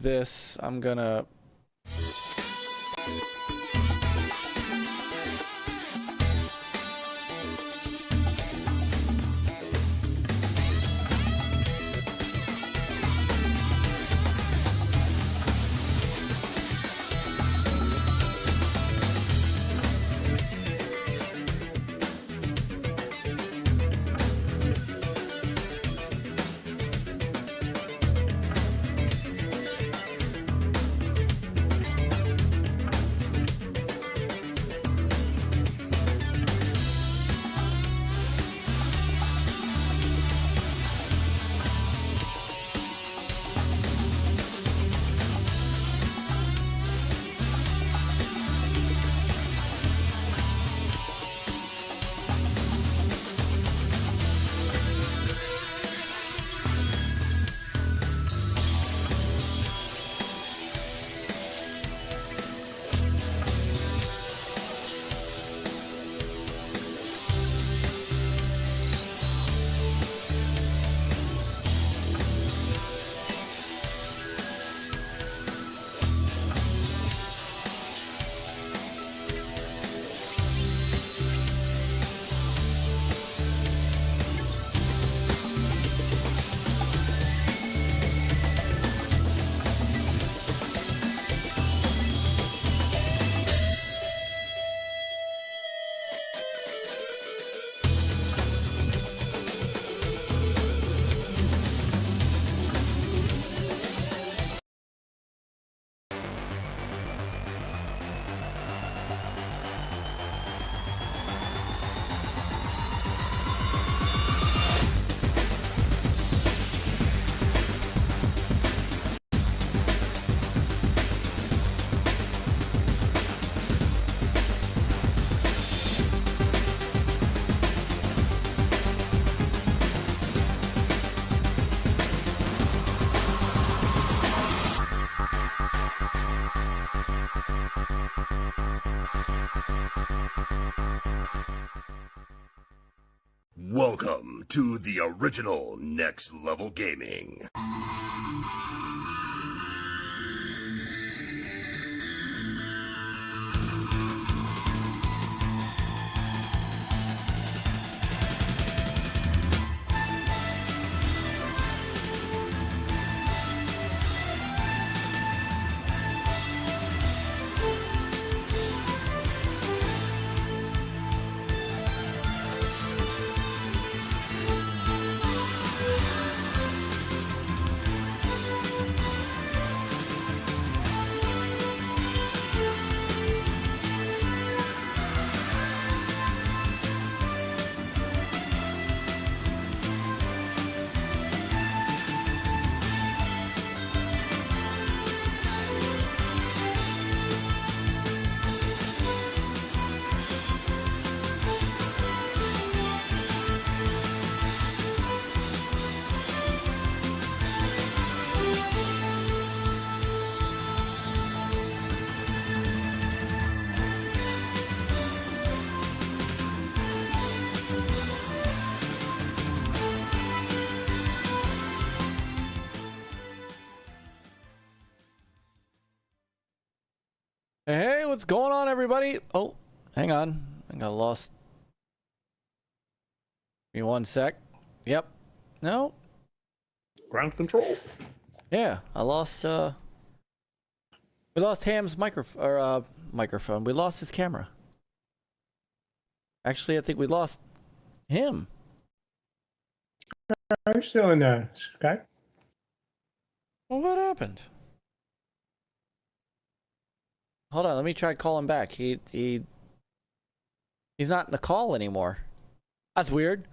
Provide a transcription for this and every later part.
this. I'm gonna... Welcome to the original Next Level Gaming. Hey, what's going on, everybody? Oh, hang on. I got lost. Give me one sec. Yep. No. Ground control. Yeah, I lost, we lost Ham's microphone. We lost his camera. Actually, I think we lost him. I'm still in the Skype. Well, what happened? Hold on, let me try calling back. He's not in the call anymore. That's weird.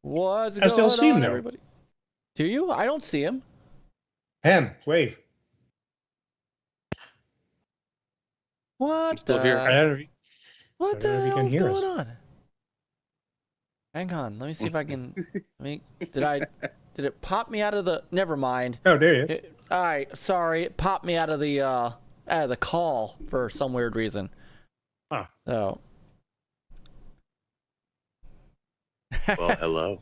What's going still see him on, though. everybody? Do you? I don't see him. Ham, wave. What still the? here. I don't know if you- What I the don't know if you can hell's hear us. going on? Hang on, let me see if I can. Did it pop me out of the? Never mind. Oh, there it is. All right, sorry, it popped me out of the call for some weird reason. Huh. So. Well, hello.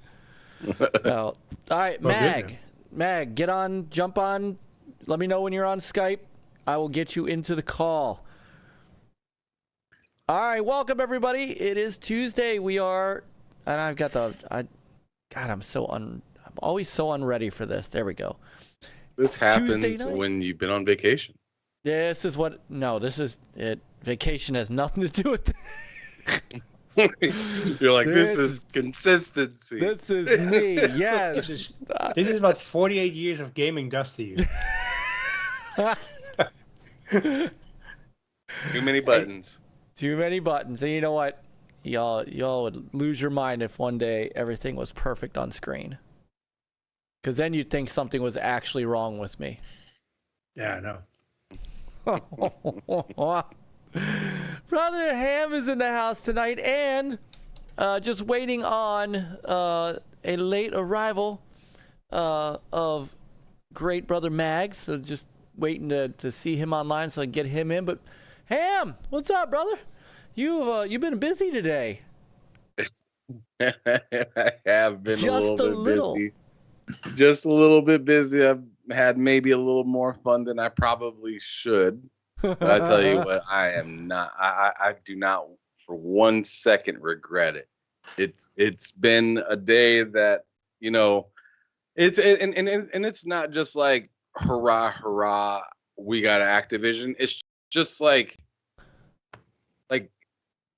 Well, all right, Well, good MAGG, get on, jump on, let me know when you're on Skype. I will get you into the call. All right, welcome everybody. It is Tuesday. We are, and I've got God, I'm always so unready for this. There we go. This happens when you've been on vacation. This is it. Vacation has nothing to do with You're like, this is consistency. This is me. Yes. This is about 48 years of gaming dust to you. Too many buttons. Too many buttons. And you know what? Y'all would lose your mind if one day everything was perfect on screen. Because then you'd think something was actually wrong with me. Yeah, I know. Brother Ham is in the house tonight, and just waiting on a late arrival of great brother MAGG. So just waiting to see him online so I can get him in. But Ham, what's up, brother? You've been busy today. I have been Just a little bit busy. Just a little bit busy. I've had maybe a little more fun than I probably should. But I tell you what, I am not. I do not for 1 second regret it. It's been a day that, you know, it's not just like hurrah, we got Activision. It's just like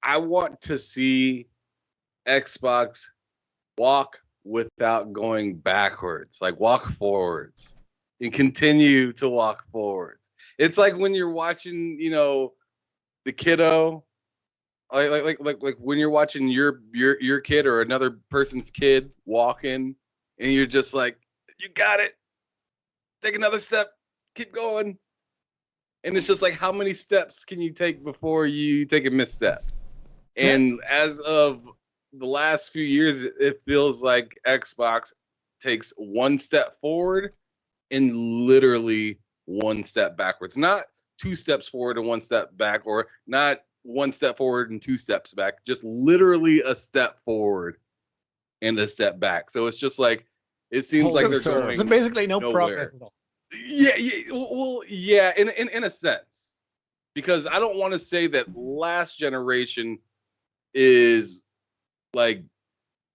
I want to see Xbox walk without going backwards, like walk forwards and continue to walk forwards. It's like when you're watching, you know, the kiddo, like when you're watching your kid or another person's kid walking, and you're just like, you got it. Take another step. Keep going. And it's just like, how many steps can you take before you take a misstep? And as of the last few years, it feels like Xbox takes one step forward and literally one step backwards. Not 2 steps forward and 1 step back, or not 1 step forward and 2 steps back. Just literally a step forward and a step back. So it's just like, it seems like they're going. So basically, no nowhere. progress at all. Yeah. Well, yeah, in a sense, because I don't want to say that last generation is like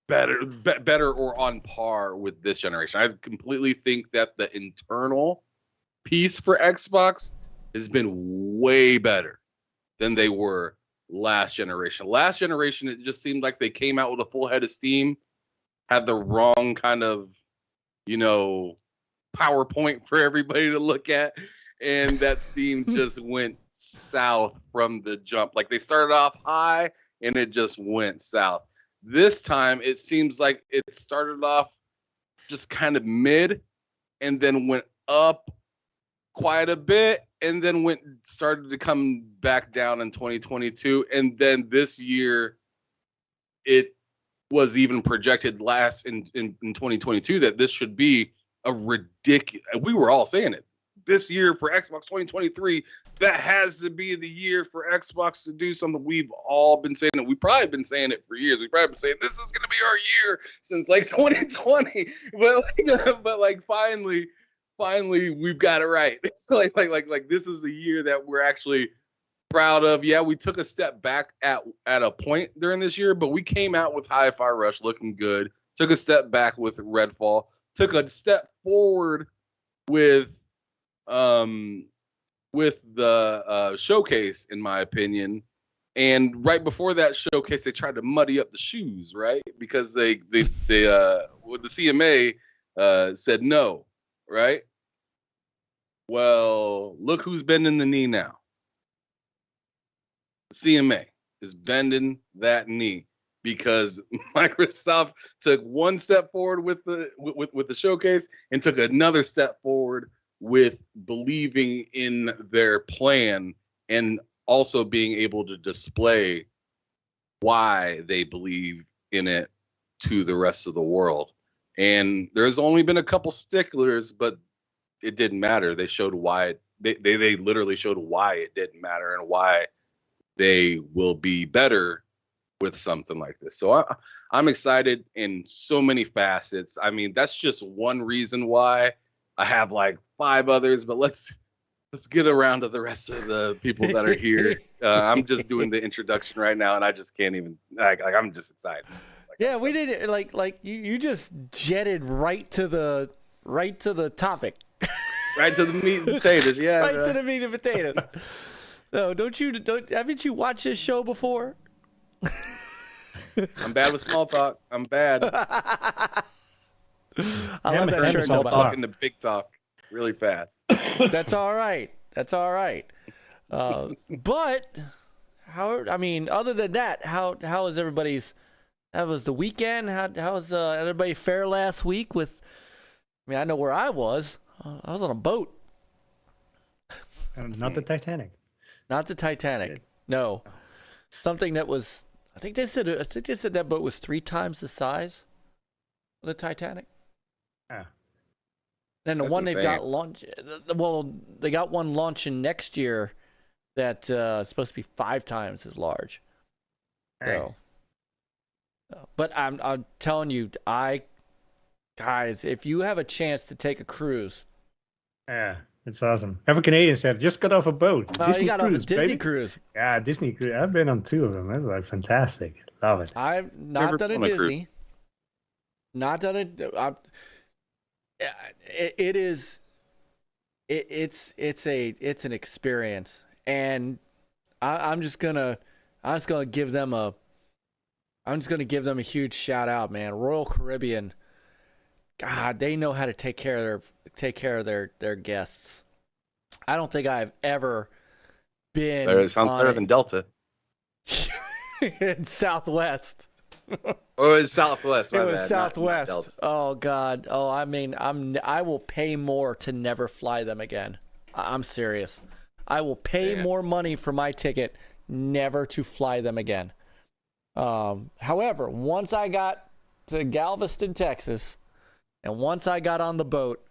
better or on par with this generation. I completely think that the internal piece for Xbox has been way better than they were last generation. Last generation, it just seemed like they came out with a full head of steam, had the wrong kind of, you know, PowerPoint for everybody to look at, and that steam just went south from the jump. Like, they started off high and it just went south. This time it seems like it started off just kind of mid and then went up quite a bit and then started to come back down in 2022. And then this year it was even projected last in 2022 that this should be a ridiculous, we were all saying it, this year for Xbox 2023, that has to be the year for Xbox to do something. We've all been saying it. We've probably been saying it for years. We've probably been saying this is going to be our year since like 2020. But like finally we've got it right. It's like this is the year that we're actually proud of. Yeah, we took a step back at a point during this year, but we came out with Hi-Fi Rush looking good. Took a step back with Redfall. Took a step forward with the showcase, in my opinion. And right before that showcase, they tried to muddy up the shoes, right? Because they with the CMA said no, right? Well, look who's bending the knee now. The CMA is bending that knee because Microsoft took 1 step forward with the showcase and took another step forward with believing in their plan and also being able to display why they believe in it to the rest of the world. And there's only been a couple sticklers, but it didn't matter. They showed why they literally showed why it didn't matter and why they will be better with something like this. So I'm excited in so many facets. I mean, that's just one reason why I have like 5 others, but let's get around to the rest of the people that are here. I'm just doing the introduction right now, and I just can't even. Like I'm just excited. Yeah, we did it. Like you just jetted right to the topic. Right to the meat and potatoes. Yeah. Right to the meat and potatoes. No, haven't you watched this show before? I'm bad with small talk. I'm bad. I Yeah, love my that friends shirt. small though, talk. Talking to big talk really fast. That's all right. That's all right. But I mean, other than that, how is everybody's? How was the weekend? How was everybody fare last week? With, I mean, I know where I was. I was on a boat. Not the Titanic. Not the Titanic. No, something that was. I think they said that boat was 3 times the size of the Titanic. Yeah. And the That's one they've insane. got launch. Well, they got one launching next year that is supposed to be 5 times as large. Hey. So, but I'm telling you, guys, if you have a chance to take a cruise, Yeah, it's awesome. EverCanadian said, just got off a boat. you Disney got cruise, on a Disney baby. cruise. Yeah, Disney cruise. I've been on 2 of them. That's like fantastic. Love it. I've not Never done a been on a cruise. Disney. Not done it. It's an experience, and I'm just gonna give them a huge shout out, man. Royal Caribbean, God, they know how to take care of their guests. I don't think I've ever been. It sounds on better than Delta. in Southwest. Oh, it's Southwest. My It was bad, not Southwest. Delta. Oh God. Oh, I mean, I will pay more to never fly them again. I'm serious. I will pay Yeah. more money for my ticket never to fly them again. However, once I got to Galveston, Texas, and once I got on the boat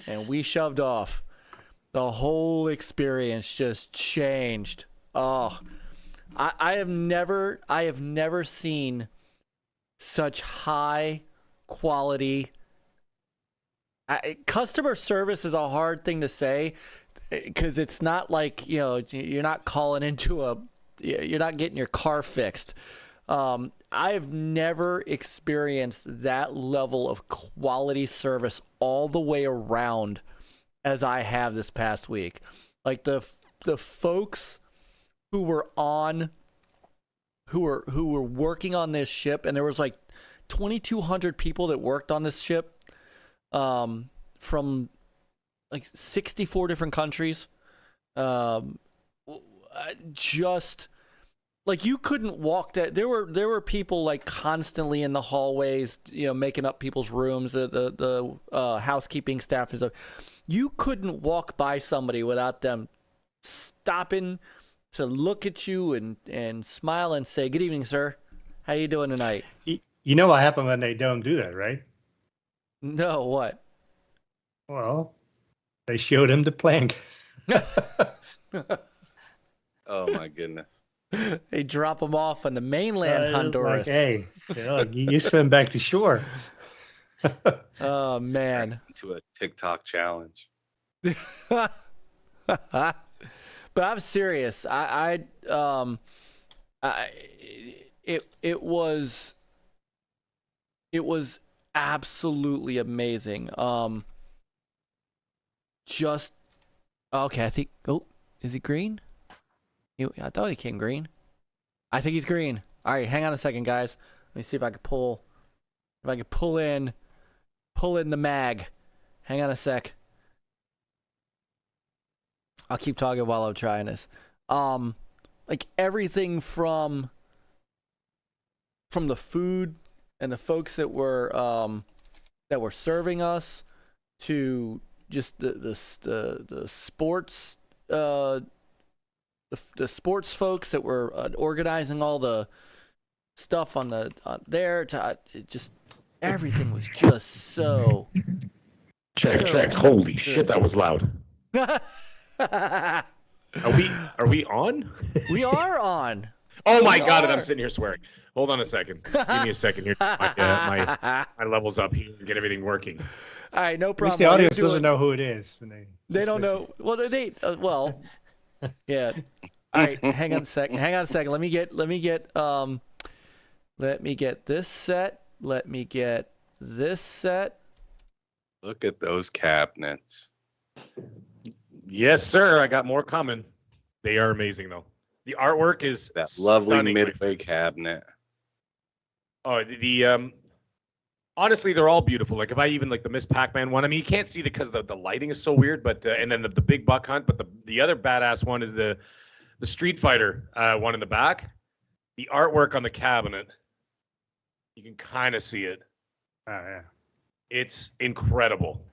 and we shoved off, the whole experience just changed. Oh, I have never seen such high quality. Customer service is a hard thing to say because it's not like, you're not calling you're not getting your car fixed. I've never experienced that level of quality service all the way around as I have this past week. Like the folks who were working on this ship, and there was like 2,200 people that worked on this ship, from like 64 different countries. Just like you couldn't walk that. There were people like constantly in the hallways, making up people's rooms. The housekeeping staff and stuff. You couldn't walk by somebody without them stopping to look at you and smile and say, "Good evening, sir. How you doing tonight?" You know what happened when they don't do that, right? No, what? Well, they showed him the plank. Oh my goodness. They drop them off on the mainland Honduras. Like, hey, you swim back to shore. Oh man. To a TikTok challenge. But I'm serious. It was absolutely amazing. Just okay. I think. Oh, is he green? I thought he came green. I think he's green. All right, hang on a second, guys. Let me see if I can pull. If I can pull in the MAGG. Hang on a sec. I'll keep talking while I'm trying this. Like everything from the food and the folks that were serving us to just the sports the sports folks that were organizing all the stuff on there to just everything was just so Check. Holy shit, that was loud. Are we on? We are on. Oh my We god, and I'm are. sitting here swearing. Hold on a second. Give me a second here. My levels up here and get everything working. All right, no At problem. least the While you're audience doesn't doing- know who it is. When They just don't listen. know. Well, well, yeah. All right, hang on a second. Hang on a second. Let me get this set. Let me get this set. Look at those cabinets. Yes, sir. I got more coming. They are amazing, though. The artwork is That lovely stunning, my midway cabinet. Oh, honestly, they're all beautiful. Like if I even like the Miss Pac-Man one. I mean, you can't see because the lighting is so weird. But and then the big buck hunt. But the other badass one is the Street Fighter one in the back. The artwork on the cabinet, you can kind of see it. Oh yeah. It's incredible.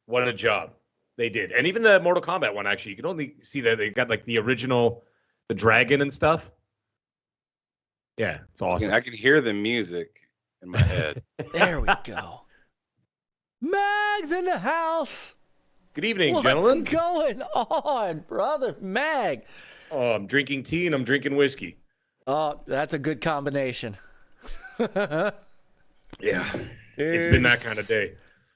What a job they did. And even the Mortal Kombat one, actually, you can only see that they got like the original, the dragon and stuff. Yeah, it's awesome. I can hear the music in my head. There we go. Mag's in the house. Good evening, What's gentlemen. going on, brother Mag? Oh, I'm drinking tea and I'm drinking whiskey. Oh, that's a good combination. Yeah, it's been that kind of day.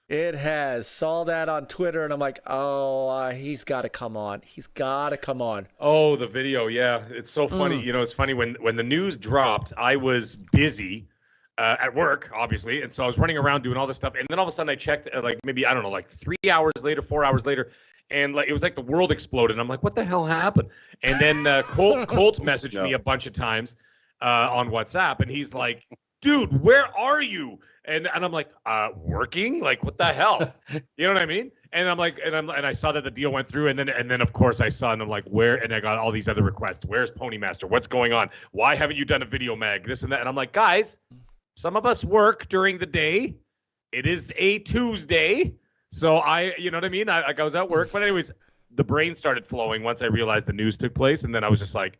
It has. Saw that on Twitter, and I'm like, oh, he's got to come on. He's got to come on. Oh, the video, yeah. It's so funny. You know, it's funny when the news dropped, I was busy at work, obviously. And so I was running around doing all this stuff. And then all of a sudden I checked, like maybe, I don't know, like 3 hours later, 4 hours later. And like it was like the world exploded. I'm like, what the hell happened? And then Colt messaged me a bunch of times on WhatsApp. And he's like, dude, where are you? And I'm like, working? Like, what the hell? You know what I mean? And I'm like, and I saw that the deal went through, and then of course I saw, and I'm like, where? And I got all these other requests. Where's Ponymaster? What's going on? Why haven't you done a video, Mag? This and that. And I'm like, guys, some of us work during the day. It is a Tuesday, so you know what I mean? I was at work, but anyways, the brain started flowing once I realized the news took place, and then I was just like,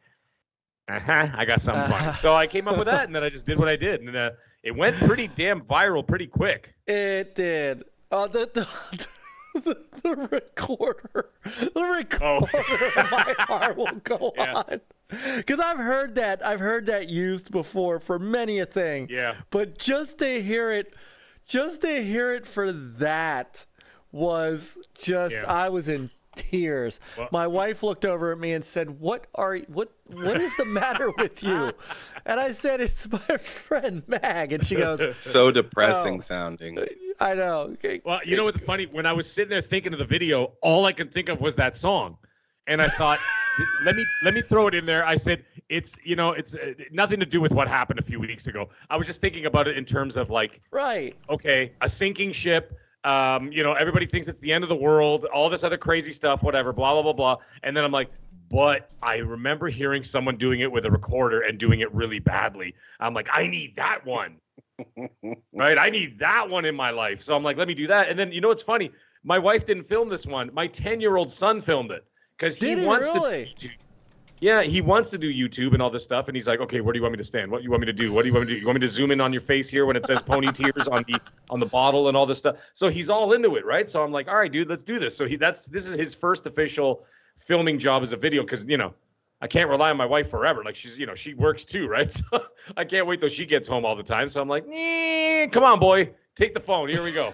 I got something funny. So I came up with that, and then I just did what I did, and it went pretty damn viral pretty quick. It did. The recorder. The recorder of my heart will go on. Because I've heard that used before for many a thing. Yeah. But just to hear it for that was just, I was in tears. Well, my wife looked over at me and said, what is the matter with you? And I said, it's my friend Mag. And she goes, So depressing sounding. I know. Well, you know what's funny? When I was sitting there thinking of the video, all I could think of was that song. And I thought, let me throw it in there. I said, it's nothing to do with what happened a few weeks ago. I was just thinking about it in terms of like, right. Okay, a sinking ship. Everybody thinks it's the end of the world, all this other crazy stuff, whatever, blah, blah, blah, blah. And then I'm like, but I remember hearing someone doing it with a recorder and doing it really badly. I'm like, I need that one. Right? I need that one in my life. So I'm like, let me do that. And then, you know what's funny? My wife didn't film this one. My 10-year-old son filmed it because he wants to. Yeah, he wants to do YouTube and all this stuff, and he's like, "Okay, where do you want me to stand? What do you want me to do? What do you want me to do? You want me to zoom in on your face here when it says pony tears on the bottle and all this stuff?" So he's all into it, right? So I'm like, "All right, dude, let's do this." So this is his first official filming job as a video because I can't rely on my wife forever. Like she's she works too, right? So I can't wait till she gets home all the time. So I'm like, come on, boy, take the phone. Here we go.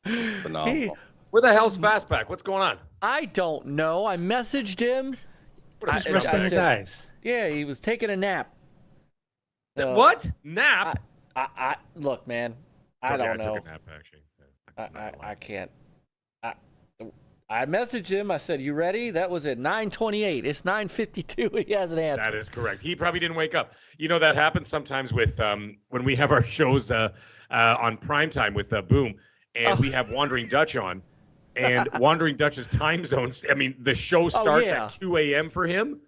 Phenomenal. Where the hell's Fastback? What's going on? I don't know. I messaged him. Just resting his eyes. Yeah, he was taking a nap. What? Nap? I look, man. I don't know. I took a nap, actually. I can't. I messaged him. I said, "You ready?" That was at 9:28. It's 9:52. He hasn't answered. That is correct. He probably didn't wake up. That happens sometimes with when we have our shows on primetime with Boom, and we have Wandering Dutch on. And Wandering Dutch's time zones, I mean, the show starts at 2 a.m. for him.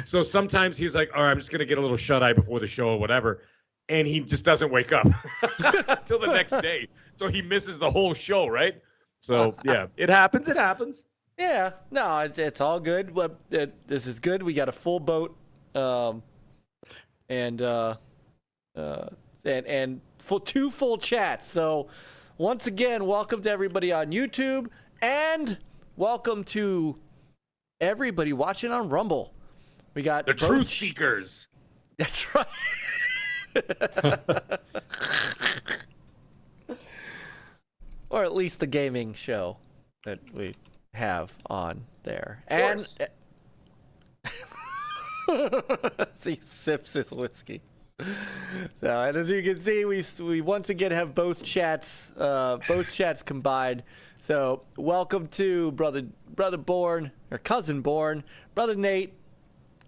So sometimes he's like, all right, I'm just going to get a little shut-eye before the show or whatever. And he just doesn't wake up until the next day. So he misses the whole show, right? So, yeah, it happens. It happens. Yeah. No, it's all good. This is good. We got a full boat and two full chats. So once again, welcome to everybody on YouTube and welcome to everybody watching on Rumble. We got The both truth seekers. That's right. Or at least the gaming show that we have on there. And he sips his whiskey. So, and as you can see, we once again have both chats combined. So welcome to brother Born, or cousin Born, brother Nate,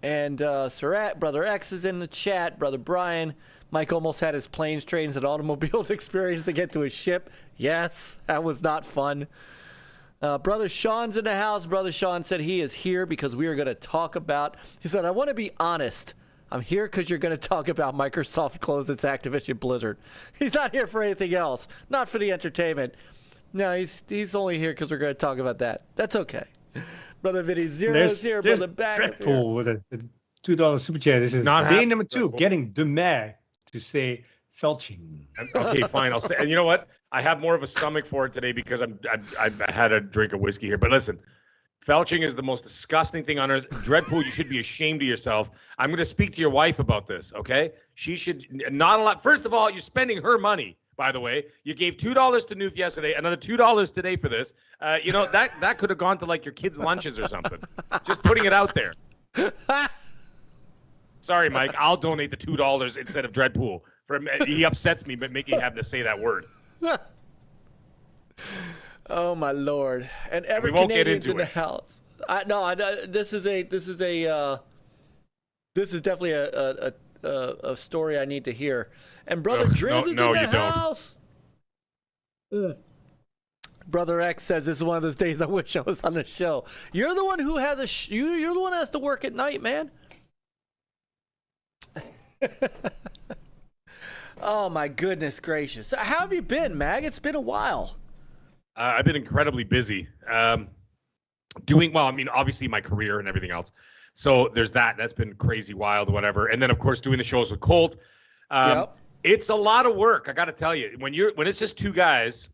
and Surat, brother X is in the chat, brother Brian. Myke almost had his planes, trains, and automobiles experience to get to his ship. Yes, that was not fun. Brother Sean's in the house. Brother Sean said he is here because we are going to talk about, he said, I want to be honest. I'm here because you're going to talk about Microsoft closed its Activision Blizzard. He's not here for anything else. Not for the entertainment. No, he's only here because we're going to talk about that. That's okay. Brother Vinny Zero's here. Brother Back is here. Dreadpool with a $2 super chat. This is not day happening, number 2, Dreadpool. getting the MAGG to say felching. Okay, fine. I'll say. And you know what? I have more of a stomach for it today because I've had a drink of whiskey here. But listen, felching is the most disgusting thing on earth. Dreadpool, you should be ashamed of yourself. I'm going to speak to your wife about this, okay? She should not allow. First of all, you're spending her money, by the way. You gave $2 to Noof yesterday, another $2 today for this. You know, that could have gone to, like, your kids' lunches or something. Just putting it out there. Sorry, Myke. I'll donate the $2 instead of Dreadpool. He upsets me, but making him to say that word. Oh my lord! And We won't get EverCanadian's into in the it. house. This is definitely a story I need to hear. And brother Ugh, Driz is no, in the you don't. house. Brother X says this is one of those days I wish I was on the show. You're the one who has you're the one who has to work at night, man. Oh my goodness gracious! How have you been, Mag? It's been a while. I've been incredibly busy. Doing well. I mean, obviously my career and everything else. So there's that. That's been crazy, wild, whatever. And then of course doing the shows with Colt. Yep. It's a lot of work. I got to tell you, when it's just two guys,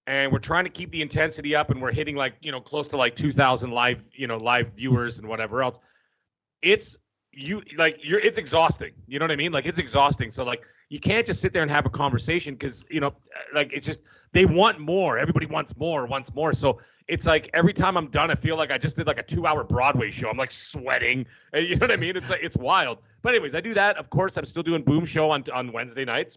and we're trying to keep the intensity up, and we're hitting close to 2,000 live viewers and whatever else. It's exhausting. You know what I mean? Like, it's exhausting. So you can't just sit there and have a conversation because it's just they want more. Everybody wants more. So it's like every time I'm done, I feel like I just did a 2-hour Broadway show. I'm sweating. You know what I mean? It's wild. But anyways, I do that. Of course, I'm still doing Boom Show on Wednesday nights,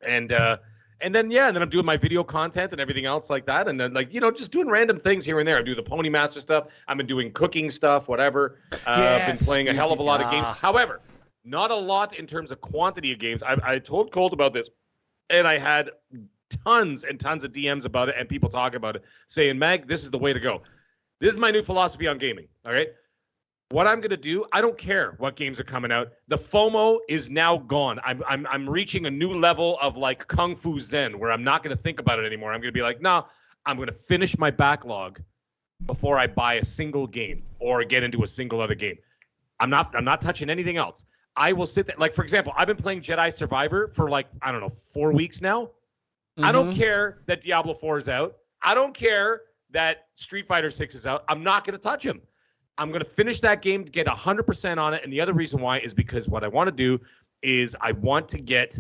and then I'm doing my video content and everything else like that, and then just doing random things here and there. I do the Pony Master stuff. I've been doing cooking stuff, whatever. I've been playing a hell of a lot of games. However, not a lot in terms of quantity of games. I told Colt about this, and I had tons and tons of DMs about it and people talking about it, saying, Mag, this is the way to go. This is my new philosophy on gaming, all right? What I'm going to do, I don't care what games are coming out. The FOMO is now gone. I'm reaching a new level of Kung Fu Zen where I'm not going to think about it anymore. I'm going to be no, I'm going to finish my backlog before I buy a single game or get into a single other game. I'm not touching anything else. I will sit there. For example, I've been playing Jedi Survivor for 4 weeks now. Mm-hmm. I don't care that Diablo 4 is out. I don't care that Street Fighter 6 is out. I'm not going to touch them. I'm going to finish that game to get 100% on it. And the other reason why is because what I want to do is I want to get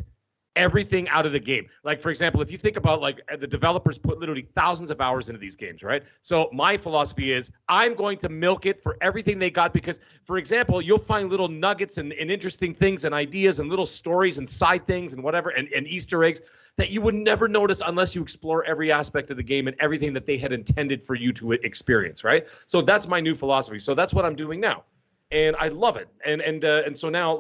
everything out of the game. For example, if you think about the developers put literally thousands of hours into these games, right? So my philosophy is I'm going to milk it for everything they got because, for example, you'll find little nuggets and interesting things and ideas and little stories and side things and whatever and Easter eggs that you would never notice unless you explore every aspect of the game and everything that they had intended for you to experience, right? So that's my new philosophy. So that's what I'm doing now, and I love it. And so now,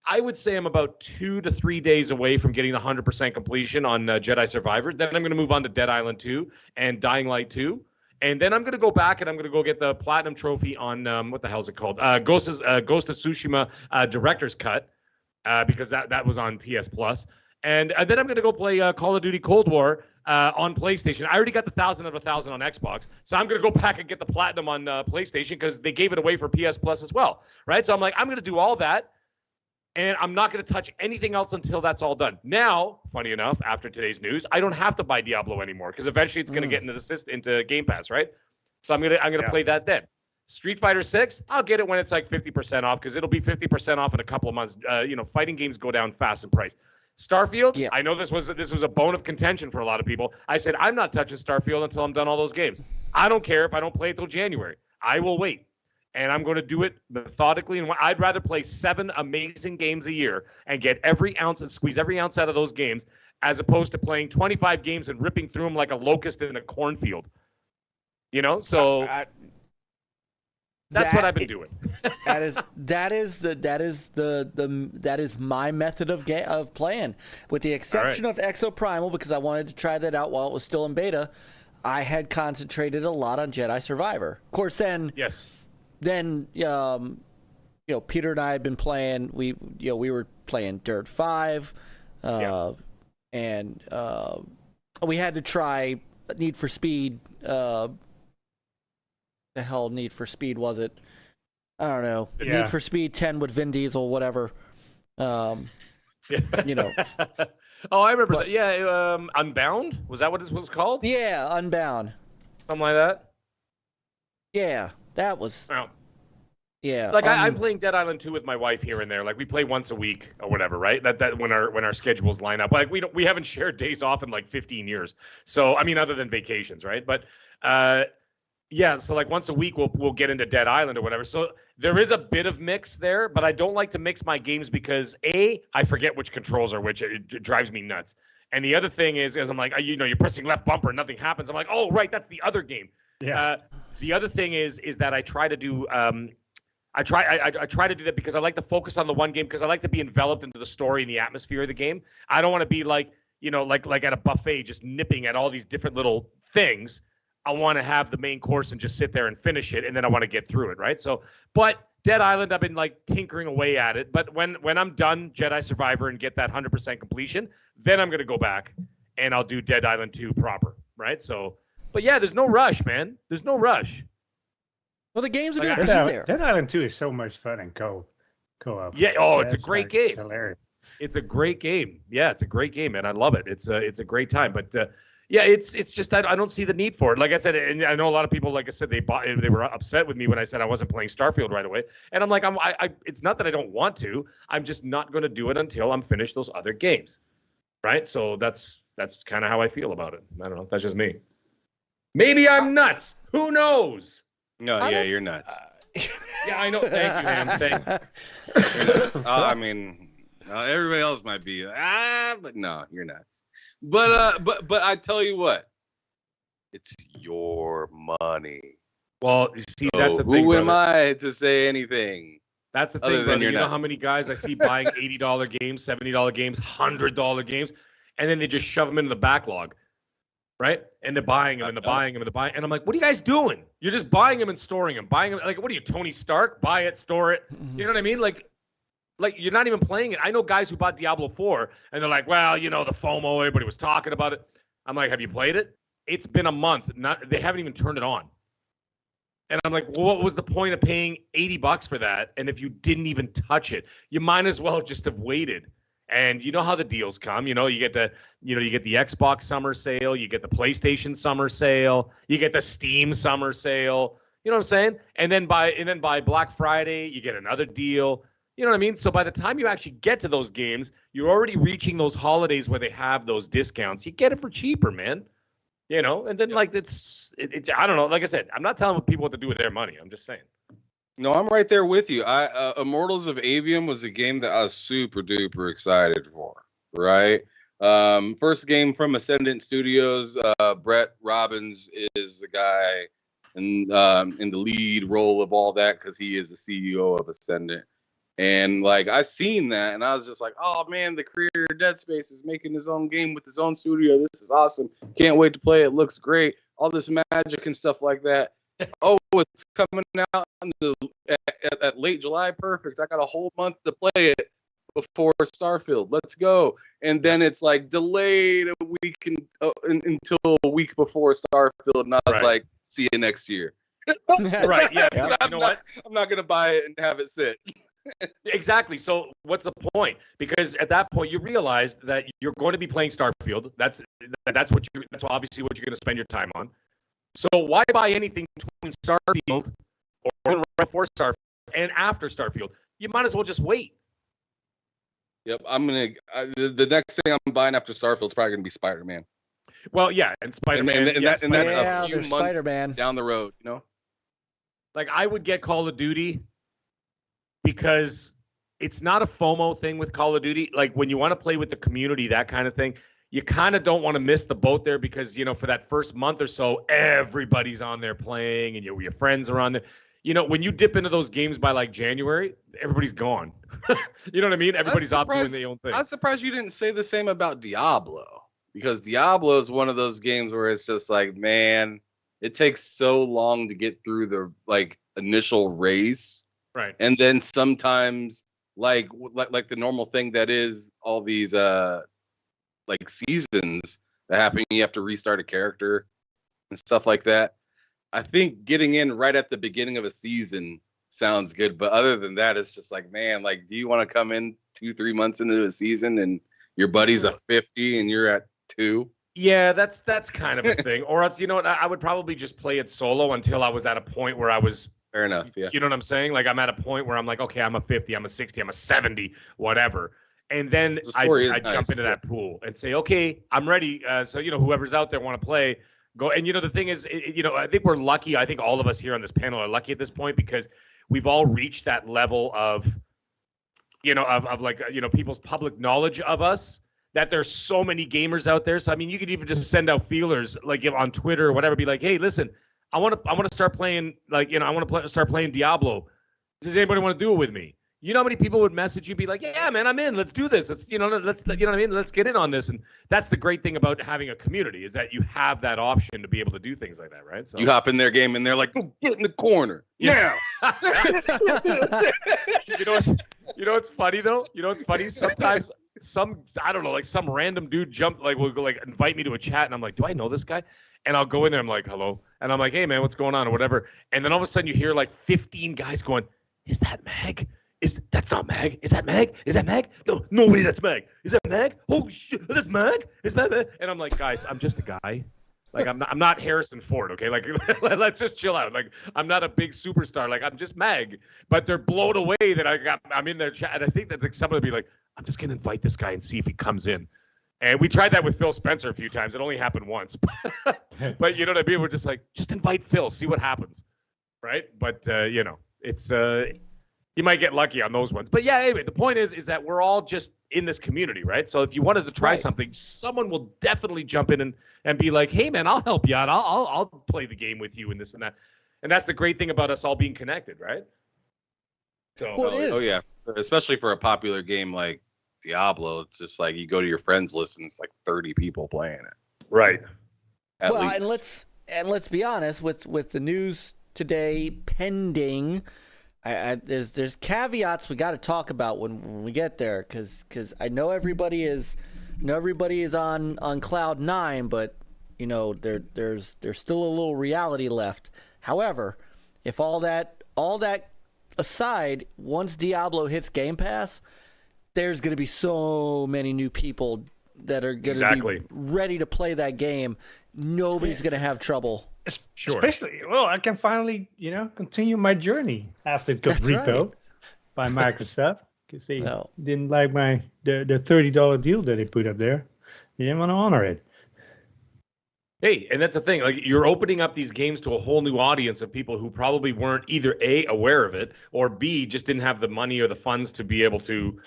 I would say I'm about 2 to 3 days away from getting the 100% completion on Jedi Survivor. Then I'm going to move on to Dead Island 2 and Dying Light 2. And then I'm going to go back and I'm going to go get the Platinum Trophy on, what the hell is it called? Ghost of Tsushima Director's Cut, because that was on PS Plus. And then I'm going to go play Call of Duty Cold War on PlayStation. I already got the 1,000 of 1,000 on Xbox. So I'm going to go back and get the Platinum on PlayStation because they gave it away for PS Plus as well, right? So I'm going to do all that. And I'm not going to touch anything else until that's all done. Now, funny enough, after today's news, I don't have to buy Diablo anymore because eventually it's going to get into Game Pass, right? So I'm gonna play that then. Street Fighter 6, I'll get it when it's like 50% off because it'll be 50% off in a couple of months. Fighting games go down fast in price. Starfield, Yeah. I know this was a bone of contention for a lot of people. I said, I'm not touching Starfield until I'm done all those games. I don't care if I don't play it till January. I will wait. And I'm going to do it methodically. And I'd rather play 7 amazing games a year and get every ounce and squeeze every ounce out of those games as opposed to playing 25 games and ripping through them like a locust in a cornfield. So that's what I've been doing. that is my method of playing, with the exception of Exoprimal, because I wanted to try that out while it was still in beta. I had concentrated a lot on Jedi Survivor. Of course, then Peter and I had been playing. We were playing Dirt 5, and we had to try Need for Speed. The hell Need for Speed was it? I don't know. Yeah. Need for Speed 10 with Vin Diesel, whatever. Oh, I remember that. Yeah, Unbound? Was that what it was called? Yeah, Unbound. Something like that? Yeah, that was... Oh. Yeah. Like I'm playing Dead Island 2 with my wife here and there. Like we play once a week or whatever, right? That when our schedules line up. Like we haven't shared days off in like 15 years. So I mean, other than vacations, right? But so like once a week we'll get into Dead Island or whatever. So there is a bit of mix there, but I don't like to mix my games because I forget which controls are which. It drives me nuts. And the other thing is I'm like, you're pressing left bumper and nothing happens. I'm like, oh right, that's the other game. Yeah. The other thing is that I try to do I try to do that because I like to focus on the one game because I like to be enveloped into the story and the atmosphere of the game. I don't want to be like at a buffet just nipping at all these different little things. I want to have the main course and just sit there and finish it, and then I want to get through it, right? So, but Dead Island, I've been like tinkering away at it. But when I'm done Jedi Survivor and get that 100% completion, then I'm gonna go back and I'll do Dead Island 2 proper, right? So, but yeah, there's no rush, man. There's no rush. Well, the games are Like, gonna be there. Dead Island 2 is so much fun in co-op. Yeah. Oh, it's a great game. It's hilarious. It's a great game. Yeah, it's a great game, man. I love it. It's a great time. But yeah, it's just I don't see the need for it. Like I said, and I know a lot of people, like I said, they were upset with me when I said I wasn't playing Starfield right away. And I'm like, it's not that I don't want to. I'm just not going to do it until I'm finished those other games, right? So that's kind of how I feel about it. I don't know. That's just me. Maybe I'm nuts. Who knows? No, yeah, you're nuts. Yeah, I know. Thank you, man. Thank you. You're nuts. I mean, everybody else might be but no, you're nuts. But I tell you what, it's your money. Well, you see, So that's the thing. who am brother. I to say anything? That's the Other thing, than brother. you're You know nuts. how many guys I see buying $80 games, $70 games, $100 games, and then they just shove them into the backlog, right? And they're buying them and they're buying them and they're buying. And I'm like, what are you guys doing? You're just buying them and storing them, buying them. Like, what are you, Tony Stark? Buy it, store it. You know what I mean? Like you're not even playing it. I know guys who bought Diablo 4 and they're like, well, the FOMO, everybody was talking about it. I'm like, have you played it? It's been a month. They haven't even turned it on. And I'm like, well, what was the point of paying $80 for that? And if you didn't even touch it, you might as well just have waited. And you know how the deals come. You get the Xbox summer sale, you get the PlayStation summer sale, you get the Steam summer sale. You know what I'm saying? And then by Black Friday, you get another deal. You know what I mean? So by the time you actually get to those games, you're already reaching those holidays where they have those discounts. You get it for cheaper, man. And then like it's I don't know. Like I said, I'm not telling people what to do with their money. I'm just saying. No, I'm right there with you. Immortals of Avium was a game that I was super duper excited for. Right, first game from Ascendant Studios. Brett Robbins is the guy in the lead role of all that because he is the CEO of Ascendant. And like I seen that, and I was just like, "Oh man, the creator of Dead Space is making his own game with his own studio. This is awesome! Can't wait to play it. Looks great. All this magic and stuff like that. Oh, it's coming out at late July. Perfect. I got a whole month to play it before Starfield. Let's go." And then it's like delayed a week until a week before Starfield, and I was like, "See you next year." Right? Yeah. You know what? I'm not gonna buy it and have it sit. Exactly. So what's the point? Because at that point you realize that you're going to be playing Starfield. That's obviously what you're going to spend your time on. So why buy anything between Starfield right before Starfield and after Starfield. You might as well just wait. Yep, the next thing I'm buying after Starfield's probably gonna be Spider-Man. Well, yeah, and Spider-Man, and that's a few there's months Spider-Man down the road, you know. Like I would get Call of Duty because it's not a FOMO thing with Call of Duty. Like when you want to play with the community, that kind of thing, you kind of don't want to miss the boat there because, you know, for that first month or so, everybody's on there playing and your friends are on there. You know, when you dip into those games by like January, everybody's gone. You know what I mean? Everybody's off doing their own thing. I'm surprised you didn't say the same about Diablo, because Diablo is one of those games where it's just like, man, it takes so long to get through the like initial race. Right. And then sometimes like the normal thing that is all these like seasons that happen, you have to restart a character and stuff like that. I think getting in right at the beginning of a season sounds good, but other than that, it's just like, man, like, do you want to come in 2-3 months into a season and your buddy's at 50 and you're at 2? Yeah, that's kind of a thing. Or else, you know what, I would probably just play it solo until I was at a point where I was. Fair enough. Yeah. You know what I'm saying? Like I'm at a point where I'm like, okay, I'm a 50, I'm a 60, I'm a 70, whatever. And then I jump into that pool and say, okay, I'm ready. So, you know, whoever's out there want to play, go. And, you know, the thing is, you know, I think we're lucky. I think all of us here on this panel are lucky at this point because we've all reached that level of, you know, of like, you know, people's public knowledge of us, that there's so many gamers out there. So, I mean, you could even just send out feelers like on Twitter or whatever, be like, hey, listen, I want to start playing, like, you know, I want to start playing Diablo. Does anybody want to do it with me? You know how many people would message you, be like, yeah, man, I'm in. Let's do this. Let's, you know what I mean? Let's get in on this. And that's the great thing about having a community, is that you have that option to be able to do things like that, right? So you hop in their game and they're like, oh, get in the corner. Yeah. You know what's funny though? You know what's funny? Sometimes I don't know, like some random dude will go like invite me to a chat and I'm like, do I know this guy? And I'll go in there, I'm like, hello. And I'm like, hey man, what's going on or whatever. And then all of a sudden you hear like 15 guys going, is that MAGG? That's not MAGG. Is that MAGG? Is that MAGG? No way, that's MAGG. Is that MAGG? Oh shit, that's MAGG? Is that MAGG? And I'm like, guys, I'm just a guy. Like I'm not Harrison Ford, okay? Like let's just chill out. Like I'm not a big superstar. Like I'm just MAGG. But they're blown away that I'm in their chat. And I think that's like somebody be like, I'm just gonna invite this guy and see if he comes in. And we tried that with Phil Spencer a few times. It only happened once. But you know what I mean? We're just like, just invite Phil, see what happens. Right? But you know, it's you might get lucky on those ones. But yeah, anyway, the point is that we're all just in this community, right? So if you wanted to try something, someone will definitely jump in and be like, hey man, I'll help you out. I'll play the game with you and this and that. And that's the great thing about us all being connected, right? So oh yeah. Especially for a popular game like Diablo, it's just like you go to your friends list and it's like 30 people playing it. Right. At least. And let's be honest, with the news today pending, there's caveats we got to talk about when we get there, because I know everybody is on cloud 9, but you know there's still a little reality left. However, if all that aside, once Diablo hits Game Pass, there's going to be so many new people that are going to be ready to play that game. Nobody's going to have trouble. Sure. Especially, well, I can finally, you know, continue my journey after it got vetoed by Microsoft, because they didn't like the $30 deal that they put up there. They didn't want to honor it. Hey, and that's the thing. Like, you're opening up these games to a whole new audience of people who probably weren't either A, aware of it, or B, just didn't have the money or the funds to be able to,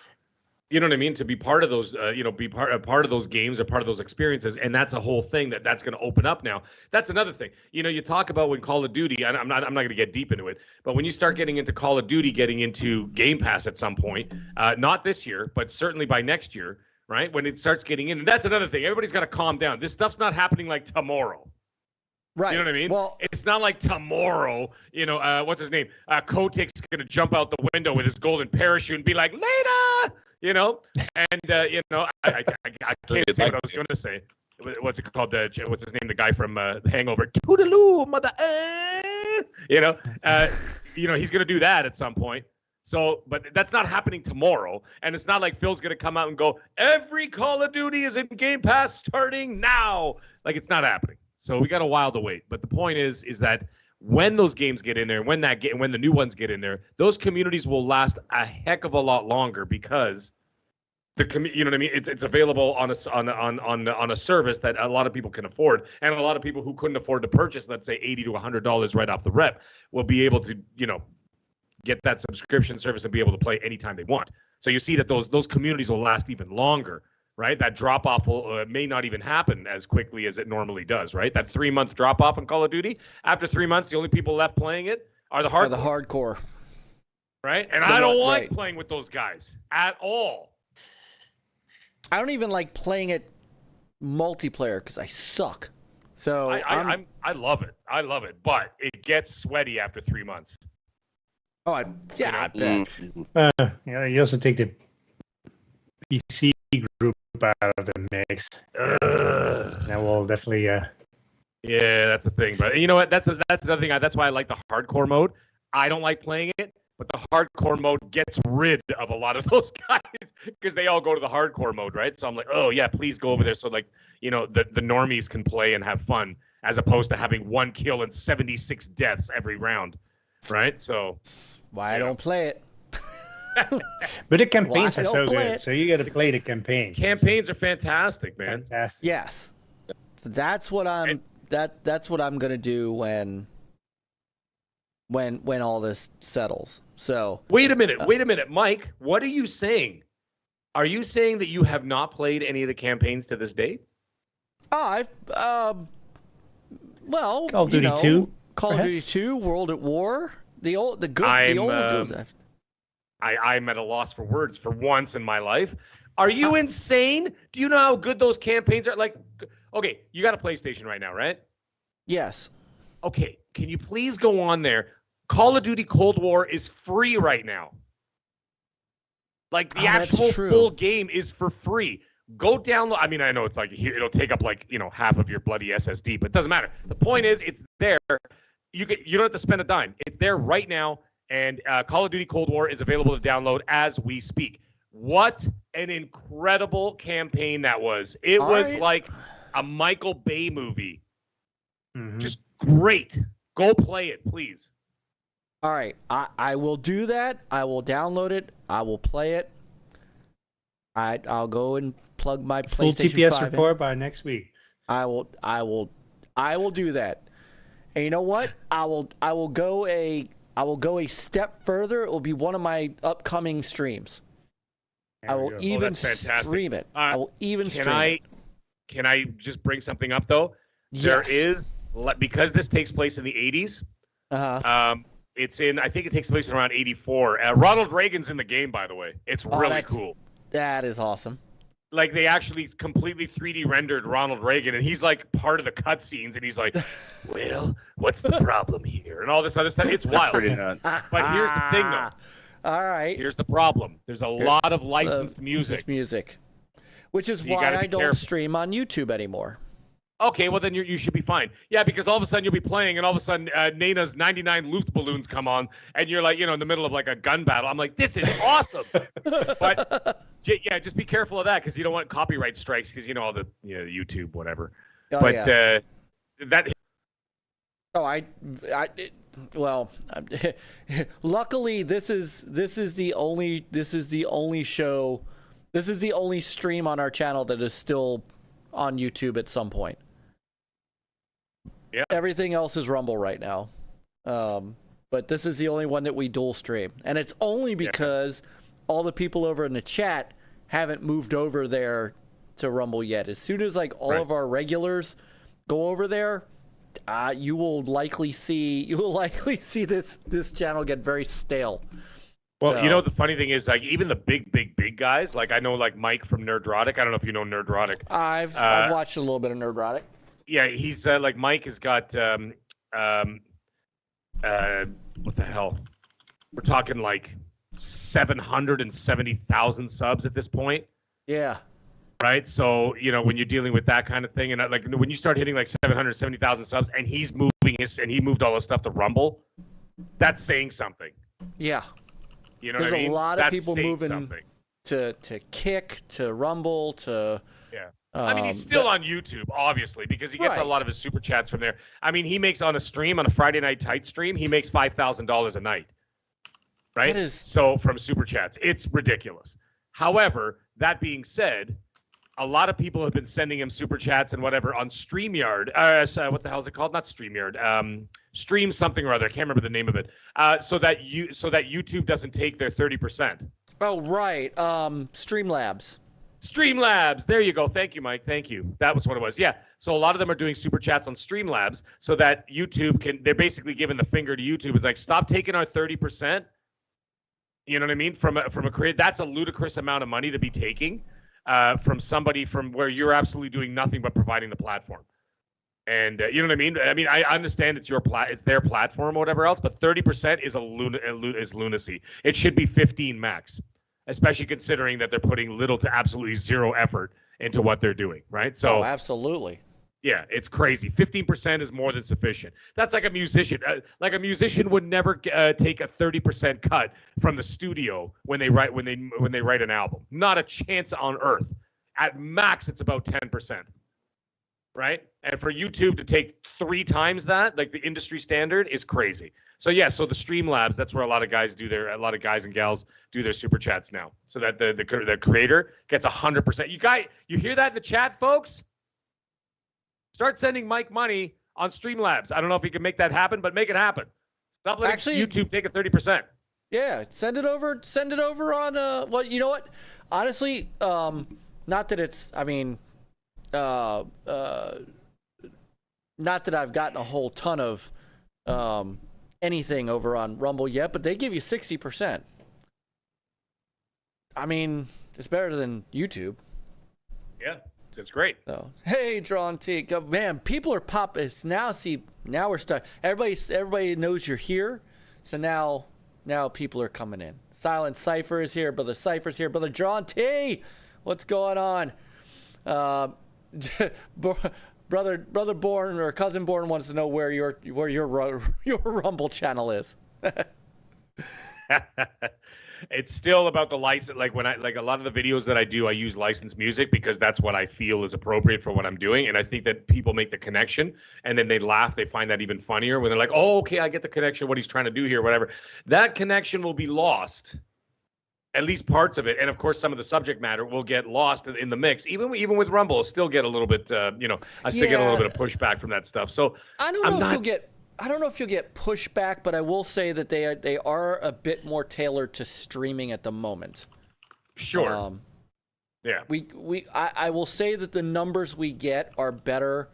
you know what I mean, to be part of those, be part of those games or part of those experiences. And that's a whole thing that's going to open up now. That's another thing. You know, you talk about when Call of Duty, and I'm not going to get deep into it, but when you start getting into Call of Duty, getting into Game Pass at some point, not this year, but certainly by next year, right? When it starts getting in, and that's another thing. Everybody's got to calm down. This stuff's not happening like tomorrow. Right. You know what I mean? Well, it's not like tomorrow, you know, what's his name? Kotick's going to jump out the window with his golden parachute and be like, Lina! You know? And, you know, I can't say what I was going to say. What's it called? What's his name? The guy from Hangover. Toodaloo, mother. You know, he's going to do that at some point. So, but that's not happening tomorrow. And it's not like Phil's going to come out and go, every Call of Duty is in Game Pass starting now. Like, it's not happening. So we got a while to wait. But the point is that when those games get in there, when the new ones get in there, those communities will last a heck of a lot longer because you know what I mean? It's available on a service that a lot of people can afford, and a lot of people who couldn't afford to purchase, let's say $80 to $100 right off the rep, will be able to, you know, get that subscription service and be able to play anytime they want. So you see that those communities will last even longer, right? That drop off will may not even happen as quickly as it normally does, right? That 3-month drop off in Call of Duty, after 3 months, the only people left playing it are the hardcore. Right? And I don't like playing with those guys at all. I don't even like playing it multiplayer because I suck. So I love it. I love it, but it gets sweaty after 3 months. Oh, I bet. Yeah, you also take the PC group out of the mix. That will definitely. Yeah, that's the thing. But you know what? That's another thing. That's why I like the hardcore mode. I don't like playing it, but the hardcore mode gets rid of a lot of those guys because they all go to the hardcore mode, right? So I'm like, oh yeah, please go over there. So like, you know, the normies can play and have fun as opposed to having 1 kill and 76 deaths every round, right? So why I don't play it. But the campaigns are so good, so you got to play the campaign. Campaigns are fantastic, man. Fantastic. Yes. So that's what I'm gonna do when all this settles. So wait a minute, Myke. What are you saying? Are you saying that you have not played any of the campaigns to this date? Well, Call of Duty 2, Call of Duty 2, World at War, the old goes. I'm at a loss for words for once in my life. Are you insane? Do you know how good those campaigns are? Like, okay, you got a PlayStation right now, right? Yes. Okay, can you please go on there? Call of Duty Cold War is free right now. Like, the actual full game is for free. Go download. I mean, I know it's like it'll take up like, you know, half of your bloody SSD, but it doesn't matter. The point is, it's there. You don't have to spend a dime. It's there right now, and Call of Duty Cold War is available to download as we speak. What an incredible campaign that was! It was like a Michael Bay movie. Mm-hmm. Just great. Go play it, please. All right, I will do that. I will download it. I will play it. I'll go and plug my PlayStation 5 full TPS report by next week. I will do that. And you know what? I will go a step further. It will be one of my upcoming streams. I will even stream it. I will even stream it. Can I just bring something up though? Yes. There is, because this takes place in the 80s. It's in, I think it takes place in around 84. Ronald Reagan's in the game, by the way. It's really cool. That is awesome. Like, they actually completely 3D rendered Ronald Reagan, and he's like part of the cutscenes, and he's like, well, what's the problem here? And all this other stuff. It's wild. Pretty nuts. But here's the thing, though. All right. Here's the problem. There's a lot of licensed music. Which is why I don't stream on YouTube anymore. Okay, well then you should be fine. Yeah, because all of a sudden you'll be playing, and all of a sudden Nana's 99 Luftballoons come on, and you're like, you know, in the middle of like a gun battle. I'm like, this is awesome. But yeah, just be careful of that because you don't want copyright strikes because you know all the YouTube whatever. Oh, but yeah. That. Oh, well, luckily this is the only show, this is the only stream on our channel that is still on YouTube at some point. Yeah. Everything else is Rumble right now. But this is the only one that we dual stream. And it's only because all the people over in the chat haven't moved over there to Rumble yet. As soon as like all of our regulars go over there, you will likely see this channel get very stale. Well, you know, the funny thing is, like, even the big guys, like, I know, like, Myke from Nerdrotic. I don't know if you know Nerdrotic. I've watched a little bit of Nerdrotic. Yeah, he's, like, Myke has got, what the hell? We're talking, like, 770,000 subs at this point. Yeah. Right? So, you know, when you're dealing with that kind of thing, and, like, when you start hitting, like, 770,000 subs, and he moved all his stuff to Rumble, that's saying something. Yeah. You know There's what I mean? a lot of people moving to Kick, to Rumble, to I mean, he's still on YouTube, obviously, because he gets a lot of his super chats from there. I mean, he makes on a stream, on a Friday Night Tight stream, he makes $5,000 a night, right? So from super chats, it's ridiculous. However, that being said, a lot of people have been sending him super chats and whatever on StreamYard. What the hell is it called? Not StreamYard. Stream something or other. I can't remember the name of it. So that YouTube doesn't take their 30%. Oh, right. Streamlabs. Streamlabs. There you go. Thank you, Myke. Thank you. That was what it was. Yeah. So a lot of them are doing super chats on Streamlabs so that YouTube can, they're basically giving the finger to YouTube. It's like, stop taking our 30%. You know what I mean? From a creator. That's a ludicrous amount of money to be taking from somebody from where you're absolutely doing nothing but providing the platform. And you know what I mean? I mean, I understand it's it's their platform or whatever else, but 30% is lunacy. It should be 15 max. Especially considering that they're putting little to absolutely zero effort into what they're doing, right? So, absolutely. Yeah, it's crazy. 15% is more than sufficient. That's like a musician. Like a musician would never take a 30% cut from the studio when they write an album. Not a chance on earth. At max, it's about 10%, right? And for YouTube to take 3 times that, like the industry standard, is crazy. So yeah, so the Streamlabs, that's where a lot of guys and gals do their super chats now, so that the creator gets 100%. You hear that in the chat, folks? Start sending Myke money on Streamlabs. I don't know if you can make that happen, but make it happen. Stop letting YouTube take a 30%. Yeah, send it over. Send it over on. Well, you know what? Honestly, not that it's. I mean, not that I've gotten a whole ton of anything over on Rumble yet, but they give you 60%. I mean, it's better than YouTube. Yeah, that's great. So, hey, Drawn T, man, people are popping. It's now we're stuck. Everybody knows you're here, so now people are coming in. Silent Cypher is here, brother Cypher's here, brother Drawn T. What's going on? Brother Born or cousin Born wants to know where your Rumble channel is. It's still about the license. Like when a lot of the videos that I do, I use licensed music because that's what I feel is appropriate for what I'm doing. And I think that people make the connection and then they laugh. They find that even funnier when they're like, oh, okay, I get the connection, what he's trying to do here, whatever. That connection will be lost. At least parts of it, and of course, some of the subject matter will get lost in the mix. Even with Rumble, I'll still get a little bit, I still get a little bit of pushback from that stuff. So I don't know if you'll get pushback, but I will say that they are a bit more tailored to streaming at the moment. Sure. Yeah. I will say that the numbers we get are better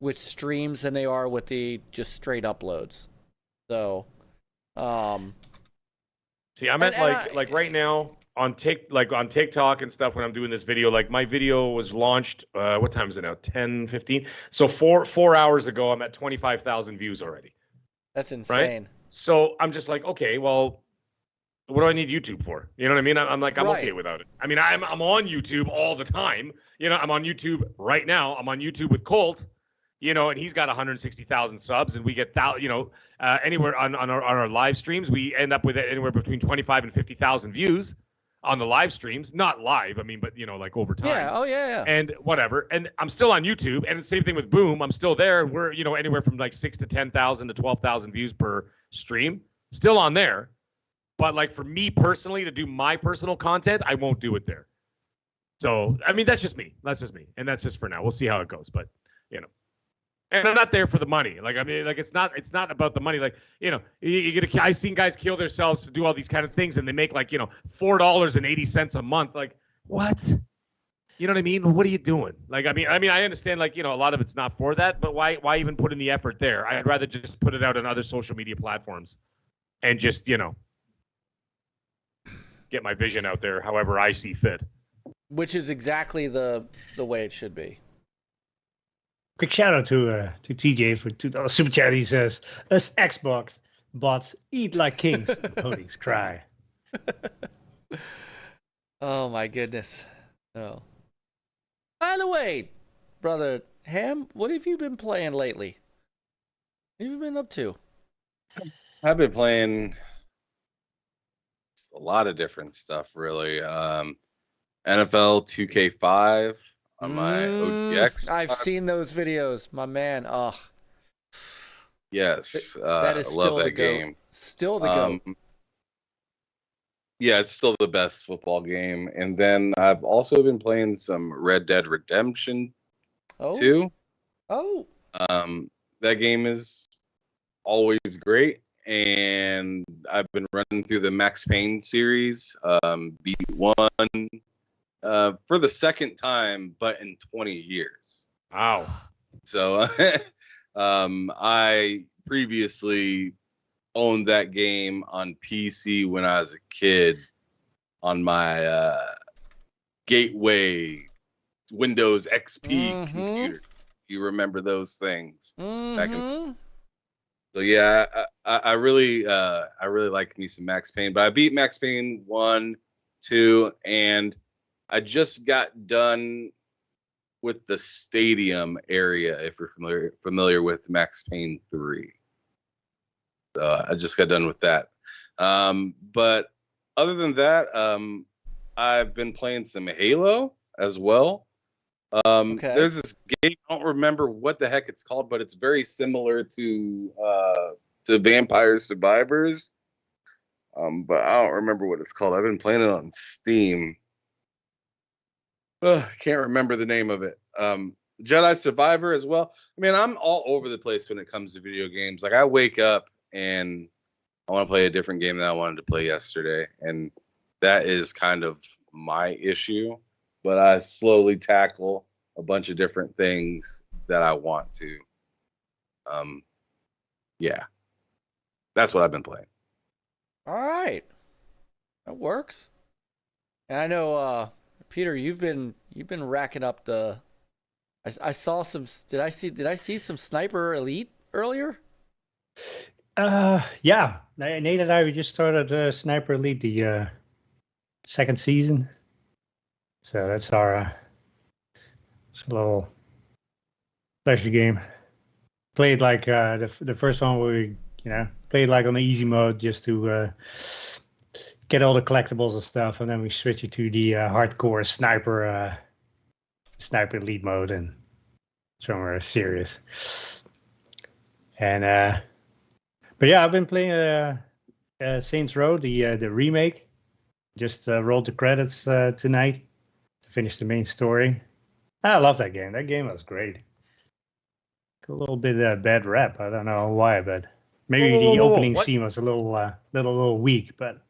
with streams than they are with the just straight uploads. So, see, I'm at like right now on TikTok and stuff when I'm doing this video. Like my video was launched. What time is it now? 10:15. So four hours ago, I'm at 25,000 views already. That's insane. Right? So I'm just like, okay, well, what do I need YouTube for? You know what I mean? I'm okay without it. I mean, I'm on YouTube all the time. I'm on YouTube right now. I'm on YouTube with Colt. And he's got 160,000 subs, and we get anywhere on our live streams, we end up with anywhere between 25 and 50,000 views on the live streams. Not live, I mean, but like over time. Yeah. Oh yeah. And whatever. And I'm still on YouTube, and the same thing with Boom. I'm still there. We're anywhere from like 6,000 to 10,000 to 12,000 views per stream. Still on there, but like for me personally to do my personal content, I won't do it there. So I mean, that's just me. And that's just for now. We'll see how it goes, but And I'm not there for the money. Like, I mean, like it's not about the money. Like, I've seen guys kill themselves to do all these kind of things, and they make like, $4.80 a month. Like, what? You know what I mean? What are you doing? Like, I mean, I understand, like, a lot of it's not for that, but why even put in the effort there? I'd rather just put it out on other social media platforms and just, get my vision out there however I see fit. Which is exactly the way it should be. Quick shout out to TJ for $2 super chat. He says, "Us Xbox bots eat like kings, and ponies cry." Oh my goodness! Oh. By the way, brother Ham, what have you been playing lately? What have you been up to? I've been playing a lot of different stuff, really. NFL 2K5. on my OGX. I've seen those videos, my man. Oh, yes, that is I still love the that GOAT. game. Still the GOAT. Yeah, it's still the best football game. And then I've also been playing some Red Dead Redemption 2. Oh. That game is always great. And I've been running through the Max Payne series, beat 1 for the second time, but in 20 years. Wow. So I previously owned that game on PC when I was a kid on my Gateway Windows XP computer. You remember those things back in. So yeah, I really like me some Max Payne, but I beat Max Payne 1, 2, and I just got done with the stadium area. If you're familiar with Max Payne 3, so I just got done with that. But other than that, I've been playing some Halo as well. There's this game, I don't remember what the heck it's called, but it's very similar to Vampire Survivors. But I don't remember what it's called. I've been playing it on Steam. I can't remember the name of it. Jedi Survivor as well. I mean, I'm all over the place when it comes to video games. Like, I wake up and I want to play a different game than I wanted to play yesterday, and that is kind of my issue. But I slowly tackle a bunch of different things that I want to. Yeah, that's what I've been playing. All right, that works. And I know, Peter, you've been racking up the. I saw some. Did I see some Sniper Elite earlier? Yeah. Nate and I, we just started Sniper Elite, the second season. So that's our it's a little pleasure game. Played like the first one we played like on the easy mode just to get all the collectibles and stuff, and then we switch it to the hardcore sniper elite mode, and somewhere serious. And but yeah, I've been playing Saints Row, the remake. Just rolled the credits tonight to finish the main story. I love that game. That game was great. A little bit bad rap. I don't know why, but maybe the opening scene was a little weak. But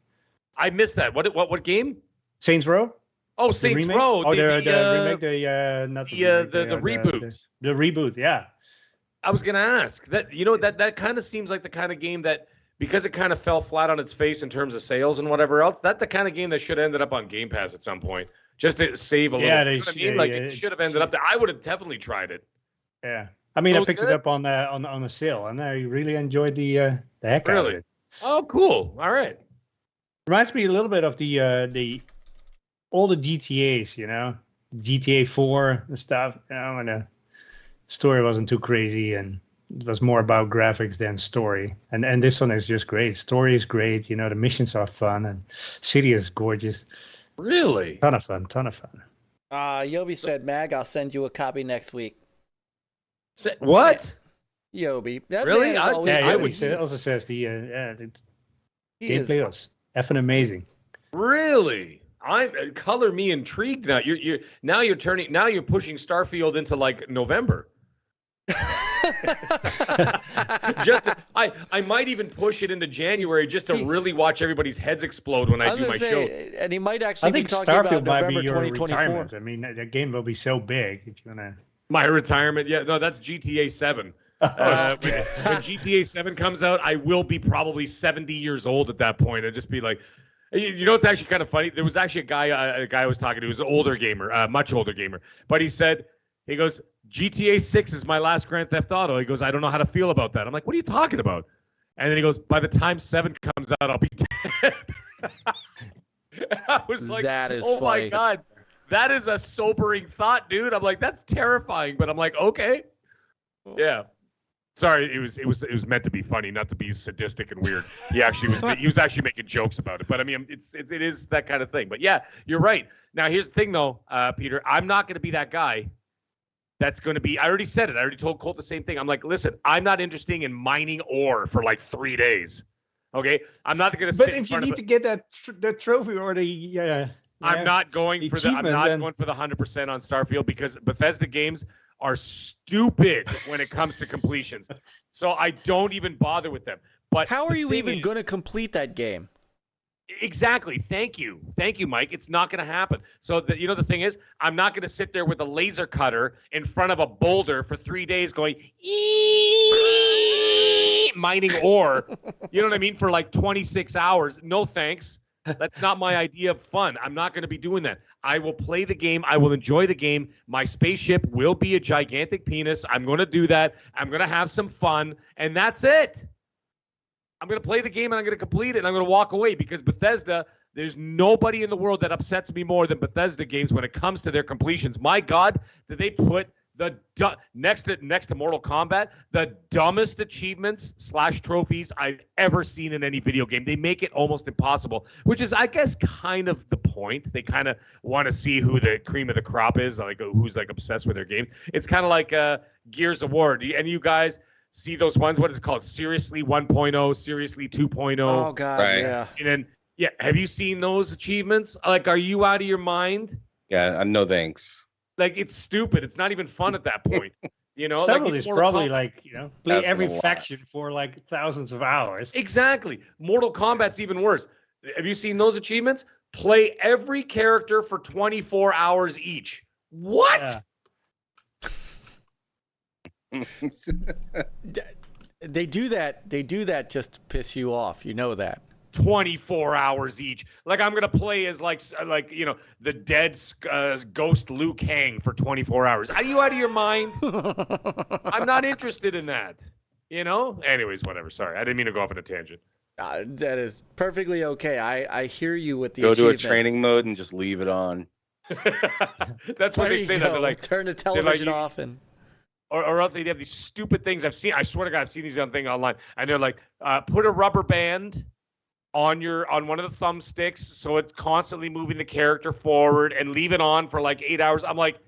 I missed that. What game? Saints Row. Oh, Saints Row. Oh, the remake. The reboot. The reboot. Yeah. I was gonna ask that. That kind of seems like the kind of game that, because it kind of fell flat on its face in terms of sales and whatever else, that's the kind of game that should have ended up on Game Pass at some point, just to save a little. Yeah, it should have ended up there. I would have definitely tried it. Yeah, I mean, I picked it up on a sale, and I really enjoyed the heck out of it. Oh, cool! All right. Reminds me a little bit of the older GTA's, GTA 4 and stuff. And the story wasn't too crazy, and it was more about graphics than story. And this one is just great. Story is great. The missions are fun, and city is gorgeous. Really? Ton of fun. Yobi said, "Mag, I'll send you a copy next week." What? Yobi. Really? Yobi also says the gameplay was effing amazing. Really? Color me intrigued now. You're pushing Starfield into like November. I might even push it into January just to really watch everybody's heads explode when I do my show. And he might actually be talking Starfield about November 2024. I mean, that game will be so big if you wanna. My retirement, yeah, no, that's GTA 7. When GTA 7 comes out, I will be probably 70 years old at that point. I'd just be like, it's actually kind of funny. There was actually a guy I was talking to, who was an older gamer, much older gamer, but he goes, GTA 6 is my last Grand Theft Auto. He goes, I don't know how to feel about that. I'm like, what are you talking about? And then he goes, by the time 7 comes out, I'll be dead. I was like, that is oh funny. My God. That is a sobering thought, dude. I'm like, that's terrifying. But I'm like, okay. Yeah. Sorry, it was meant to be funny, not to be sadistic and weird. He was actually making jokes about it. But I mean, it is that kind of thing. But yeah, you're right. Now here's the thing, though, Peter. I'm not going to be that guy. That's going to be. I already said it. I already told Colt the same thing. I'm like, listen, I'm not interested in mining ore for like 3 days. Okay, I'm not going to. But if you need to get that trophy or the I'm not going for the 100% on Starfield because Bethesda games are stupid when it comes to completions. So I don't even bother with them. But how are you even going to complete that game? Exactly. Thank you, Myke. It's not going to happen. So the thing is, I'm not going to sit there with a laser cutter in front of a boulder for 3 days going mining ore. You know what I mean? For like 26 hours. No thanks. That's not my idea of fun. I'm not going to be doing that. I will play the game. I will enjoy the game. My spaceship will be a gigantic penis. I'm going to do that. I'm going to have some fun. And that's it. I'm going to play the game and I'm going to complete it and I'm going to walk away because Bethesda, there's nobody in the world that upsets me more than Bethesda games when it comes to their completions. My God, did they put next to Mortal Kombat, the dumbest achievements / trophies I've ever seen in any video game. They make it almost impossible, which is, I guess, kind of the point. They kind of want to see who the cream of the crop is, like who's like obsessed with their game. It's kind of like Gears of War. And you guys see those ones? What is it called? Seriously 1.0, Seriously 2.0. Oh God, right. Yeah. And then have you seen those achievements? Like, are you out of your mind? Yeah, no thanks. Like, it's stupid. It's not even fun at that point. You know, Starfield is probably play every faction for like thousands of hours. Exactly. Mortal Kombat's even worse. Have you seen those achievements? Play every character for 24 hours each. What? Yeah. They do that. They do that just to piss you off. You know that. 24 hours each. Like, I'm gonna play as like the dead ghost Liu Kang for 24 hours. Are you out of your mind? I'm not interested in that. Anyways, whatever. Sorry, I didn't mean to go off on a tangent. That is perfectly okay. I hear you with the go to a training mode and just leave it on. That's what they say. That they're like, turn the television off and. Or else they have these stupid things I've seen. I swear to God, I've seen these things online, and they're like, put a rubber band on one of the thumbsticks so it's constantly moving the character forward and leave it on for like 8 hours. I'm like,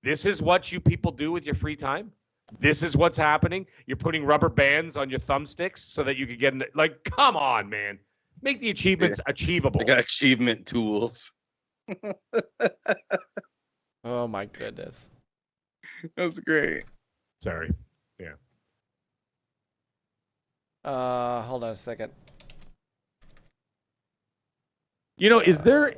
this is what you people do with your free time? This is what's happening? You're putting rubber bands on your thumbsticks so that you can get like, come on, man. Make the achievements achievable. I got achievement tools. Oh my goodness. That's great. Sorry. Yeah. Hold on a second. Is there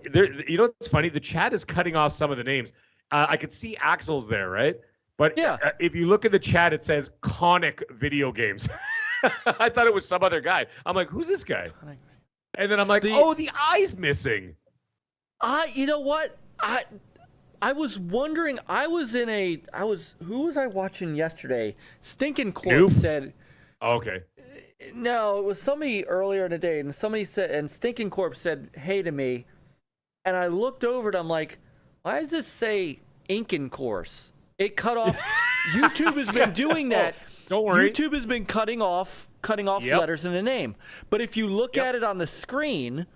what's funny? The chat is cutting off some of the names. I could see Axel's there, right? But if you look at the chat, it says Conic Video Games. I thought it was some other guy. I'm like, who's this guy? And then I'm like, the eye's missing. You know what? I was wondering. Who was I watching yesterday? Stinking Corp said. Oh, okay. No, it was somebody earlier in the day, and somebody said, and Stinking Corp said, "Hey" to me, and I looked over it. I'm like, "Why does this say Incan Course?" It cut off. YouTube has been doing that. Don't worry. YouTube has been cutting off letters in the name. But if you look at it on the screen,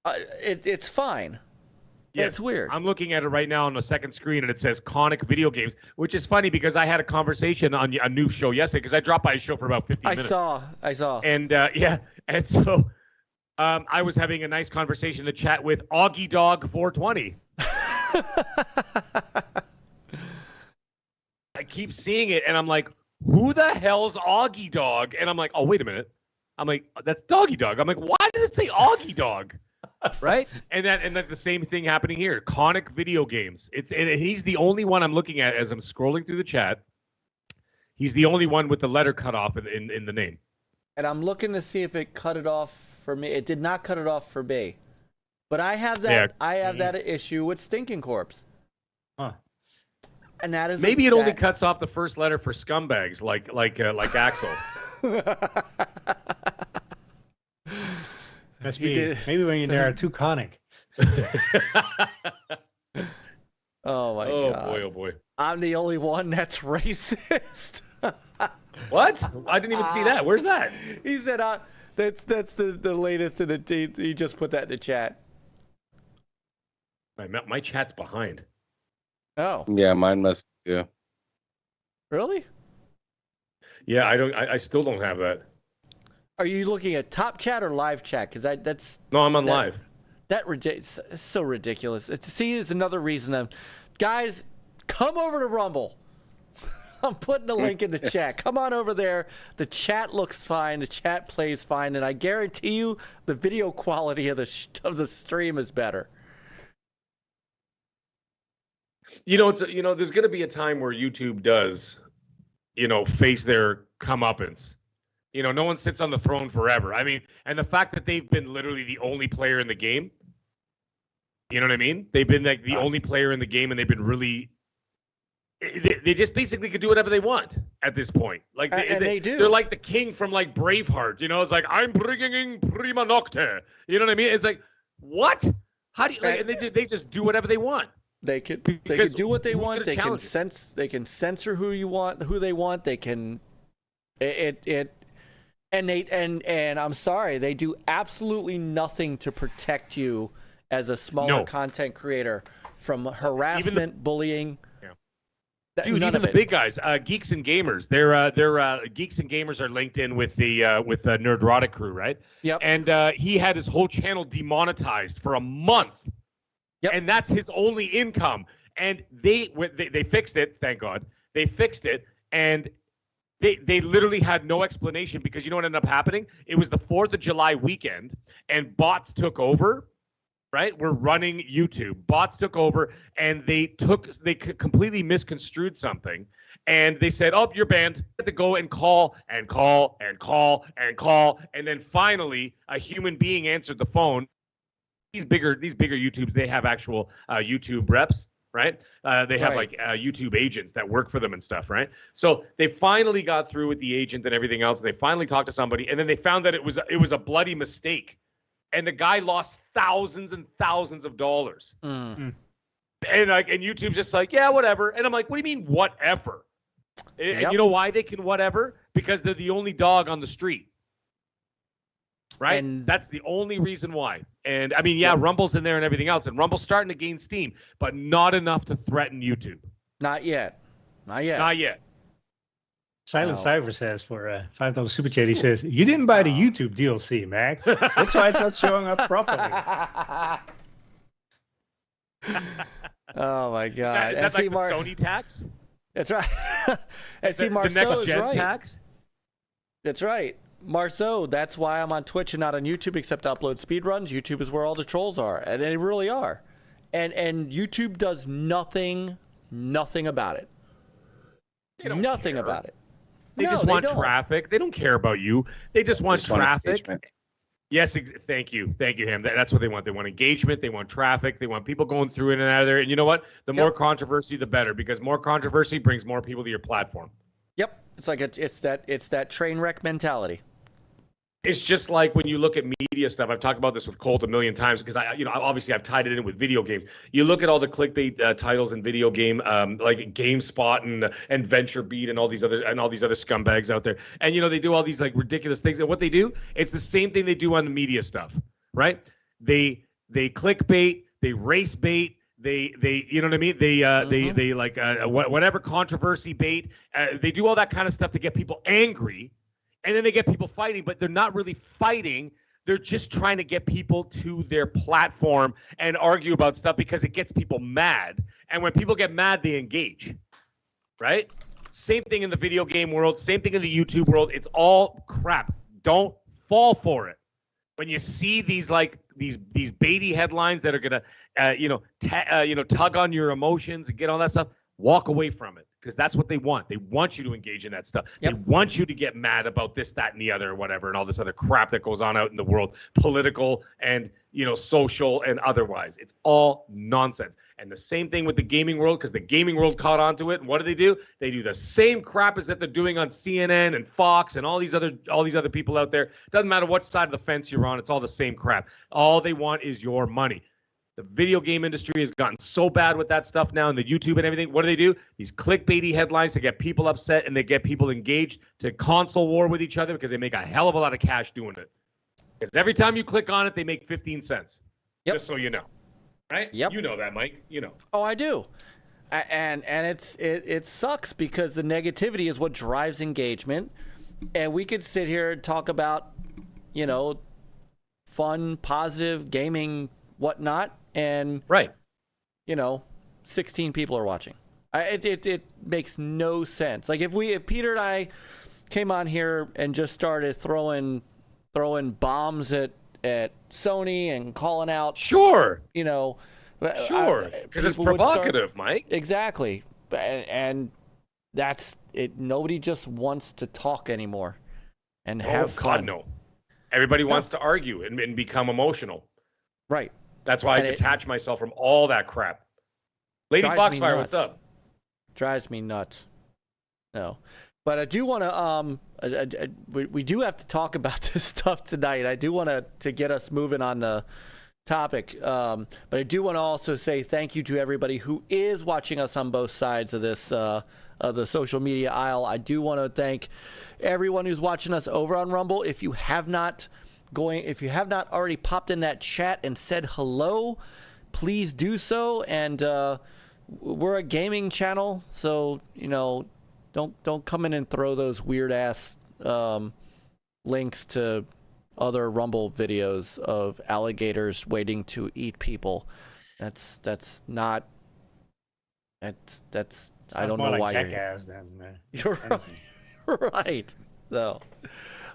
it's fine. Yeah, it's weird. I'm looking at it right now on the second screen, and it says Conic Video Games, which is funny because I had a conversation on a new show yesterday because I dropped by a show for about 15 minutes. I saw. And, and so I was having a nice conversation in the chat with Augie Dog 420. I keep seeing it, and I'm like, who the hell's Augie Dog? And I'm like, oh, wait a minute. I'm like, that's Doggy Dog. I'm like, why does it say Augie Dog? Right? And that the same thing happening here. Conic Video Games. And he's the only one I'm looking at as I'm scrolling through the chat. He's the only one with the letter cut off in the name. And I'm looking to see if it cut it off for me. It did not cut it off for me. But I have that that issue with Stinking Corpse. Huh. And that is maybe it only cuts off the first letter for scumbags like Axel. Must be maybe when there are too conic. Oh my god. Oh boy. I'm the only one that's racist. What? I didn't even see that. Where's that? He said, that's the latest in the. He just put that in the chat. My chat's behind. Oh. Yeah, mine must. Yeah. Really? Yeah, I still don't have that. Are you looking at top chat or live chat? Because that's. No, I'm on live. It's so ridiculous. It's another reason. Guys, come over to Rumble. I'm putting the link in the chat. Come on over there. The chat looks fine. The chat plays fine, and I guarantee you, the video quality of the stream is better. There's going to be a time where YouTube does, face their comeuppance. No one sits on the throne forever. I mean, and the fact that they've been literally the only player in the game. You know what I mean? They've been like the only player in the game, and they've been really. They just basically could do whatever they want at this point. Like they do. They're like the king from like Braveheart. It's like I'm bringing in Prima Nocte. You know what I mean? It's like what? How do you? Like, and they just do whatever they want. They could do what they want. They can censor who they want. They can and I'm sorry, they do absolutely nothing to protect you as a smaller content creator from harassment, bullying. Yeah. Dude, even the big guys, Geeks and Gamers, they're Geeks and Gamers are linked in with the Nerdrotic crew, right? Yep. And he had his whole channel demonetized for a month. Yep. And that's his only income. And they fixed it, thank God. They fixed it, and they literally had no explanation because you know what ended up happening? It was the 4th of July weekend, and bots took over, right? We're running YouTube. Bots took over, and they completely misconstrued something. And they said, oh, you're banned. You have to go and call and call and call and call. And then finally, a human being answered the phone. These bigger YouTubes, they have actual YouTube reps, right? They have like YouTube agents that work for them and stuff, right? So they finally got through with the agent and everything else. And they finally talked to somebody, and then they found that it was a bloody mistake, and the guy lost thousands and thousands of dollars. And YouTube's just like, yeah, whatever. And I'm like, what do you mean whatever? And you know why they can whatever? Because they're the only dog on the street. Right? And that's the only reason why. And I mean, Rumble's in there and everything else. And Rumble's starting to gain steam, but not enough to threaten YouTube. Not yet. Silent Cypher says for a $5 super chat, he says, you didn't buy the YouTube DLC, Mag. That's why it's not showing up properly. Oh, my God. Is that like the Sony tax? That's right. And see, Marceau the next is gen right. tax? That's right. Marceau, that's why I'm on Twitch and not on YouTube except to upload speedruns. YouTube is where all the trolls are, and they really are. And YouTube does nothing about it. They don't nothing care. About it. They just want traffic. They don't care about you. They just want traffic. Yes, thank you, Ham. That's what they want. They want engagement. They want traffic. They want people going through it and out of there. And you know what? The more controversy, the better, because more controversy brings more people to your platform. Yep, it's like it's that train wreck mentality. It's just like when you look at media stuff. I've talked about this with Colt a million times because obviously I've tied it in with video games. You look at all the clickbait titles in video game, like GameSpot and VentureBeat and all these other scumbags out there. And they do all these like ridiculous things. And what they do, it's the same thing they do on the media stuff, right? They clickbait, they race bait. They you know what I mean? They like whatever controversy bait. They do all that kind of stuff to get people angry. And then they get people fighting, but they're not really fighting. They're just trying to get people to their platform and argue about stuff because it gets people mad. And when people get mad, they engage, right? Same thing in the video game world. Same thing in the YouTube world. It's all crap. Don't fall for it. When you see these baity headlines that are gonna tug on your emotions and get all that stuff, walk away from it. Because that's what they want. They want you to engage in that stuff. Yep. They want you to get mad about this, that, and the other, or whatever, and all this other crap that goes on out in the world, political and social and otherwise. It's all nonsense. And the same thing with the gaming world, because the gaming world caught on to it. And what do? They do the same crap as that they're doing on CNN and Fox and all these other people out there. Doesn't matter what side of the fence you're on. It's all the same crap. All they want is your money. The video game industry has gotten so bad with that stuff now, and the YouTube and everything. What do? These clickbaity headlines to get people upset and they get people engaged to console war with each other because they make a hell of a lot of cash doing it. Because every time you click on it, they make 15 cents. Yep. Just so you know. Right? Yep. You know that, Myke. You know. Oh, I do. And it sucks because the negativity is what drives engagement. And we could sit here and talk about, you know, fun, positive gaming, whatnot, and right, you know, 16 people are watching. It makes no sense. Like if Peter and I came on here and just started throwing bombs at Sony and calling out, sure, you know, sure, because it's provocative, Myke. Exactly, and that's it. Nobody just wants to talk anymore and have fun. God, no. Everybody wants to argue and become emotional. Right. That's why I detach myself from all that crap. Lady Foxfire, what's up? Drives me nuts. No. But I do want to, we do have to talk about this stuff tonight. I do want to get us moving on the topic. But I do want to also say thank you to everybody who is watching us on both sides of this, of the social media aisle. I do want to thank everyone who's watching us over on Rumble. If you have not already popped in that chat and said hello, please do so. And we're a gaming channel, so you know, don't come in and throw those weird ass links to other Rumble videos of alligators waiting to eat people. That's not. I don't know why you're here. Then, You're right. So,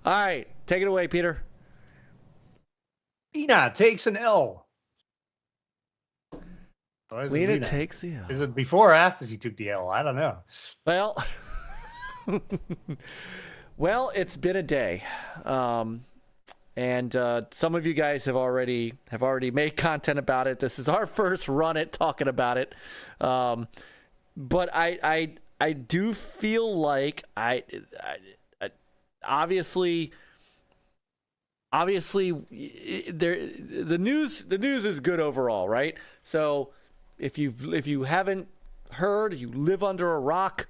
all right, take it away, Peter. Lina takes an L. Lina takes the L. Is it before or after she took the L? I don't know. Well, well, it's been a day, and some of you guys have already made content about it. This is our first run at talking about it, but I do feel like I obviously the news is good overall, right? So if you haven't heard, you live under a rock.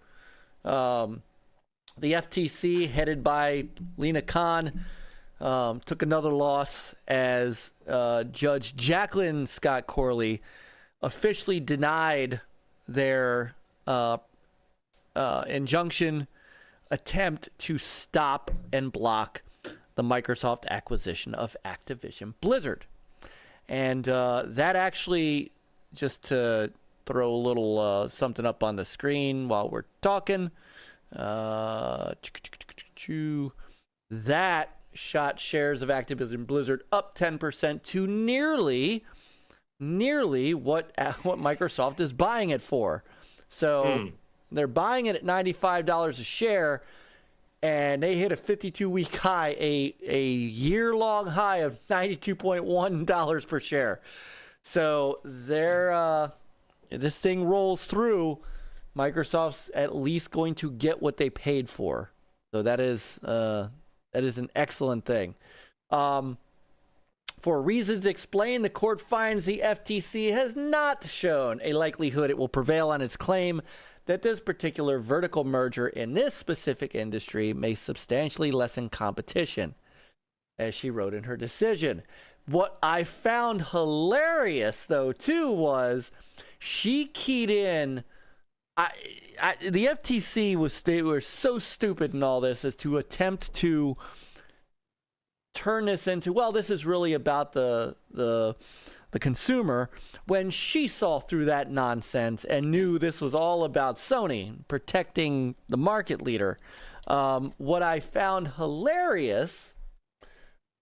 The FTC, headed by Lina Khan, took another loss as Judge Jacqueline Scott Corley officially denied their injunction attempt to stop and block the Microsoft acquisition of Activision Blizzard. And that actually, just to throw a little something up on the screen while we're talking, that shot shares of Activision Blizzard up 10% to nearly what Microsoft is buying it for. So they're buying it at $95 a share, and they hit a 52-week high, a year-long high of $92.1 per share. So this thing rolls through. Microsoft's at least going to get what they paid for. So that is an excellent thing. For reasons explained, the court finds the FTC has not shown a likelihood it will prevail on its claim that this particular vertical merger in this specific industry may substantially lessen competition, as she wrote in her decision. What I found hilarious, though, too, was she keyed in. The FTC they were so stupid in all this as to attempt to turn this into, well, this is really about the consumer, when she saw through that nonsense and knew this was all about Sony protecting the market leader. What I found hilarious,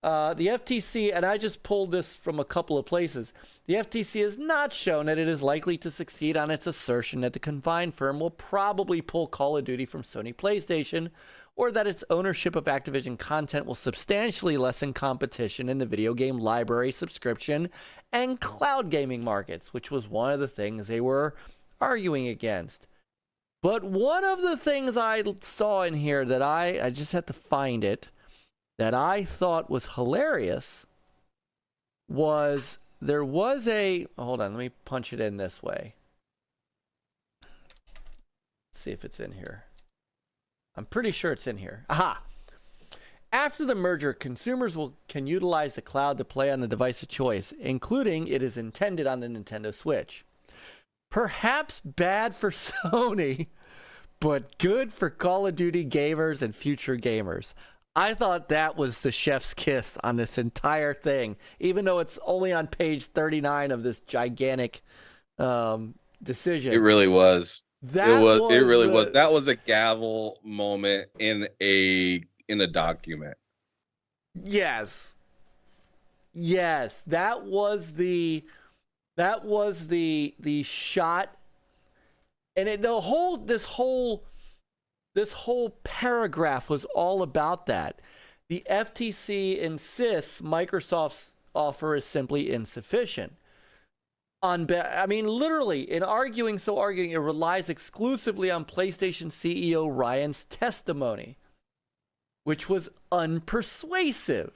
the FTC, and I just pulled this from a couple of places, the FTC has not shown that it is likely to succeed on its assertion that the combined firm will probably pull Call of Duty from Sony PlayStation, or that its ownership of Activision content will substantially lessen competition in the video game library, subscription, and cloud gaming markets, which was one of the things they were arguing against. But one of the things I saw in here that I just had to find it, that I thought was hilarious, was there was a, hold on, let me punch it in this way. Let's see if it's in here. I'm pretty sure it's in here. Aha! After the merger, consumers can utilize the cloud to play on the device of choice, including it is intended on the Nintendo Switch. Perhaps bad for Sony, but good for Call of Duty gamers and future gamers. I thought that was the chef's kiss on this entire thing, even though it's only on page 39 of this gigantic decision. It really was. That really was. That was a gavel moment in a document. Yes. That was the shot, and this whole paragraph was all about that. The FTC insists Microsoft's offer is simply insufficient. Literally, in arguing, it relies exclusively on PlayStation CEO Ryan's testimony, which was unpersuasive.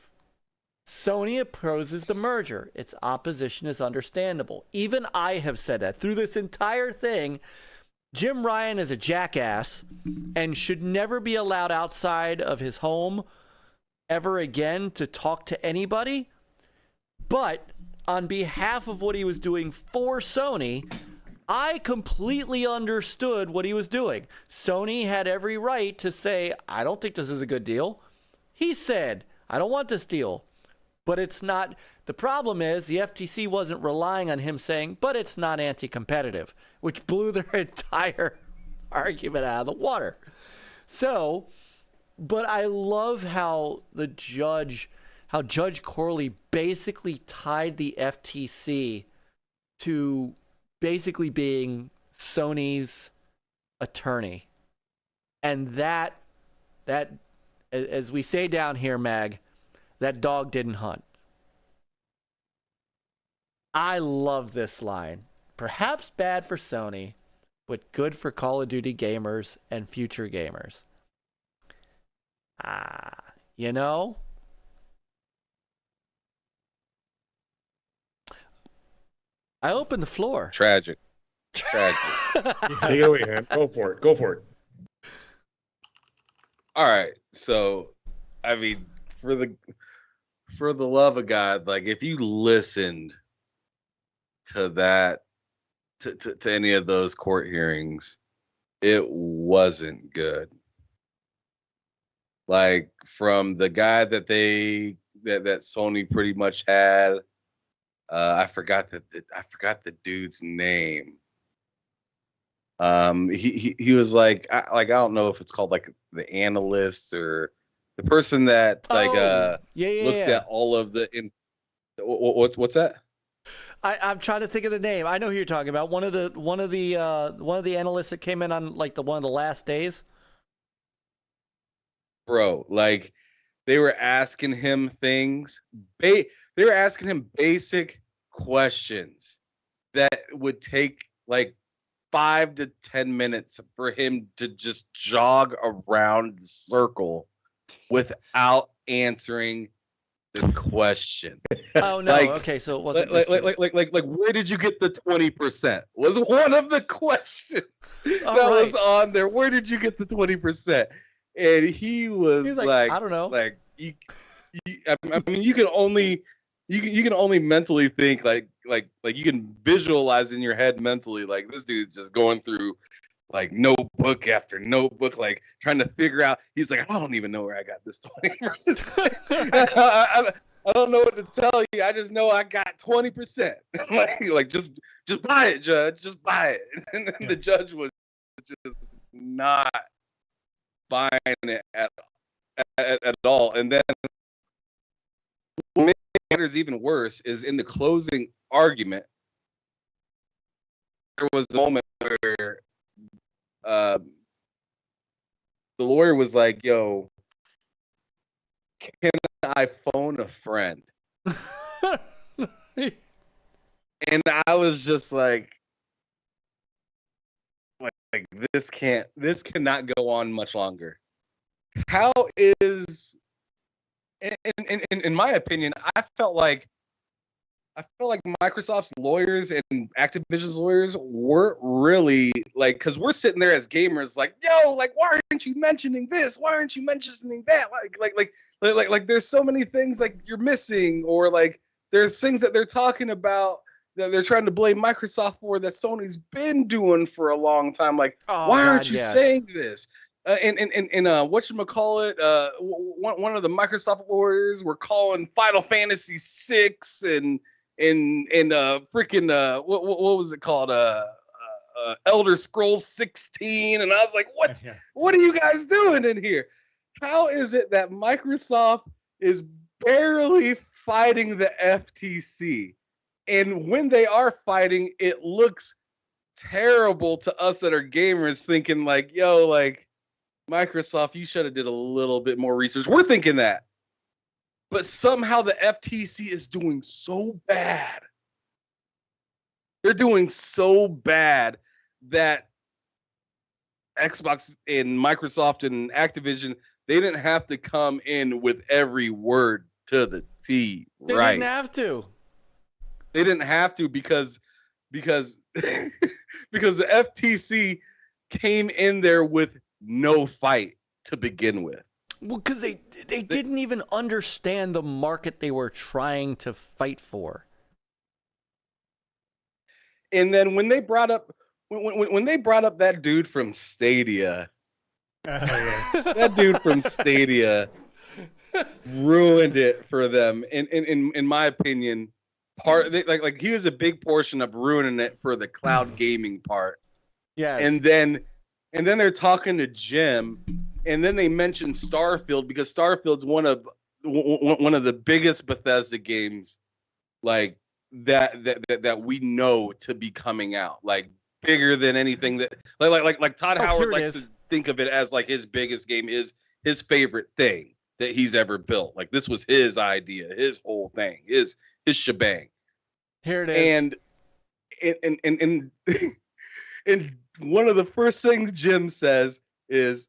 Sony opposes the merger. Its opposition is understandable. Even I have said that. Through this entire thing, Jim Ryan is a jackass and should never be allowed outside of his home ever again to talk to anybody. But on behalf of what he was doing for Sony, I completely understood what he was doing. Sony had every right to say, I don't think this is a good deal. He said, I don't want this deal. But it's not. The problem is the FTC wasn't relying on him saying, but it's not anti-competitive, which blew their entire argument out of the water. So, but I love how Judge Corley basically tied the FTC to basically being Sony's attorney. And that, as we say down here, Mag, that dog didn't hunt. I love this line. Perhaps bad for Sony, but good for Call of Duty gamers and future gamers. You know? I opened the floor. Tragic. Take it away, man. Go for it. All right. So, I mean, for the love of God, like if you listened to that, to any of those court hearings, it wasn't good. Like from the guy that Sony pretty much had, I forgot the dude's name. He was like I don't know if it's called like the analyst or the person that looked at all of the what's that? I'm trying to think of the name. I know who you're talking about. One of the analysts that came in on like one of the last days. Bro, like they were asking him things. They were asking him basic questions that would take like 5 to 10 minutes for him to just jog around the circle without answering the question. Oh no! Like, okay, so it wasn't like where did you get the 20%? Was one of the questions was on there. Where did you get the 20%? And he was like, I don't know. Like I mean, you can only mentally think like you can visualize in your head mentally like this dude's just going through like notebook after notebook, like trying to figure out. He's like, I don't even know where I got this 20%. I don't know what to tell you. I just know I got 20%. like just buy it, Judge. Just buy it. And then the judge was just not buying it at all. And then what matters even worse is in the closing argument, there was a moment where the lawyer was like, yo, can I phone a friend? And I was just like this cannot go on much longer. How is, in my opinion, I felt like I feel like Microsoft's lawyers and Activision's lawyers weren't really like, because we're sitting there as gamers, like, yo, like, why aren't you mentioning this? Why aren't you mentioning that? Like, there's so many things like you're missing, or like there's things that they're talking about that they're trying to blame Microsoft for that Sony's been doing for a long time. Like, why aren't you saying this? And whatchamacallit, one of the Microsoft lawyers were calling Final Fantasy VI and freaking what was it called, Elder Scrolls 16, and I was like, what are you guys doing in here? How is it that Microsoft is barely fighting the FTC, and when they are fighting, it looks terrible to us that are gamers, thinking like, yo, like, Microsoft, you should have did a little bit more research. We're thinking that. But somehow the FTC is doing so bad. They're doing so bad that Xbox and Microsoft and Activision, they didn't have to come in with every word to the T. They didn't have to. They didn't have to because because the FTC came in there with no fight to begin with. Well, because they didn't even understand the market they were trying to fight for. And then when they brought up that dude from Stadia, that dude from Stadia ruined it for them. In my opinion, like he was a big portion of ruining it for the cloud gaming part. Yeah. And then they're talking to Jim, and then they mention Starfield, because Starfield's one of the biggest Bethesda games, like that we know to be coming out, like bigger than anything that like Todd Howard likes to think of it as like his biggest game, is his favorite thing that he's ever built. Like this was his idea, his whole thing, his shebang. Here it is. And one of the first things Jim says is,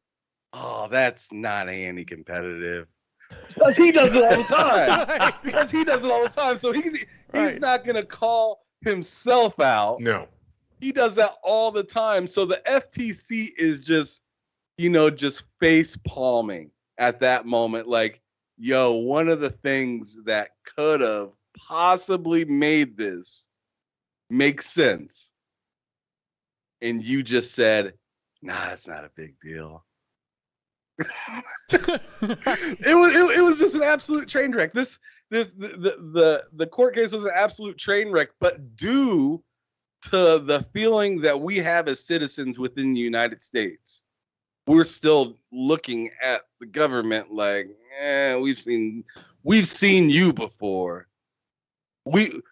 "Oh, that's not anti-competitive," because he does it all the time. Right. Because he does it all the time. So he's not gonna call himself out. No, he does that all the time. So the FTC is just face palming at that moment. Like, yo, one of the things that could have possibly made this make sense, and you just said, nah, that's not a big deal. It was just an absolute train wreck. The court case was an absolute train wreck, but due to the feeling that we have as citizens within the United States, we're still looking at the government like, we've seen you before. We've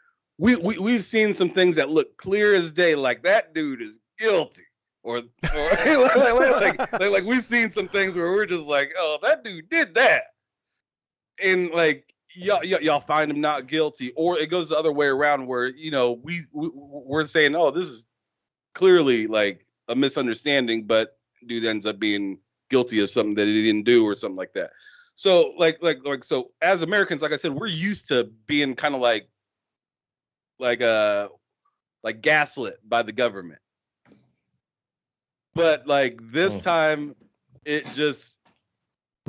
seen some things that look clear as day, like that dude is guilty, or like we've seen some things where we're just like, oh, that dude did that, and like y'all find him not guilty, or it goes the other way around where we're saying, oh, this is clearly like a misunderstanding, but dude ends up being guilty of something that he didn't do or something like that. So so as Americans, like I said, we're used to being kind of like gaslit by the government. But like this time,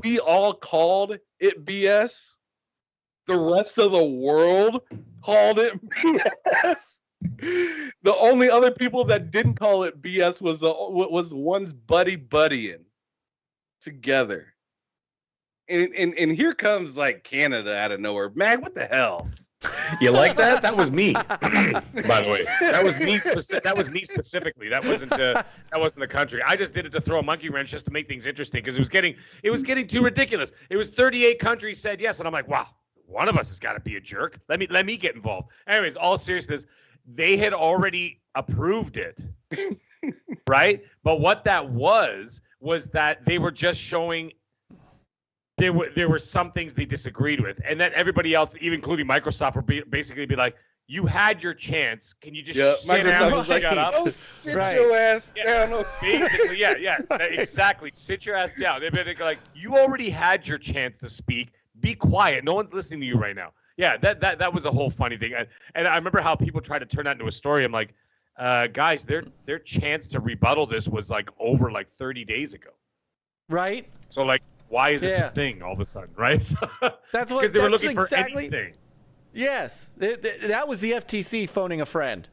we all called it BS. The rest of the world called it BS. The only other people that didn't call it BS was the ones buddying together. And here comes like Canada out of nowhere. MAGG, what the hell? You like that? That was me. By the way, that was me specifically. That wasn't the country. I just did it to throw a monkey wrench just to make things interesting, because it was getting too ridiculous. It was 38 countries said yes, and I'm like, wow, one of us has got to be a jerk. Let me get involved. Anyways, all seriousness, they had already approved it, right? But what that was that they were just showing. There were some things they disagreed with, and then everybody else, even including Microsoft, would basically be like, "You had your chance. Can you just sit down and shut up?" Oh, sit your ass down. Basically, yeah, exactly. Sit your ass down. They'd be like, "You already had your chance to speak. Be quiet. No one's listening to you right now." Yeah, that was a whole funny thing. And I remember how people tried to turn that into a story. I'm like, guys, their chance to rebuttal this was like over like 30 days ago. Right. So like, why is this a thing all of a sudden, right? That's what, because they were looking exactly, for anything. Yes, that was the FTC phoning a friend.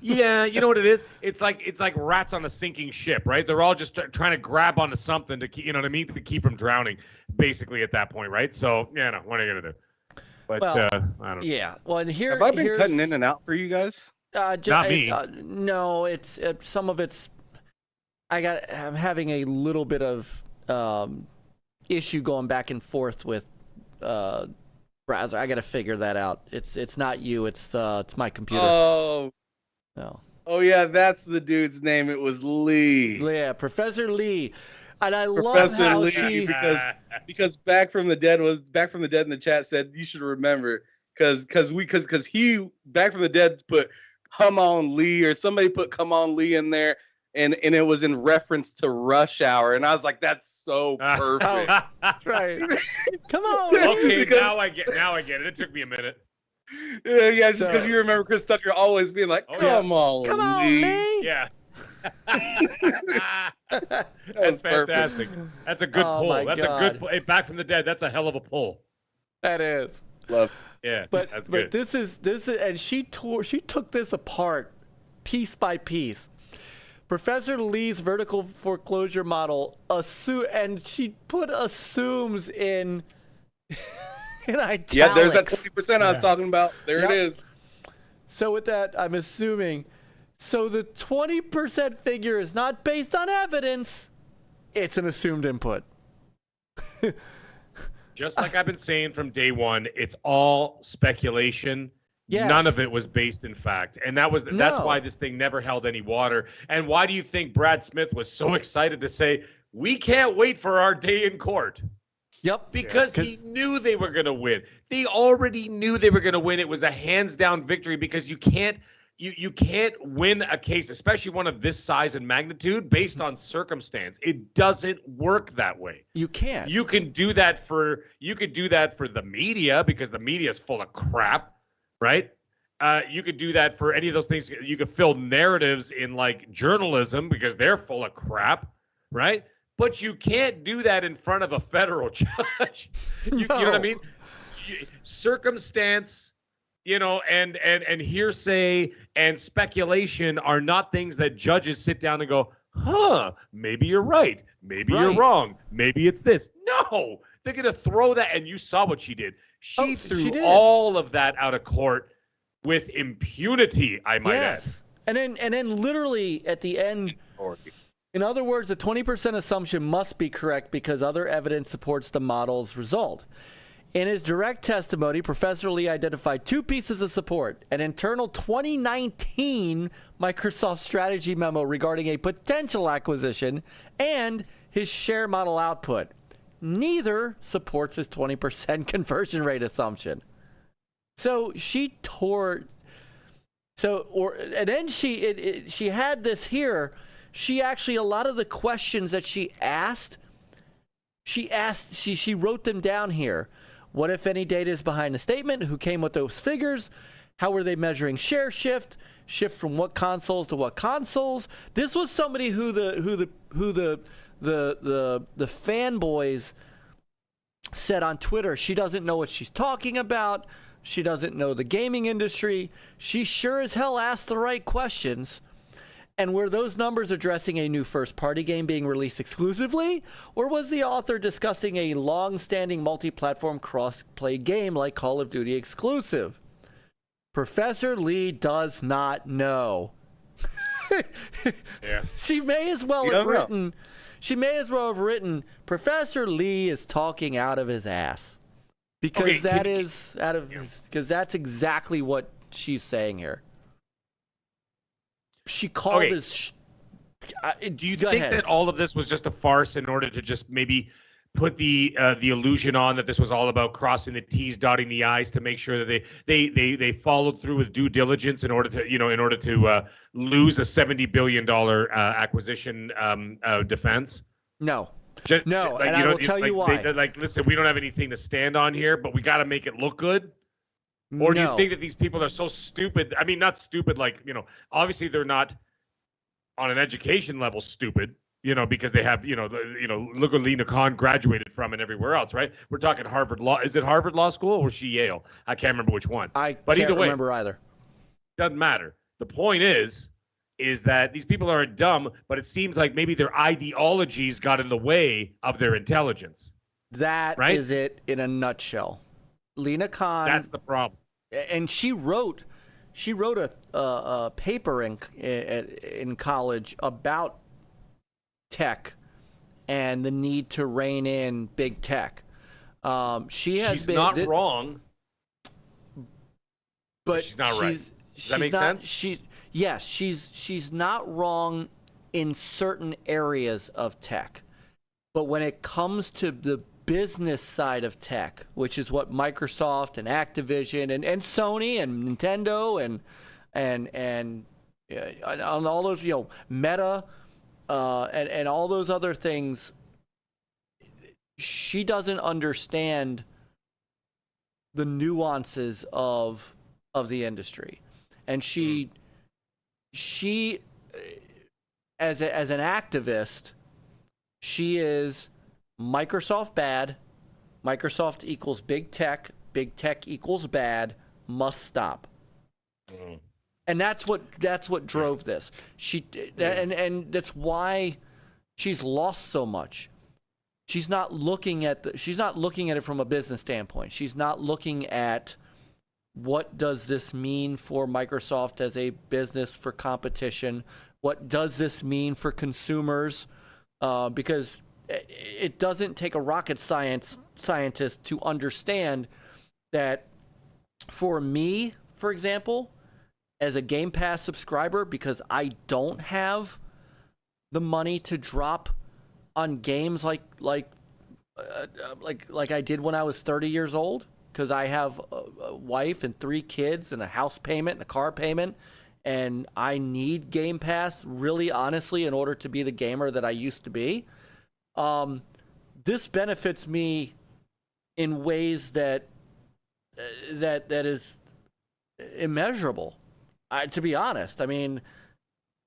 Yeah, you know what it is? It's like rats on a sinking ship, right? They're all just trying to grab onto something to keep, you know what I mean, to keep from drowning, basically at that point, right? So yeah, no, what are you gonna do? But I don't know. Yeah. Well, and here have I been cutting in and out for you guys? Not me. No, it's some of it's. I'm having a little bit of issue going back and forth with browser. I got to figure that out. It's not you. It's my computer. Oh. No. Oh yeah, that's the dude's name. It was Lee. Yeah, Professor Lee. And I love Professor how Lee, because Back from the Dead in the chat said you should remember because he Back from the Dead put "Come on Lee" or somebody put "Come on Lee" in there, and it was in reference to Rush Hour, and I was like, that's so perfect. That's right. Come on. Okay, now I get it. It took me a minute. Yeah, just because you remember Chris Tucker always being like, "Come on, Lee." Yeah. That's fantastic. That's a good pull. That's a good pull. Hey, Back from the Dead. That's a hell of a pull. That is. Love. Yeah, but that's good. But this is, and she took this apart, piece by piece. Professor Lee's vertical foreclosure model and she put assumes in italics. Yeah, there's that 20% I was talking about. There it is. So with that, I'm assuming. So the 20% figure is not based on evidence. It's an assumed input. Just like I've been saying from day one, it's all speculation. Yes. None of it was based in fact. And that's why this thing never held any water. And why do you think Brad Smith was so excited to say, we can't wait for our day in court? Yep. Because he knew they were going to win. They already knew they were going to win. It was a hands down victory because you can't win a case, especially one of this size and magnitude, based on circumstance. It doesn't work that way. You can't. You can do that for the media because the media is full of crap, right? You could do that for any of those things. You could fill narratives in like journalism because they're full of crap, right? But you can't do that in front of a federal judge. You know what I mean? Circumstance, and hearsay and speculation are not things that judges sit down and go, maybe you're right. Maybe you're wrong. Maybe it's this. No, they're going to throw that. And you saw what she did. She threw all of that out of court with impunity, I might add. And then literally at the end, in other words, the 20% assumption must be correct because other evidence supports the model's result. In his direct testimony, Professor Lee identified two pieces of support: an internal 2019 Microsoft strategy memo regarding a potential acquisition and his share model output. Neither supports his 20% conversion rate assumption. So she tore. And then she had this here. She actually, a lot of the questions that she wrote them down here. What, if any, data is behind the statement? Who came with those figures? How were they measuring share shift? Shift from what consoles to what consoles? This was somebody who the fanboys said on Twitter, she doesn't know what she's talking about. She doesn't know the gaming industry. She sure as hell asked the right questions. And were those numbers addressing a new first-party game being released exclusively? Or was the author discussing a long-standing multi-platform cross-play game like Call of Duty exclusive? Professor Lee does not know. Yeah. She may as well have written, Professor Lee is talking out of his ass. Because because that's exactly what she's saying here. She called this. Do you think that all of this was just a farce in order to just maybe put the illusion on that this was all about crossing the T's, dotting the I's to make sure that they followed through with due diligence in order to lose a $70 billion acquisition defense? No. And I will tell you why. Listen, we don't have anything to stand on here, but we got to make it look good. Or do you think that these people are so stupid? I mean, not stupid, like, obviously they're not on an education level stupid, because they have, look what Lina Khan graduated from and everywhere else, right? We're talking Harvard Law. Is it Harvard Law School or was she Yale? I can't remember which one. But can't either way, remember either. Doesn't matter. The point is that these people aren't dumb, but it seems like maybe their ideologies got in the way of their intelligence. That right? is it in a nutshell. Lina Khan. That's the problem. And she wrote a paper in college about tech and the need to rein in big tech. She's not wrong, but she's not right. Does that make sense? She's not wrong in certain areas of tech, but when it comes to the business side of tech, which is what Microsoft and Activision and Sony and Nintendo and on all those, Meta and all those other things, she doesn't understand the nuances of the industry. And she as an activist, she is Microsoft bad, Microsoft equals big tech equals bad, must stop. And that's what drove this. And that's why she's lost so much. She's not looking at it from a business standpoint. She's not looking at what does this mean for Microsoft as a business for competition? What does this mean for consumers? Because it doesn't take a rocket scientist to understand that for me, for example, as a Game Pass subscriber, because I don't have the money to drop on games like I did when I was 30 years old, because I have a wife and 3 kids and a house payment and a car payment, and I need Game Pass really honestly in order to be the gamer that I used to be. This benefits me in ways that is immeasurable. To be honest, I mean,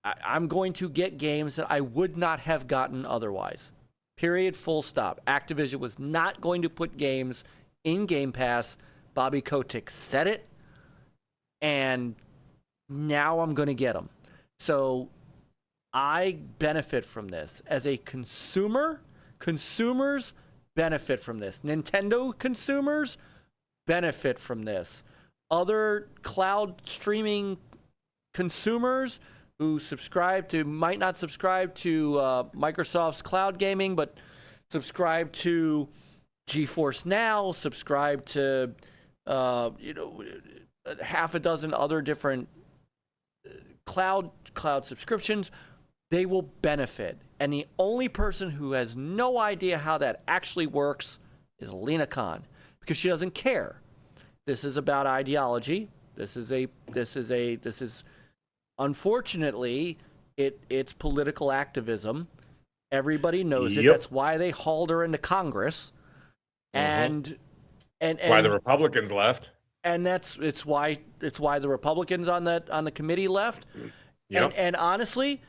I'm going to get games that I would not have gotten otherwise. Period. Full stop. Activision was not going to put games in Game Pass. Bobby Kotick said it, and now I'm going to get them. So I benefit from this as a consumer. Consumers benefit from this. Nintendo consumers benefit from this. Other cloud streaming consumers who might not subscribe to Microsoft's cloud gaming, but subscribe to GeForce Now, subscribe to half a dozen other different cloud subscriptions, they will benefit. And the only person who has no idea how that actually works is Lina Khan, because she doesn't care. This is about ideology. This is unfortunately it's political activism. Everybody knows it. That's why they hauled her into Congress. And why the Republicans left. And it's why the Republicans on the committee left. Yep. And honestly,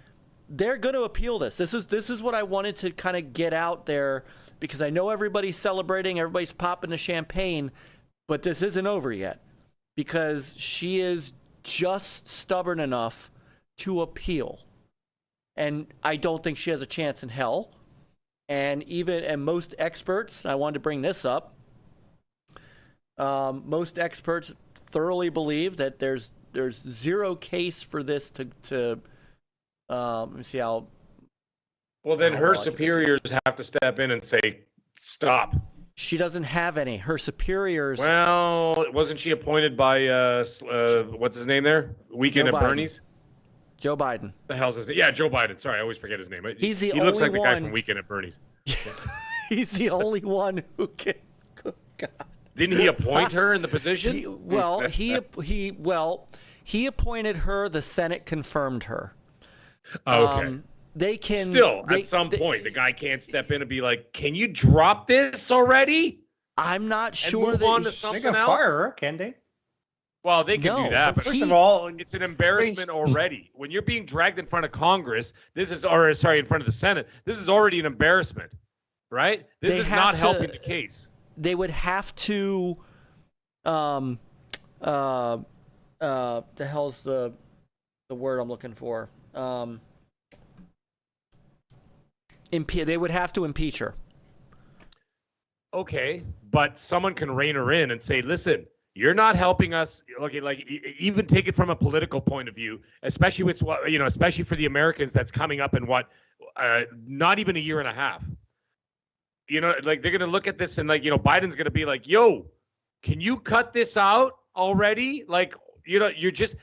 they're going to appeal this. This is what I wanted to kind of get out there, because I know everybody's celebrating, everybody's popping the champagne, but this isn't over yet, because she is just stubborn enough to appeal. And I don't think she has a chance in hell. And most experts, I wanted to bring this up, most experts thoroughly believe that there's zero case for this to let me see how. Well, then her superiors have to step in and say, stop. She doesn't have any. Her superiors. Well, wasn't she appointed by what's his name there? Weekend at Byrnes? Joe Biden. The hell's his name? Yeah, Joe Biden. Sorry, I always forget his name. He looks like the guy from Weekend at Byrnes. He's the only one who can. God. Didn't he appoint her in the position? He appointed her. The Senate confirmed her. Okay. They can still at some point the guy can't step in and be like, "Can you drop this already?" I'm not sure. And move on to something they can else. fire her, can they? Well, they can do that, but first of all, it's an embarrassment already. When you're being dragged in front of Congress, in front of the Senate, this is already an embarrassment, right? This is not helping the case. They would have to, the hell's the word I'm looking for? They would have to impeach her. Okay, but someone can rein her in and say, listen, you're not helping us. Okay, like even take it from a political point of view, especially with especially for the Americans that's coming up in not even a year and a half. Like they're gonna look at this and Biden's gonna be like, yo, can you cut this out already? Like, you're just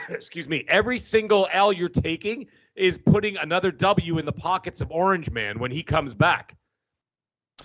excuse me, every single L you're taking is putting another W in the pockets of Orange Man when he comes back.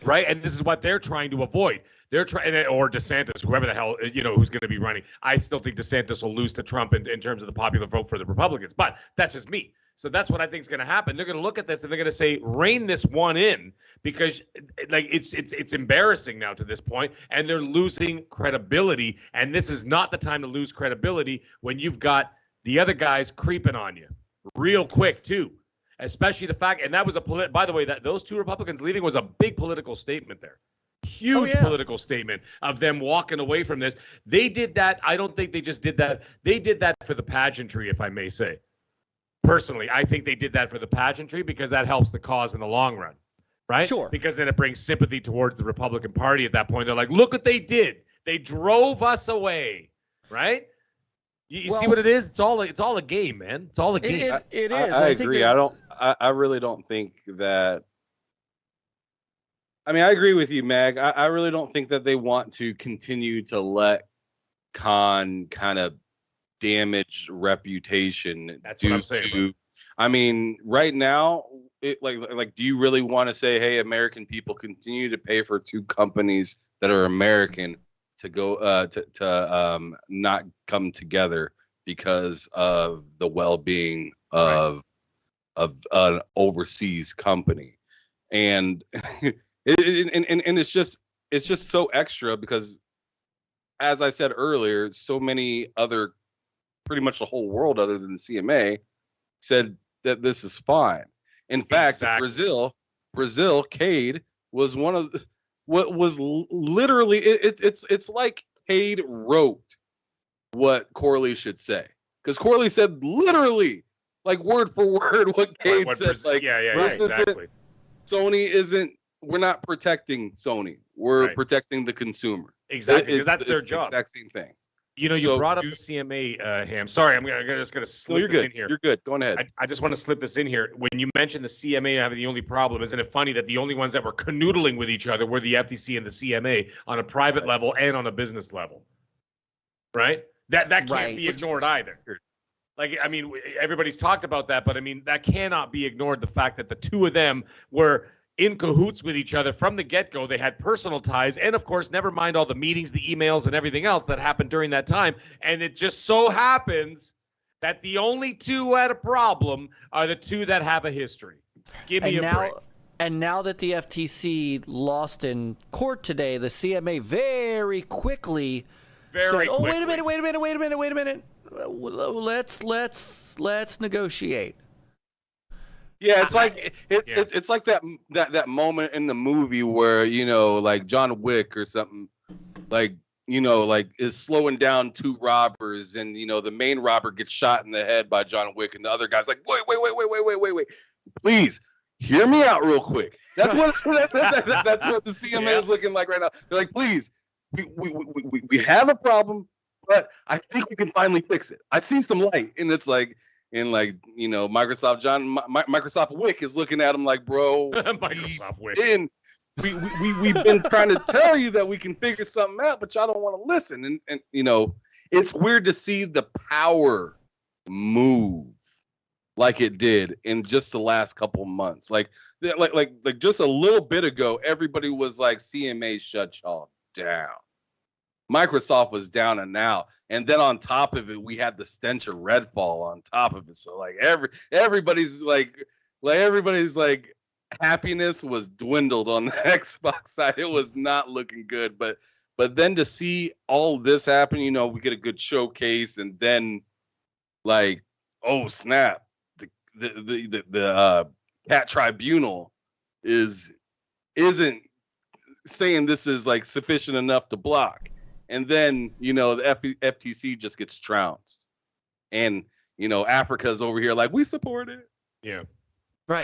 Right? And this is what they're trying to avoid. They're trying, or DeSantis, whoever the hell, who's going to be running. I still think DeSantis will lose to Trump in terms of the popular vote for the Republicans, but that's just me. So that's what I think is going to happen. They're going to look at this and they're going to say, rein this one in, because it's embarrassing now to this point, and they're losing credibility. And this is not the time to lose credibility when you've got the other guys creeping on you real quick too. Especially the fact, and that was by the way, that those two Republicans leaving was a big political statement there. Huge political statement of them walking away from this. They did that. I don't think they just did that. They did that for the pageantry, if I may say. Personally, I think they did that for the pageantry because that helps the cause in the long run, right? Sure. Because then it brings sympathy towards the Republican Party at that point. They're like, look what they did. They drove us away, right? You see what it is? It's all a game, man. It's all a game. It is. I agree. I really don't think that. I mean, I agree with you, Mag. I really don't think that they want to continue to let Khan kind of damage reputation. That's what I'm saying. I mean, right now, do you really want to say, hey, American people continue to pay for two companies that are American to go to not come together because of the well-being of an overseas company, and it's just so extra because, as I said earlier, so many other, pretty much the whole world other than the CMA, said that this is fine. In fact, Brazil, Cade was one of what was literally it's like Cade wrote what Corley should say, because Corley said literally, like word for word, what Cade said. Like, exactly. Sony isn't. We're not protecting Sony. We're protecting the consumer. Exactly, because that's their job. Exact same thing. You brought up the CMA, Ham. Sorry, I'm just gonna slip this in here. You're good. Go ahead. I just want to slip this in here. When you mentioned the CMA having the only problem, isn't it funny that the only ones that were canoodling with each other were the FTC and the CMA on a private level and on a business level? Right? That can't be ignored either. Like, I mean, everybody's talked about that, but I mean, that cannot be ignored. The fact that the two of them were in cahoots with each other from the get-go. They had personal ties, and of course, never mind all the meetings, the emails, and everything else that happened during that time. And it just so happens that the only two who had a problem are the two that have a history. Give me a break. And now that the FTC lost in court today, the CMA very quickly said, "Oh, wait a minute. Let's negotiate." Yeah, it's like it's like that moment in the movie where, like John Wick or something, like is slowing down two robbers, and the main robber gets shot in the head by John Wick, and the other guy's like, wait, please hear me out real quick. That's what that's what the CMA is looking like right now. They're like, please, we have a problem, but I think we can finally fix it. I see some light, and it's like. And Microsoft Wick is looking at him like, bro, Microsoft Wick. We've been trying to tell you that we can figure something out, but y'all don't want to listen. And it's weird to see the power move like it did in just the last couple months. Like just a little bit ago, everybody was like, CMA, shut y'all down. Microsoft was down and out, and then on top of it, we had the stench of Redfall on top of it. So like everybody's happiness was dwindled on the Xbox side. It was not looking good, but But then to see all this happen, you know, we get a good showcase, and then like, oh snap, the cat tribunal isn't saying this is like sufficient enough to block, and then you know the FTC just gets trounced, and you know Africa's over here like we support it. Yeah. Right.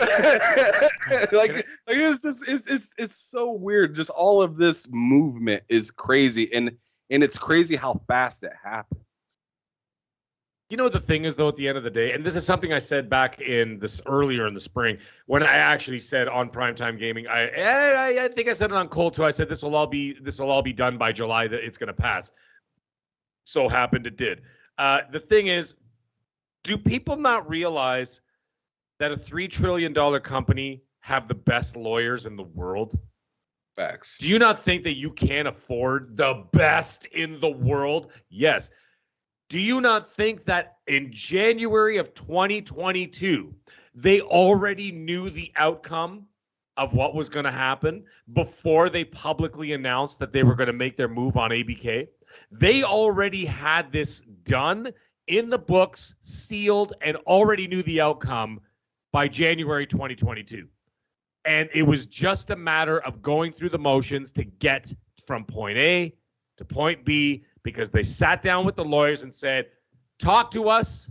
like it's just it's so weird. Just all of this movement is crazy, and it's crazy how fast it happens. You know what the thing is though, at the end of the day, and this is something I said back in this earlier in the spring when I actually said on Primetime Gaming, I think I said it on Cold too. I said this will all be done by July, that it's going to pass. So happened it did. The thing is, do people not realize that a $3 trillion company have the best lawyers in the world? Facts. Do you not think that you can afford the best in the world? Yes. Do you not think that in January of 2022, they already knew the outcome of what was going to happen before they publicly announced that they were going to make their move on ABK? They already had this done, in the books, sealed, and already knew the outcome by January 2022. And it was just a matter of going through the motions to get from point A to point B, because they sat down with the lawyers and said, talk to us.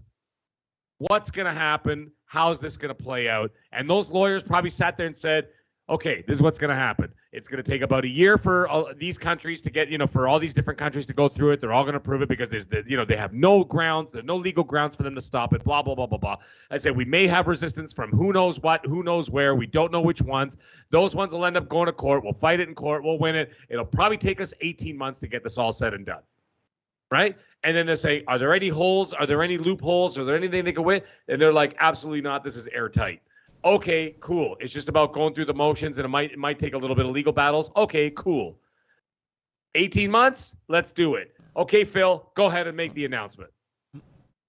What's going to happen? How's this going to play out? And those lawyers probably sat there and said, okay, this is what's going to happen. It's going to take about a year for all these countries to get, for all these different countries to go through it. They're all going to prove it because they have no grounds. There's no legal grounds for them to stop it, blah, blah, blah, blah, blah. I said, we may have resistance from who knows what, who knows where. We don't know which ones. Those ones will end up going to court. We'll fight it in court. We'll win it. It'll probably take us 18 months to get this all said and done. Right? And then they say, are there any holes? Are there any loopholes? Are there anything they can win? And they're like, absolutely not. This is airtight. Okay, cool. It's just about going through the motions, and it might take a little bit of legal battles. Okay, cool. 18 months? Let's do it. Okay, Phil, go ahead and make the announcement.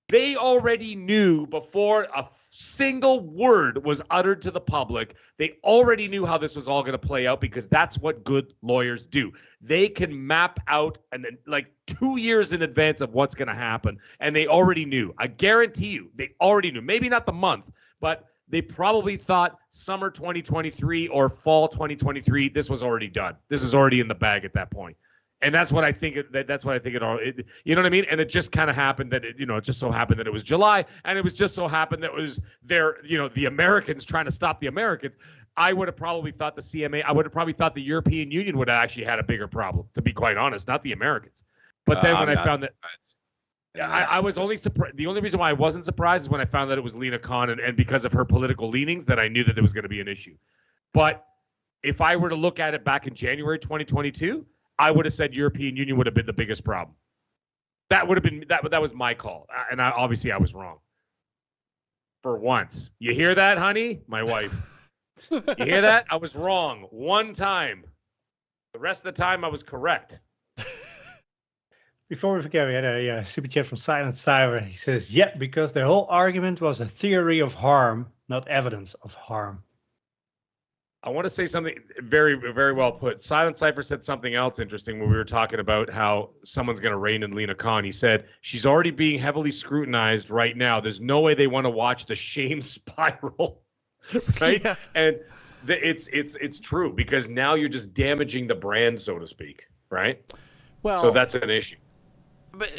They already knew before a single word was uttered to the public. They already knew how this was all going to play out, because that's what good lawyers do. They can map out and then like 2 years in advance of what's going to happen, and they already knew. I guarantee you, they already knew. Maybe not the month, but they probably thought summer 2023 or fall 2023. This was already done. This is already in the bag at that point. And that's what I think. That's what I think it all. You know what I mean? And it just kind of happened that it just so happened that it was July, and it was just so happened that it was the Americans trying to stop the Americans. I would have probably thought the CMA. I would have probably thought the European Union would have actually had a bigger problem, to be quite honest, not the Americans. But then when I found that. I was only surprised. The only reason why I wasn't surprised is when I found that it was Lina Khan, and because of her political leanings, that I knew that there was going to be an issue. But if I were to look at it back in January 2022, I would have said European Union would have been the biggest problem. That would have been that was my call, and obviously I was wrong. For once, you hear that, honey? My wife. You hear that? I was wrong one time. The rest of the time, I was correct. Before we forget, we had a super chat from Silent Cyber. He says, yeah, because their whole argument was a theory of harm, not evidence of harm. I want to say something very, very well put. Silent Cypher said something else interesting when we were talking about how someone's going to rein in Lina Khan. He said, she's already being heavily scrutinized right now. There's no way they want to watch the shame spiral, right? Yeah. And it's true, because now you're just damaging the brand, so to speak, right? Well, so that's an issue. But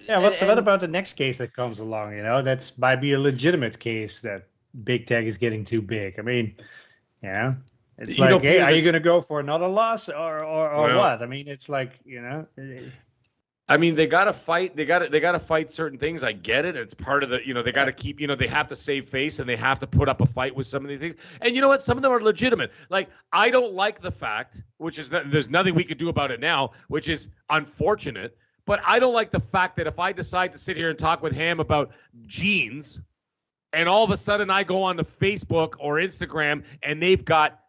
what about the next case that comes along? That's might be a legitimate case that Big Tech is getting too big. I mean, it's like, hey, are you going to go for another loss or what? I mean, it's like, I mean, they got to fight. They got to fight certain things. I get it. It's part of the, they got to keep, they have to save face, and they have to put up a fight with some of these things. And you know what? Some of them are legitimate. Like, I don't like the fact, which is that there's nothing we could do about it now, which is unfortunate. But I don't like the fact that if I decide to sit here and talk with Ham about jeans, and all of a sudden I go on to Facebook or Instagram and they've got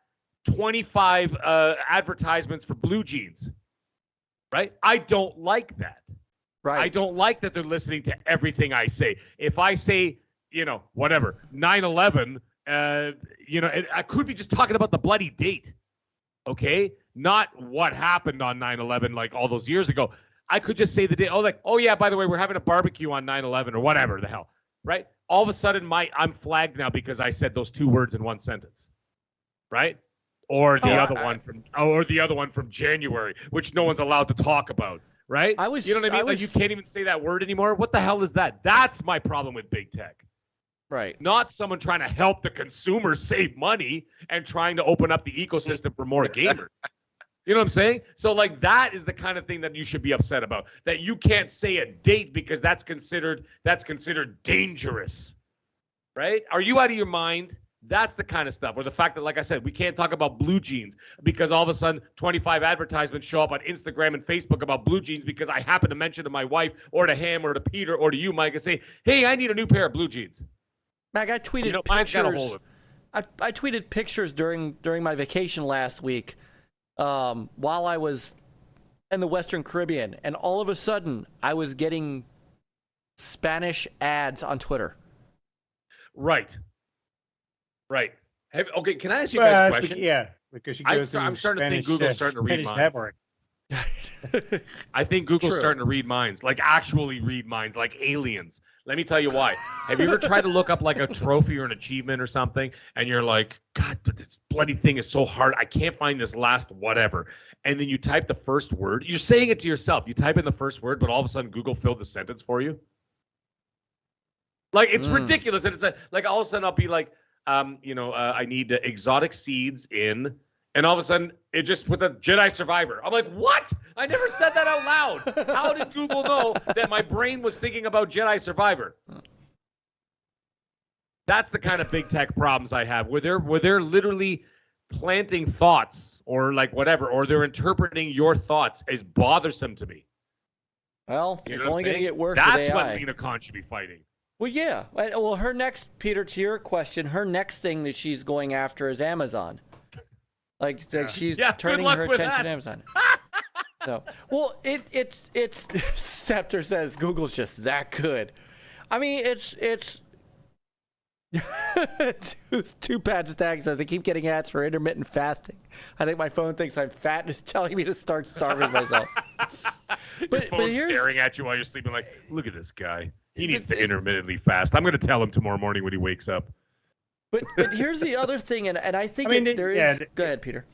25 advertisements for blue jeans, right? I don't like that. Right. I don't like that they're listening to everything I say. If I say, whatever, 9/11, I could be just talking about the bloody date. Okay? not what happened on 9/11 like all those years ago. I could just say the day, oh yeah, by the way, we're having a barbecue on 9/11 or whatever the hell, right? All of a sudden, I'm flagged now because I said those 2 words in one sentence, right? Or the other one from January, which no one's allowed to talk about, right? You know what I mean? Like you can't even say that word anymore. What the hell is that? That's my problem with big tech. Right. Not someone trying to help the consumer save money and trying to open up the ecosystem for more gamers. You know what I'm saying? So like that is the kind of thing that you should be upset about. That you can't say a date because that's considered dangerous. Right? Are you out of your mind? That's the kind of stuff. Or the fact that, like I said, we can't talk about blue jeans because all of a sudden 25 advertisements show up on Instagram and Facebook about blue jeans because I happen to mention to my wife or to him or to Peter or to you, Myke, and say, hey, I need a new pair of blue jeans. Mag, I tweeted pictures. I tweeted pictures during my vacation last week while I was in the Western Caribbean, and all of a sudden I was getting Spanish ads on Twitter. Right. Okay, can I ask you guys a question? Yeah, because I'm starting to think Google's starting to read minds. I think Google's starting to read minds, like actually read minds, like aliens. Let me tell you why. Have you ever tried to look up like a trophy or an achievement or something, and you're like, God, but this bloody thing is so hard. I can't find this last whatever. And then you type the first word. You're saying it to yourself. You type in the first word, but all of a sudden Google filled the sentence for you. Like, it's ridiculous. And it's like all of a sudden I'll be like, I need exotic seeds in, and all of a sudden it just puts a Jedi Survivor. I'm like, what? I never said that out loud. How did Google know that my brain was thinking about Jedi Survivor? That's the kind of big tech problems I have, where they're literally planting thoughts or like whatever, or they're interpreting your thoughts as bothersome to me. Well, it's only going to get worse. That's with AI. what Lina Khan should be fighting. Well, yeah. Well, her next, Peter, to your question, her next thing that she's going after is Amazon. Like she's turning her attention to Amazon. So, well, it's Scepter says Google's just that good. I mean, it's two pads tags says I keep getting ads for intermittent fasting. I think my phone thinks I'm fat and is telling me to start starving myself. Your phone's staring at you while you're sleeping like, look at this guy. He needs to intermittently fast. I'm going to tell him tomorrow morning when he wakes up. But here's the other thing, and I think there is... Go ahead, Peter.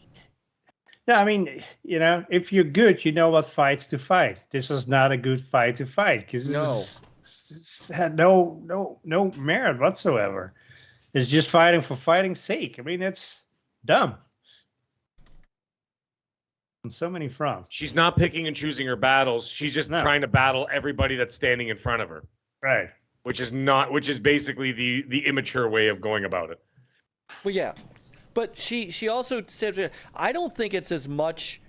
No, I mean, if you're good, you know what fights to fight. This was not a good fight to fight because this had no merit whatsoever. It's just fighting for fighting's sake. I mean, it's dumb on so many fronts. She's not picking and choosing her battles. She's just trying to battle everybody that's standing in front of her. Right. Which is basically the immature way of going about it. Well, yeah. But she also said, I don't think it's as much.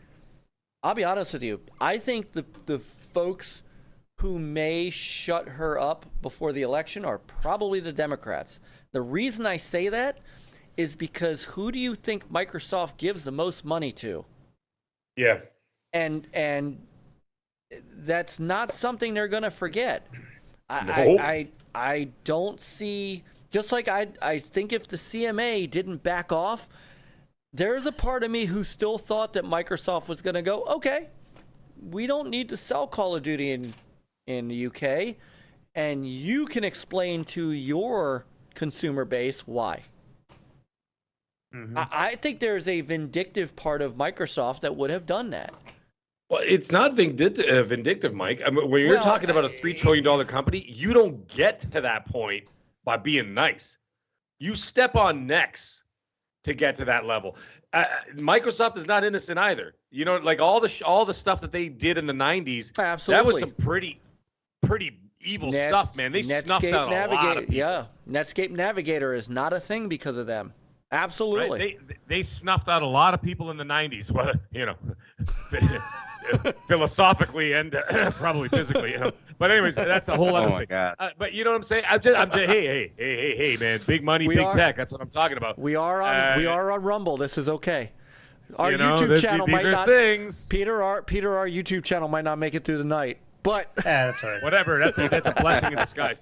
I'll be honest with you. I think the folks who may shut her up before the election are probably the Democrats. The reason I say that is because who do you think Microsoft gives the most money to? Yeah. And that's not something they're going to forget. I don't see... Just like I think if the CMA didn't back off, there's a part of me who still thought that Microsoft was going to go, okay, we don't need to sell Call of Duty in the UK, and you can explain to your consumer base why. Mm-hmm. I think there's a vindictive part of Microsoft that would have done that. Well, it's not vindictive, Myke. I mean, when you're talking about a $3 trillion company, you don't get to that point by being nice. You step on necks to get to that level. Microsoft is not innocent either. Like all the stuff that they did in the 90s, absolutely, that was some pretty evil stuff, man. They snuffed out a lot of people. Yeah, Netscape Navigator is not a thing because of them. Absolutely. Right? They snuffed out a lot of people in the 90s. Well, philosophically and probably physically. But anyways, that's a whole other thing. Oh my God. But you know what I'm saying? I'm just hey, man, big money, big tech. That's what I'm talking about. We are on Rumble. This is okay. Our YouTube channel might not. Things. Peter, our YouTube channel might not make it through the night. But that's right. Whatever. That's a blessing in disguise.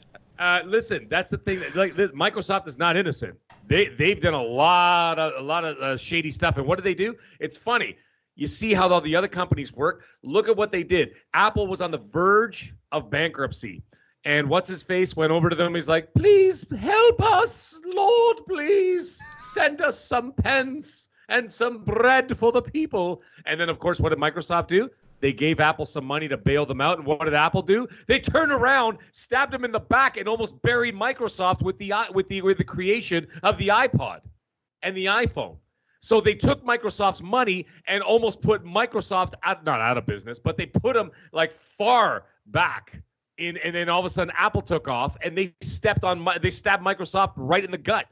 Listen, that's the thing. Microsoft is not innocent. They've done a lot of shady stuff. And what do? It's funny. You see how all the other companies work. Look at what they did. Apple was on the verge of bankruptcy. And what's his face went over to them. He's like, please help us, Lord, please send us some pence and some bread for the people. And then, of course, what did Microsoft do? They gave Apple some money to bail them out. And what did Apple do? They turned around, stabbed him in the back, and almost buried Microsoft with the creation of the iPod and the iPhone. So they took Microsoft's money and almost put Microsoft not out of business, but they put them like far back. And then all of a sudden Apple took off and they stabbed Microsoft right in the gut.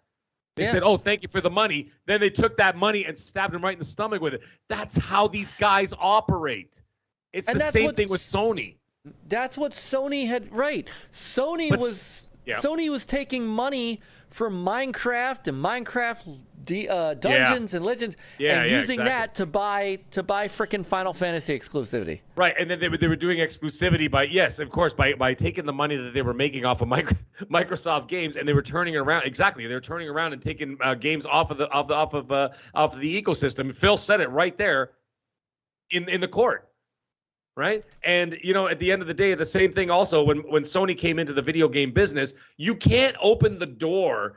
They said, oh, thank you for the money. Then they took that money and stabbed him right in the stomach with it. That's how these guys operate. It's the same thing with Sony. That's what Sony had, right. Sony was taking money from Minecraft and Minecraft Dungeons and Legends and using that to buy frickin' Final Fantasy exclusivity. Right, and then they were doing exclusivity by taking the money that they were making off of Microsoft games, and they were turning it around. Exactly, they were turning around and taking games off of the ecosystem. Phil said it right there in the court. Right. And, at the end of the day, the same thing also when Sony came into the video game business, you can't open the door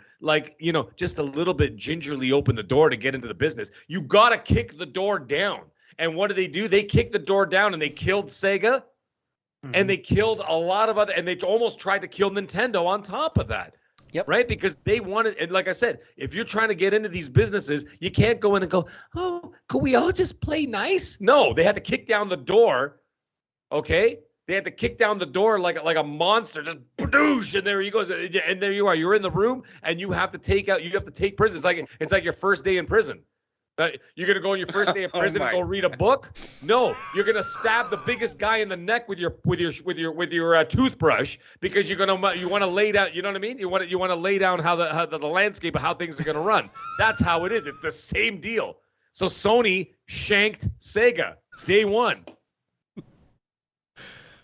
just a little bit gingerly open the door to get into the business. You got to kick the door down. And what do? They kicked the door down and they killed Sega and they killed a lot of other, and they almost tried to kill Nintendo on top of that. Yep. Right. Because they wanted, and like I said, if you're trying to get into these businesses, you can't go in and go, oh, could we all just play nice? No, they had to kick down the door. Okay, they had to kick down the door like a monster, just badoosh, and there he goes, and there you are. You're in the room, and you have to take prison. It's like your first day in prison. You're gonna go on your first day in prison and go read a book? No, you're gonna stab the biggest guy in the neck with your toothbrush because you want to lay down. You know what I mean? You want to lay down how the landscape of how things are gonna run. That's how it is. It's the same deal. So Sony shanked Sega day one.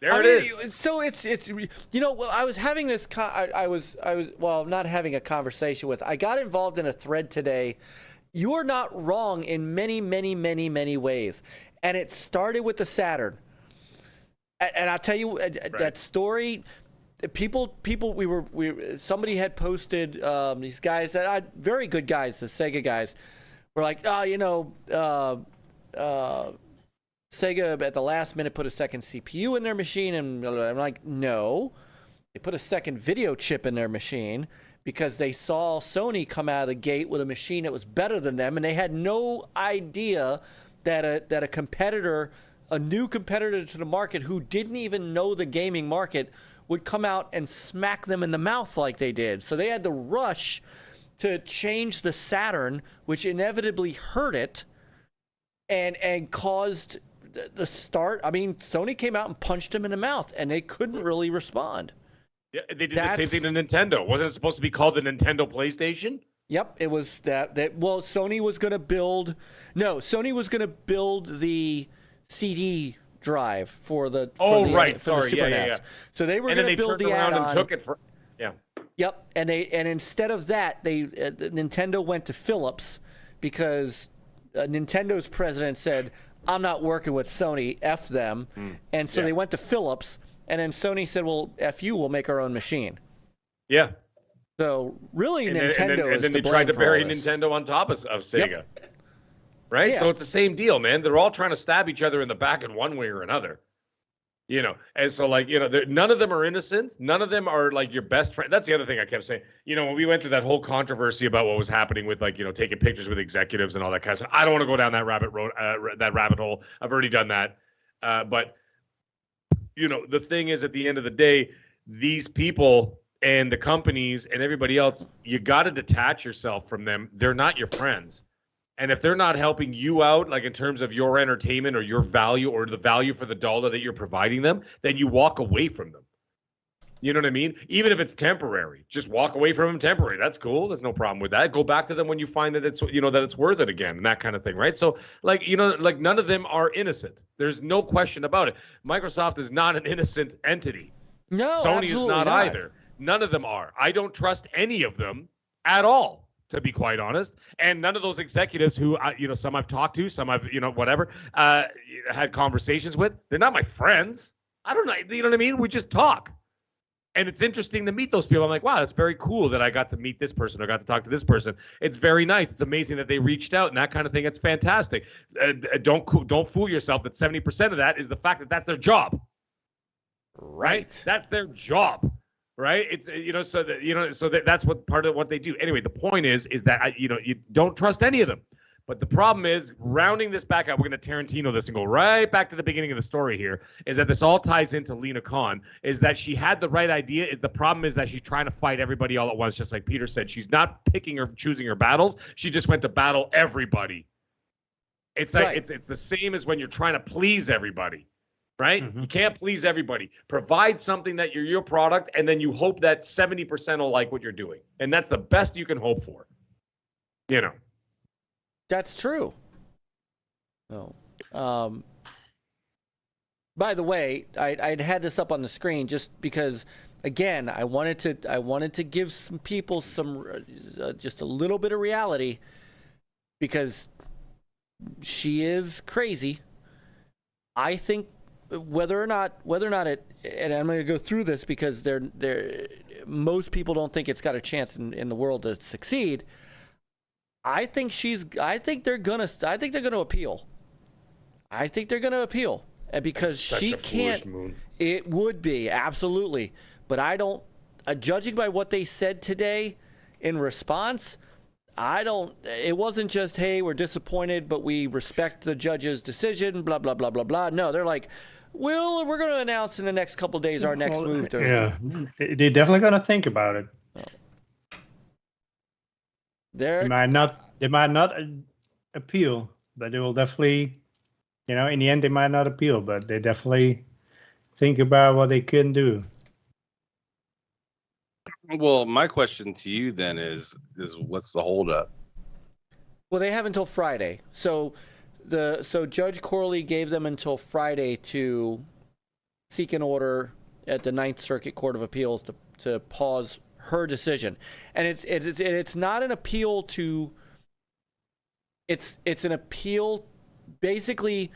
There it is. So it's I was having this I was not having a conversation with. I got involved in a thread today. You are not wrong in many, many, many, many ways, and it started with the Saturn. And I'll tell you that story. Somebody had posted these guys that very good guys, the Sega guys, were like, Sega at the last minute put a second CPU in their machine, and I'm like, no, they put a second video chip in their machine because they saw Sony come out of the gate with a machine that was better than them, and they had no idea that a competitor, a new competitor to the market who didn't even know the gaming market, would come out and smack them in the mouth like they did. So they had to rush to change the Saturn, which inevitably hurt it and caused the start. I mean, Sony came out and punched him in the mouth, and they couldn't really respond. Yeah, they did the same thing to Nintendo. Wasn't it supposed to be called the Nintendo PlayStation? Yep, it was that. Well, Sony was going to build the CD drive for the Super NES. So they were going to build the add-on. And took it for Yep, and instead of that, Nintendo went to Philips because Nintendo's president said, I'm not working with Sony, F them. And so they went to Philips, and then Sony said, well, F you, we'll make our own machine. Yeah. So really, and Nintendo then they tried to bury Nintendo on top of Sega. Yep. Right? Yeah. So it's the same deal, man. They're all trying to stab each other in the back in one way or another. And so none of them are innocent. None of them are like your best friend. That's the other thing I kept saying. When we went through that whole controversy about what was happening with taking pictures with executives and all that kind of stuff. I don't want to go down that rabbit hole. I've already done that. But the thing is, at the end of the day, these people and the companies and everybody else, you got to detach yourself from them. They're not your friends. And if they're not helping you out, like in terms of your entertainment or your value or the value for the dollar that you're providing them, then you walk away from them. You know what I mean? Even if it's temporary, just walk away from them temporary. That's cool. There's no problem with that. Go back to them when you find that it's, that it's worth it again and that kind of thing, right? So none of them are innocent. There's no question about it. Microsoft is not an innocent entity. No, Sony is not either. None of them are. I don't trust any of them at all. to be quite honest. And none of those executives who, some I've talked to, some I've, whatever, had conversations with, they're not my friends. I don't know. You know what I mean? We just talk. And it's interesting to meet those people. I'm like, wow, that's very cool that I got to meet this person or got to talk to this person. It's very nice. It's amazing that they reached out and that kind of thing. It's fantastic. Don't fool yourself that 70% of that is the fact that that's their job. Right? That's their job. Right? It's so that's what part of what they do. Anyway, the point is that you don't trust any of them. But the problem is, rounding this back out, we're going to Tarantino this and go right back to the beginning of the story here, is that this all ties into Lina Khan, is that she had the right idea. The problem is that she's trying to fight everybody all at once, just like Peter said. She's not picking or choosing her battles. She just went to battle everybody. It's like Right. it's the same as when you're trying to please everybody, right? Mhm. You can't please everybody. Provide something that you're your product, and then you hope that 70% will like what you're doing. And that's the best you can hope for. That's true. Oh. By the way, I'd had this up on the screen just because, again, I wanted to give some people some just a little bit of reality, because she is crazy. I think whether or not it, and I'm going to go through this because most people don't think it's got a chance in the world to succeed. I think they're gonna appeal. I think they're gonna appeal, and because she can't. It would be absolutely, but I don't. Judging by what they said today in response, I don't. It wasn't just, hey, we're disappointed, but we respect the judge's decision. Blah blah blah blah blah. No, they're like, well, we're going to announce in the next couple of days our next move. Yeah, they're definitely going to think about it. They might not appeal, but they will definitely, in the end, they might not appeal, but they definitely think about what they can do. Well, my question to you then is what's the holdup? Well, they have until Friday. So Judge Corley gave them until Friday to seek an order at the Ninth Circuit Court of Appeals to pause her decision. And it's not an appeal to. It's an appeal. Basically,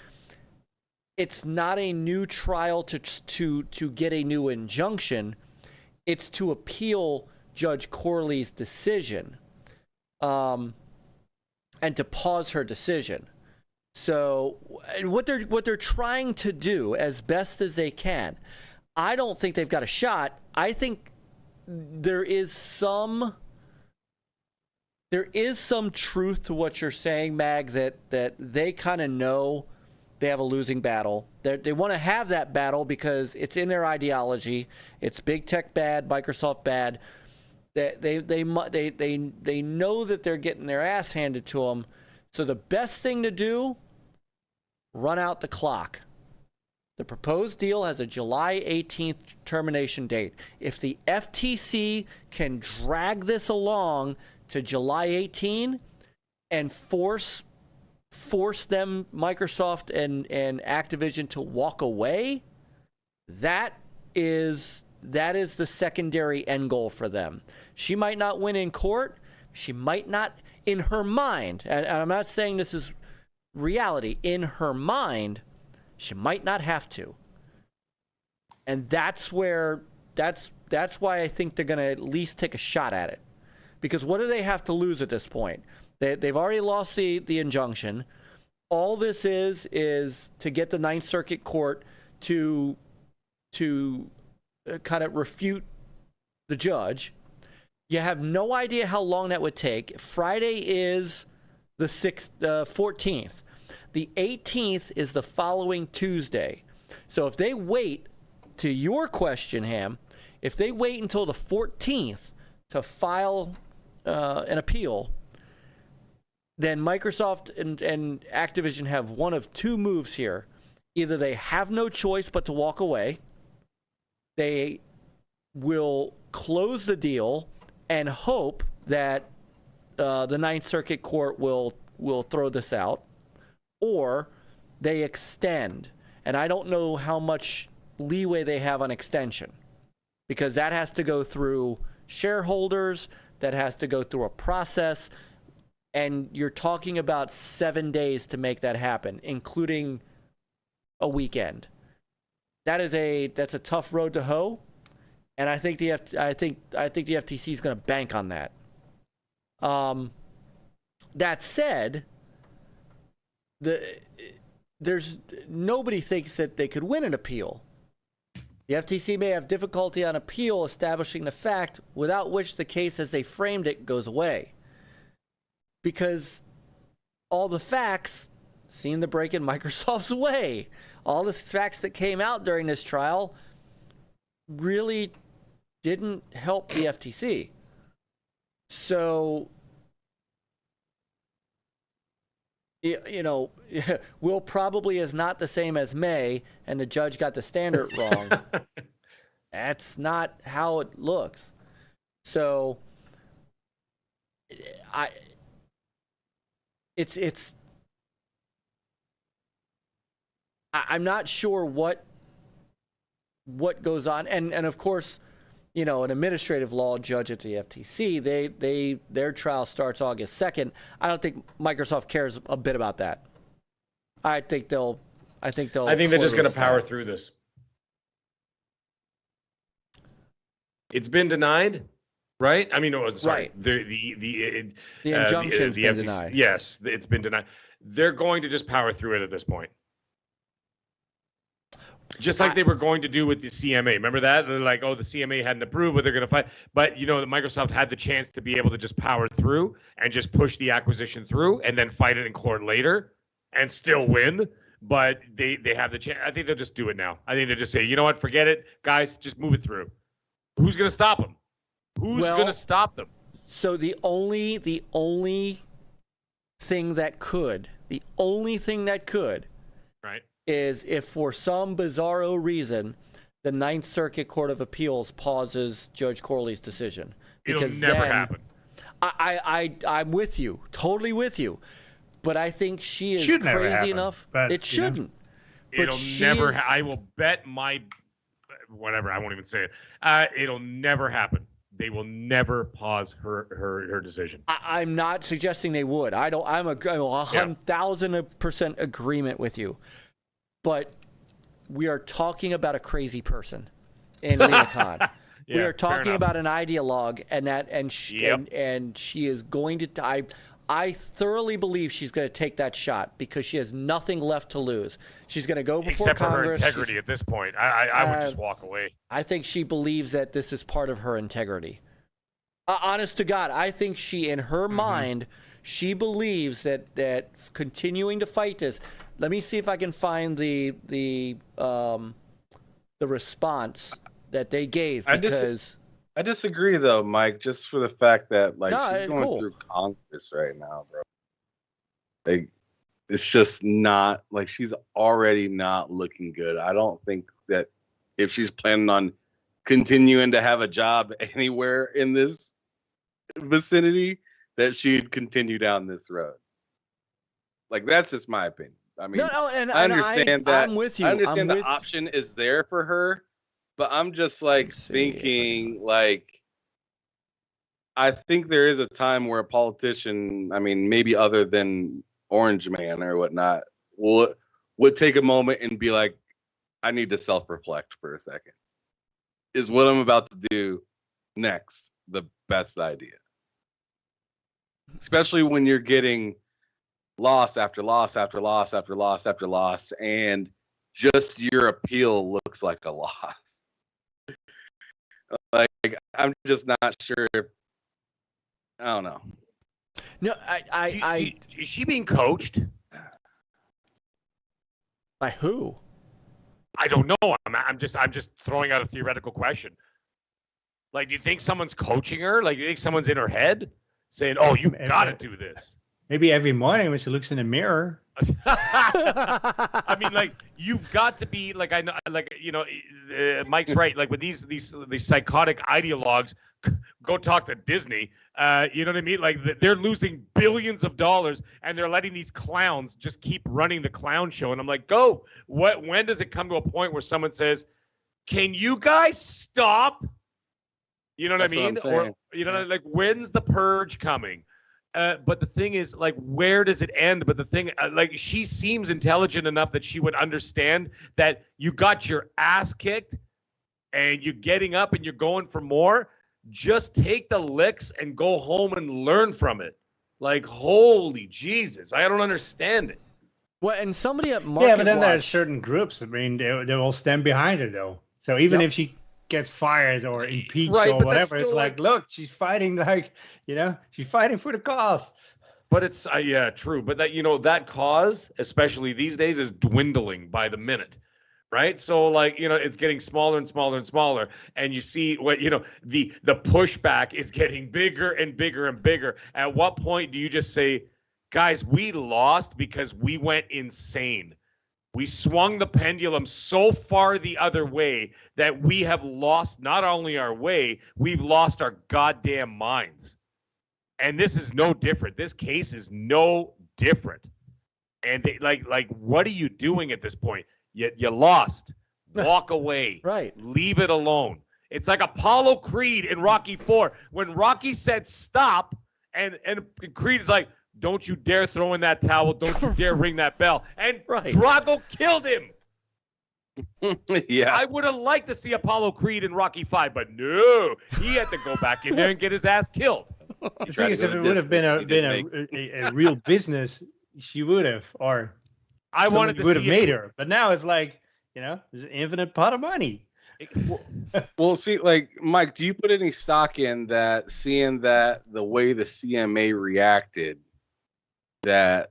it's not a new trial to get a new injunction. It's to appeal Judge Corley's decision, and to pause her decision. So what they're trying to do as best as they can, I don't think they've got a shot. I think there is some truth to what you're saying, Mag, that they kind of know they have a losing battle. They want to have that battle because it's in their ideology. It's big tech bad, Microsoft bad. They know that they're getting their ass handed to them. So the best thing to do, run out the clock. The proposed deal has a July 18th termination date. If the FTC can drag this along to July 18 and force them, Microsoft and Activision, to walk away, that is the secondary end goal for them. She might not win in court. She might not, in her mind, and I'm not saying this is reality, in her mind, she might not have to. And that's why I think they're going to at least take a shot at it. Because what do they have to lose at this point? They've already lost the injunction. All this is to get the Ninth Circuit Court to kind of refute the judge. You have no idea how long that would take. Friday is the 14th. The 18th is the following Tuesday. So if they wait, to your question, Ham, if they wait until the 14th to file an appeal, then Microsoft and Activision have one of two moves here. Either they have no choice but to walk away, they will close the deal and hope that the Ninth Circuit Court will throw this out, or they extend. And I don't know how much leeway they have on extension, because that has to go through shareholders, that has to go through a process, and you're talking about 7 days to make that happen, including a weekend. That's a tough road to hoe, and I think the FTC is going to bank on that. That said, there's nobody thinks that they could win an appeal. The FTC may have difficulty on appeal establishing the fact without which the case as they framed it goes away. Because all the facts seem to break in Microsoft's way. All the facts that came out during this trial really didn't help the FTC. So, you know, Will probably is not the same as May, and the judge got the standard wrong. That's not how it looks. So, I'm not sure what goes on, and of course, you know, an administrative law judge at the FTC, their trial starts August 2nd. I don't think Microsoft cares a bit about that. I think they're just going to power through this. It's been denied, right? I mean, sorry. Right. The injunction's been FTC, denied. Yes, it's been denied. They're going to just power through it at this point. Just like they were going to do with the CMA. Remember that? They're like, oh, the CMA hadn't approved, but they're going to fight. But, you know, Microsoft had the chance to be able to just power through and just push the acquisition through and then fight it in court later and still win. But they have the chance. I think they'll just do it now. I think they'll just say, you know what, forget it. Guys, just move it through. Who's going to stop them? Who's going to stop them? So the only thing that could, right, is if for some bizarro reason the Ninth Circuit Court of Appeals pauses Judge Corley's decision. It'll never happen. I'm with you, totally with you, but I think she is crazy enough. It shouldn't. It'll never. I will bet my whatever. I won't even say it. It'll never happen. They will never pause her decision. I'm not suggesting they would. I'm 1,000% agreement with you. But we are talking about a crazy person in Lina Khan. We are talking about an ideologue, and she is going to. I thoroughly believe she's going to take that shot because she has nothing left to lose. She's going to go before Congress. Except for her integrity at this point. I would just walk away. I think she believes that this is part of her integrity. Honest to God, I think she, in her mind, she believes that continuing to fight this. Let me see if I can find the response that they gave, because I disagree though, Myke, just for the fact that she's going through Congress right now, bro. Like, it's just not she's already not looking good. I don't think that if she's planning on continuing to have a job anywhere in this vicinity, that she'd continue down this road. That's just my opinion. I mean, and I understand that. I'm with you. I understand the option is there for her, but I'm just thinking I think there is a time where a politician, I mean, maybe other than Orange Man or whatnot, would take a moment and be like, I need to self-reflect for a second. Is what I'm about to do next the best idea? Especially when you're getting loss after loss after loss after loss after loss, and just your appeal looks like a loss. I'm just not sure. I don't know. No, is she being coached? By who? I don't know. I'm just throwing out a theoretical question. Do you think someone's coaching her? Do you think someone's in her head saying, "Oh, you got to do this"? Maybe every morning when she looks in the mirror. I mean, you've got to be I know, Mike's right. With these psychotic ideologues, go talk to Disney. You know what I mean? They're losing billions of dollars, and they're letting these clowns just keep running the clown show. And I'm like, go. When does it come to a point where someone says, "Can you guys stop?" You know what I mean? Or you know, like when's the purge coming? But the thing is, like, where does it end? But the thing, like, she seems intelligent enough that she would understand that you got your ass kicked and you're getting up and you're going for more. Just take the licks and go home and learn from it. Like, holy Jesus, I don't understand it. Well, and somebody at Market Yeah, but then Watch, there are certain groups. I mean, they will stand behind her though. So even if she gets fired or impeached or whatever, it's like, look, she's fighting, like, you know, she's fighting for the cause. But it's yeah, true. But that, you know, that cause, especially these days, is dwindling by the minute. Right. So, like, you know, it's getting smaller and smaller and smaller. And you see what, you know, the pushback is getting bigger and bigger and bigger. At what point do you just say, guys, we lost because we went insane? We swung the pendulum so far the other way that we have lost not only our way, we've lost our goddamn minds. And this is no different. This case is no different. And they, like, what are you doing at this point? You lost. Walk away. Right. Leave it alone. It's like Apollo Creed in Rocky IV. When Rocky said stop, and Creed is like, don't you dare throw in that towel. Don't you dare ring that bell. And Drago killed him. Yeah. I would have liked to see Apollo Creed in Rocky V, but no. He had to go back in there and get his ass killed. The thing is, if it would have been a real business, she would have, or I wanted to would have made her. But now it's like, you know, it's an infinite pot of money. Well, see, like, Myke, do you put any stock in that, seeing that the way the CMA reacted, that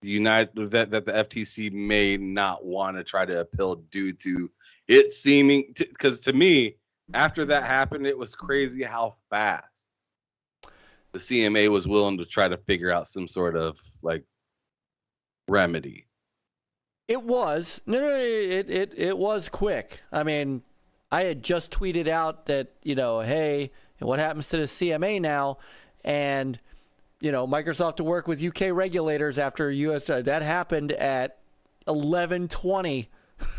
the FTC may not want to try to appeal due to it seeming, because to me, after that happened, it was crazy how fast the CMA was willing to try to figure out some sort of, like, remedy. It was. It was quick. I mean, I had just tweeted out that, you know, hey, what happens to the CMA now? And, you know, Microsoft to work with UK regulators after US. That happened at 11:20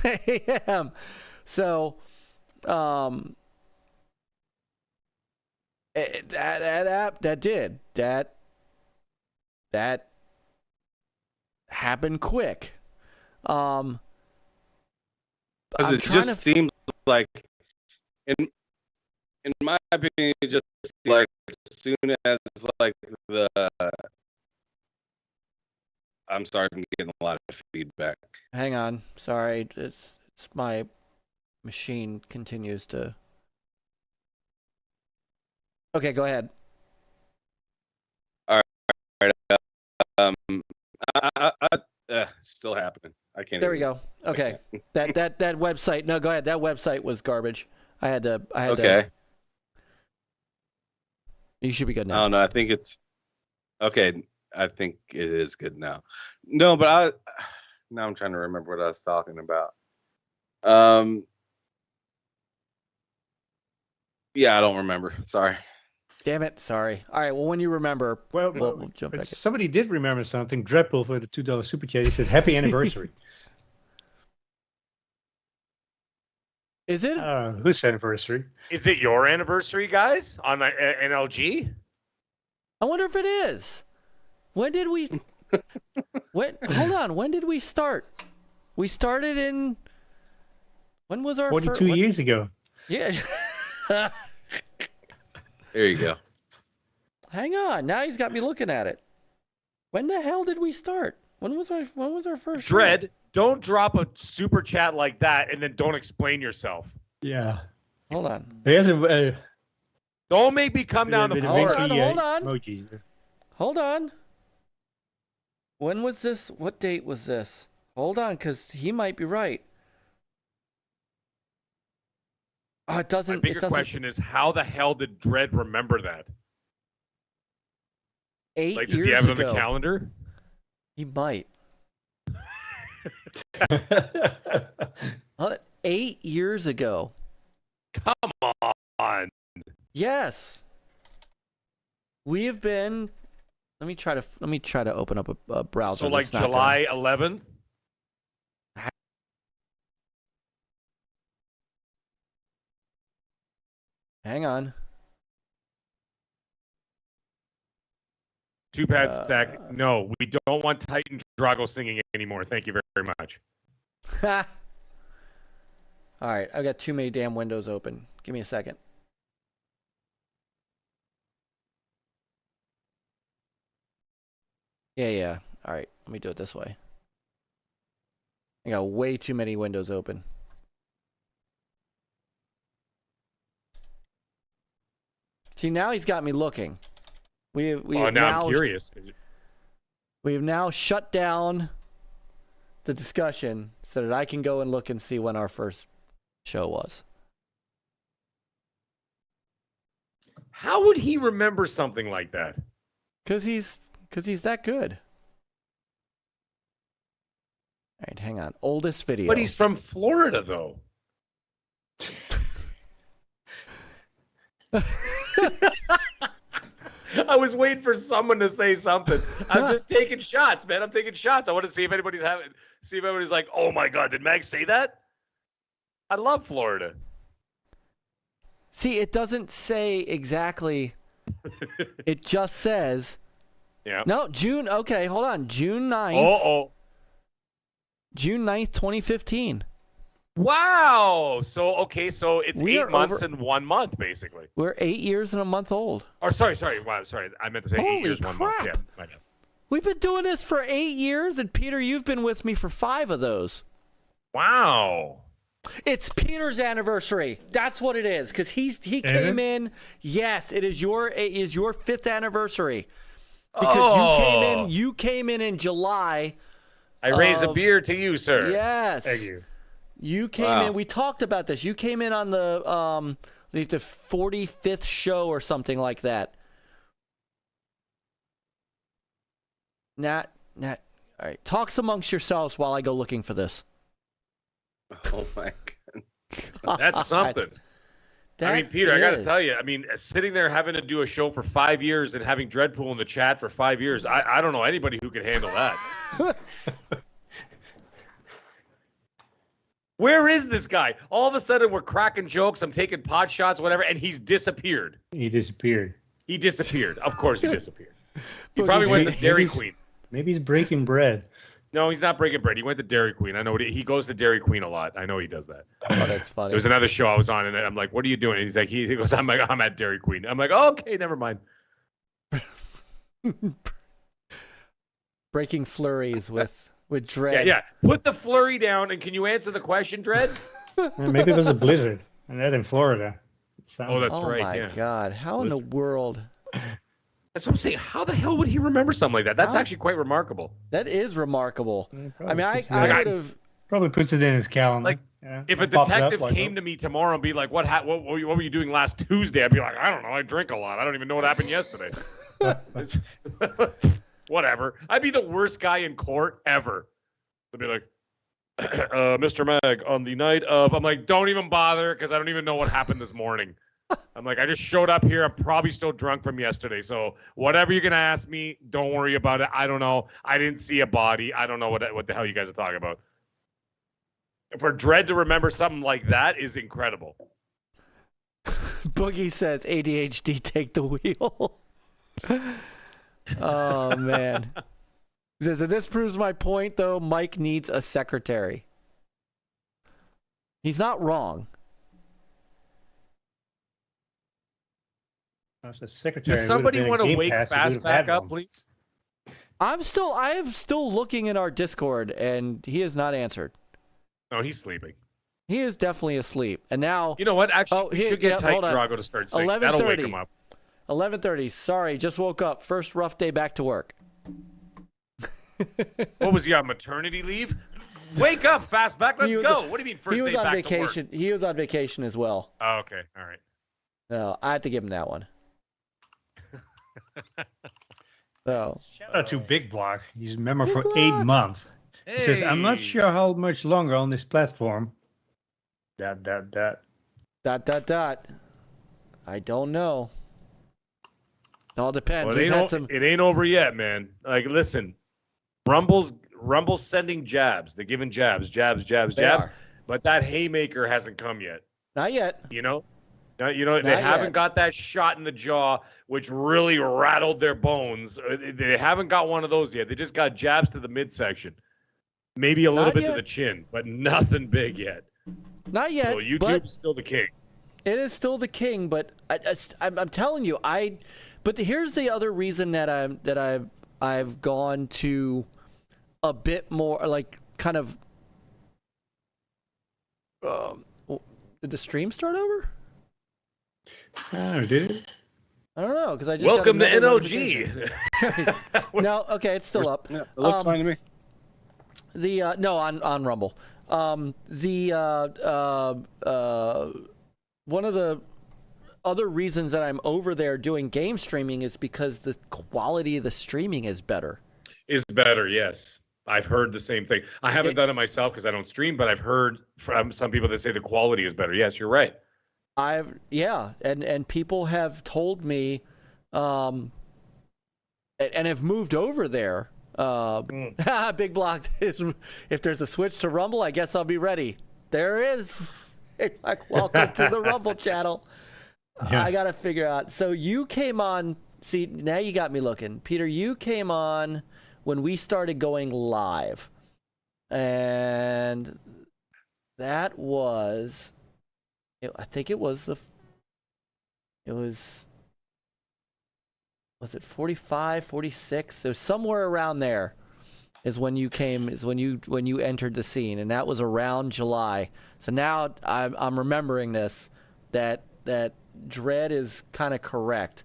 a.m. So, that happened quick. Because it just seems like, in my opinion, it just seems like as soon as, like, I'm starting to get a lot of feedback. Hang on, sorry, it's my machine continues to. Okay, go ahead. All right. Still happening. I can't. There we go. Okay. that website. No, go ahead. That website was garbage. I had to. Okay. You should be good now. Oh no, I think it's okay. I think it is good now. No, but now I'm trying to remember what I was talking about. Yeah, I don't remember. Sorry. Damn it. Sorry. All right. Well, when you remember, we'll jump back in. Somebody did remember something. Dreadful for the $2 super chat. He said, "Happy anniversary." Is it? Whose anniversary? Is it your anniversary, guys, on NLG? I wonder if it is. When did we? Hold on. When did we start? We started in. When was our 42 years ago. Yeah. There you go. Hang on. Now he's got me looking at it. When the hell did we start? When was our first Dread, show? Don't drop a super chat like that and then don't explain yourself. Yeah. Hold on. He has a don't make me come down to Florida. Hold on. Emoji. Hold on. When was this? What date was this? Hold on, because he might be right. Oh, it doesn't. My bigger question is, how the hell did Dread remember that? 8 like, years does he have it ago. on the calendar? He might. 8 years ago. Come on. Yes. We have been. Let me try to open up a browser. So like July 11th. Hang Hang on. 2-pad stack. No, we don't want Titan Drago singing anymore. Thank you very much. Ha! All right, I've got too many damn windows open. Give me a second. Yeah. All right, let me do it this way. I got way too many windows open. See, now he's got me looking. We have now I'm curious. We have now shut down the discussion so that I can go and look and see when our first show was. How would he remember something like that? Because he's that good. All right, hang on. Oldest video. But he's from Florida, though. I was waiting for someone to say something. I'm just taking shots, man. I'm taking shots. I want to see if anybody's like, oh my God, did Mag say that? I love Florida. See, it doesn't say exactly. It just says. Yeah. No, June. Okay, hold on. June 9th. Oh. June 9th, 2015. Wow. So it's 8 months and 1 month, basically. We're 8 years and a month old. Or sorry. Wow, sorry. I meant to say Holy 8 years, crap. 1 month. Yeah, my bad. We've been doing this for 8 years, and Peter, you've been with me for 5 of those. Wow. It's Peter's anniversary. That's what it is. Because he came in. Yes, it is your 5th anniversary. Because you came in July. I raise a beer to you, sir. Yes. Thank you. You came in. We talked about this. You came in on the 45th show or something like that. Nat. All right. Talks amongst yourselves while I go looking for this. Oh my God. That's something. I mean, Peter, I got to tell you, I mean, sitting there having to do a show for 5 years and having Dreadpool in the chat for 5 years, I don't know anybody who could handle that. Where is this guy? All of a sudden, we're cracking jokes. I'm taking pot shots, whatever, and he's disappeared. He disappeared. Of course he disappeared. He probably went to Dairy Queen. Maybe he's breaking bread. No, he's not breaking bread. He went to Dairy Queen. I know he goes to Dairy Queen a lot. I know he does that. Oh, that's funny. There was another show I was on, and I'm like, "What are you doing?" And he's like, "He goes, I'm at Dairy Queen." I'm like, oh, "Okay, never mind." Breaking flurries with Dread. Yeah. Put the flurry down, and can you answer the question, Dread? Maybe it was a blizzard, and that in Florida. Oh, that's right. Oh my God! How in the world? That's what I'm saying. How the hell would he remember something like that? That's actually quite remarkable. That is remarkable. Yeah, I mean, I would have probably puts it in his calendar. Like, if a detective came to me tomorrow and be like, "What were you doing last Tuesday?" I'd be like, "I don't know. I drink a lot. I don't even know what happened yesterday." Whatever. I'd be the worst guy in court ever. I'd be like, "Mr. Mag, on the night of," I'm like, "Don't even bother because I don't even know what happened this morning." I'm like, I just showed up here. I'm probably still drunk from yesterday. So whatever you're going to ask me, don't worry about it. I don't know. I didn't see a body. I don't know what the hell you guys are talking about. For Dread to remember something like that is incredible. Boogie says, ADHD, take the wheel. Oh, man. He says, this proves my point, though. Myke needs a secretary. He's not wrong. Does somebody want to wake Fastback up, please? I am still looking in our Discord, and he has not answered. No, he's sleeping. He is definitely asleep. And now, you know what? Actually, we should get Titan Drago to start singing. That'll wake him up. 11:30. Sorry, just woke up. First rough day back to work. What was he on maternity leave? Wake up, Fastback. Let's go. What do you mean first day back to work? He was on vacation as well. Oh, okay. All right. No, I had to give him that one. So, shout out to Bigblock. He's a member for 8 months. He says, "I'm not sure how much longer on this platform." ... I don't know. It all depends. Well, it ain't over yet, man. Like, listen, Rumble's sending jabs. They're giving jabs. But that haymaker hasn't come yet. Not yet. You know? You know, they haven't got that shot in the jaw, which really rattled their bones. They haven't got one of those yet. They just got jabs to the midsection. Maybe a little bit to the chin, but nothing big yet. Not yet. So YouTube's still the king. It is still the king, but I'm telling you, But here's the other reason that I've gone to a bit more like kind of. Did the stream start over? Oh, did it? I don't know because I just welcome to got NLG. No, okay, it's still up. Yeah, it looks fine to me. The no on Rumble. One of the other reasons that I'm over there doing game streaming is because the quality of the streaming is better. Is better, yes. I've heard the same thing. I haven't done it myself because I don't stream, but I've heard from some people that say the quality is better. Yes, you're right. And people have told me, and have moved over there. Bigblock is, if there's a switch to Rumble, I guess I'll be ready. There is. Like, welcome to the Rumble channel. Yeah. I gotta figure out. So you came on. See, now you got me looking, Peter. You came on when we started going live, and that was. I think it was was it 45, 46? It was somewhere around there is when you came, when you entered the scene, and that was around July. So now I'm remembering this, that Dread is kind of correct.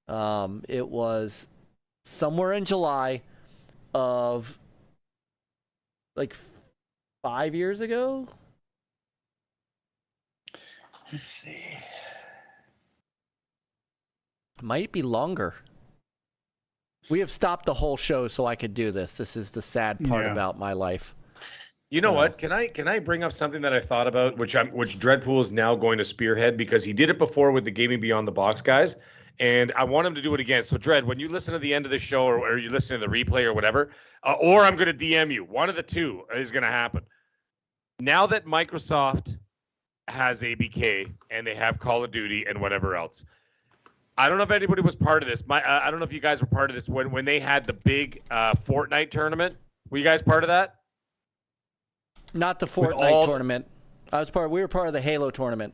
It was somewhere in July of like 5 years ago. Let's see. Might be longer. We have stopped the whole show so I could do this. This is the sad part about my life. You know what? Can I bring up something that I thought about, which Dreadpool is now going to spearhead because he did it before with the Gaming Beyond the Box guys, and I want him to do it again. So Dread, when you listen to the end of the show or you listen to the replay or whatever, or I'm going to DM you, one of the two is going to happen. Now that Microsoft has ABK and they have Call of Duty and whatever else. I don't know if anybody was part of this. I don't know if you guys were part of this when they had the big Fortnite tournament. Were you guys part of that? Not the Fortnite tournament. We were part of the Halo tournament.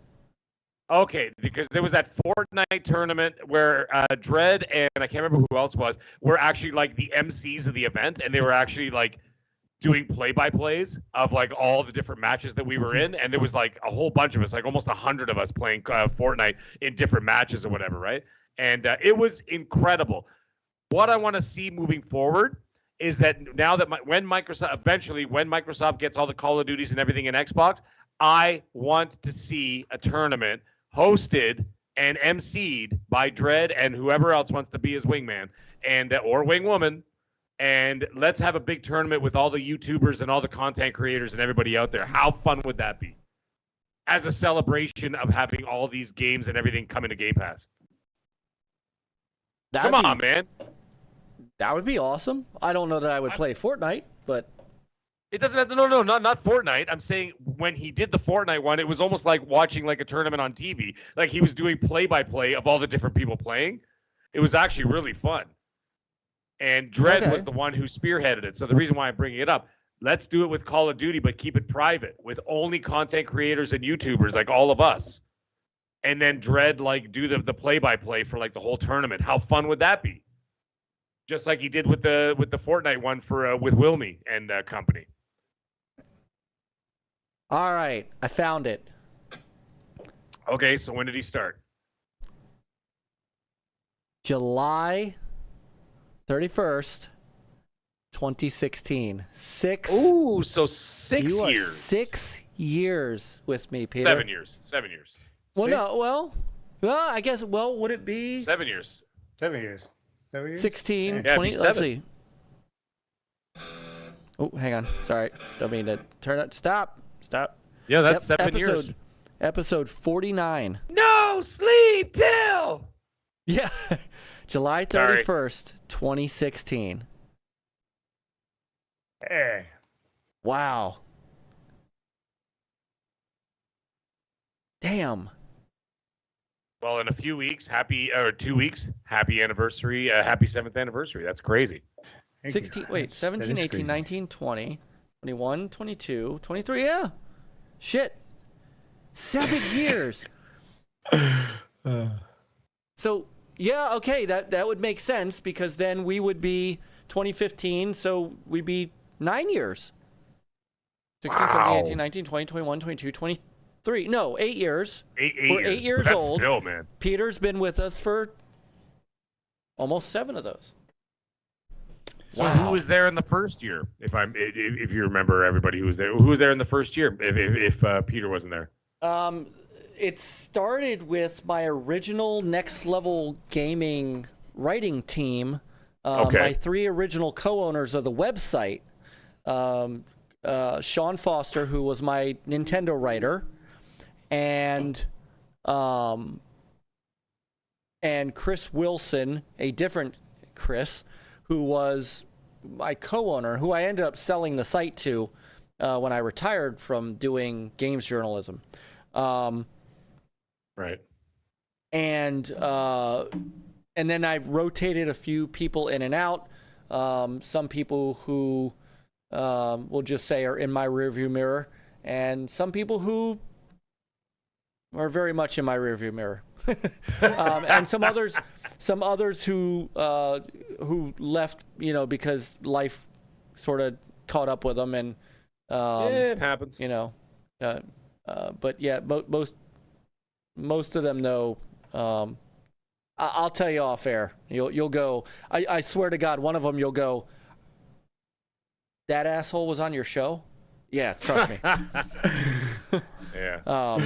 Okay, because there was that Fortnite tournament where Dread and I can't remember who else were actually like the MCs of the event, and they were actually like doing play-by-plays of like all the different matches that we were in, and there was like a whole bunch of us, like almost 100 of us playing Fortnite in different matches or whatever, right? And it was incredible. What I want to see moving forward is that now that when Microsoft gets all the Call of Duties and everything in Xbox, I want to see a tournament hosted and emceed by Dread and whoever else wants to be his wingman and or wingwoman. And let's have a big tournament with all the YouTubers and all the content creators and everybody out there. How fun would that be? As a celebration of having all these games and everything coming to Game Pass. Come on, man. That would be awesome. I don't know that I would play Fortnite, but it doesn't have to. No, not Fortnite. I'm saying when he did the Fortnite one, it was almost like watching like a tournament on TV. Like he was doing play-by-play of all the different people playing. It was actually really fun. And Dread was the one who spearheaded it. So the reason why I'm bringing it up, let's do it with Call of Duty, but keep it private with only content creators and YouTubers like all of us. And then Dread like do the play-by-play for like the whole tournament. How fun would that be? Just like he did with the Fortnite one for with Wilmy and company. All right, I found it. Okay, so when did he start? July 31st, 2016. Ooh, so 6 years. You are 6 years with me, Peter. 7 years. 7 years. Well, I guess, would it be? 7 years. 7 years. 16, yeah, 20, let's see. Oh, hang on. Sorry. Don't mean to turn it. Stop. Yeah, that's 7 years. Episode 49. No sleep till. Yeah. July 31st, 2016. Hey. Wow. Damn. Well, in a few weeks, 2 weeks, happy anniversary, happy 7th anniversary. That's crazy. 16, wait, 17, 18, 19, 20, 21, 22, 23, yeah. Shit. 7 years. So, yeah, okay, that would make sense because then we would be 2015, so we'd be 9 years. 16, 17, 18, 19, 20, 21, 22, 23. No, 8 years. We're 8 years that's old. Still, man. Peter's been with us for almost 7 of those. So who was there in the first year? If you remember everybody who was there, who was there in the first year? If Peter wasn't there, it started with my original Next Level Gaming writing team. My 3 original co-owners of the website, Sean Foster, who was my Nintendo writer, and Chris Wilson, a different Chris, who was my co-owner, who I ended up selling the site to when I retired from doing games journalism. right. And then I rotated a few people in and out. Some people who we'll just say are in my rearview mirror, and some people who are very much in my rearview mirror. And some others who left, because life sort of caught up with them, and it happens. But yeah, most of them know. I'll tell you off air. You'll go. I swear to God, one of them you'll go. That asshole was on your show? Yeah, trust me. Yeah.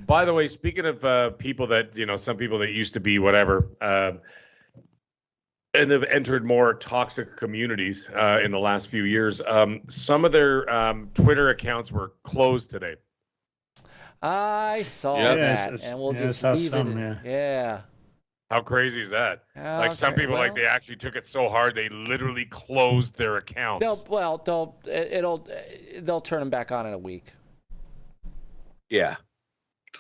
By the way, speaking of people that, some people that used to be whatever, and have entered more toxic communities in the last few years, some of their Twitter accounts were closed today. I saw that, and we'll just leave it. Yeah. How crazy is that? Like some people, they actually took it so hard they literally closed their accounts. They'll turn them back on in a week. Yeah.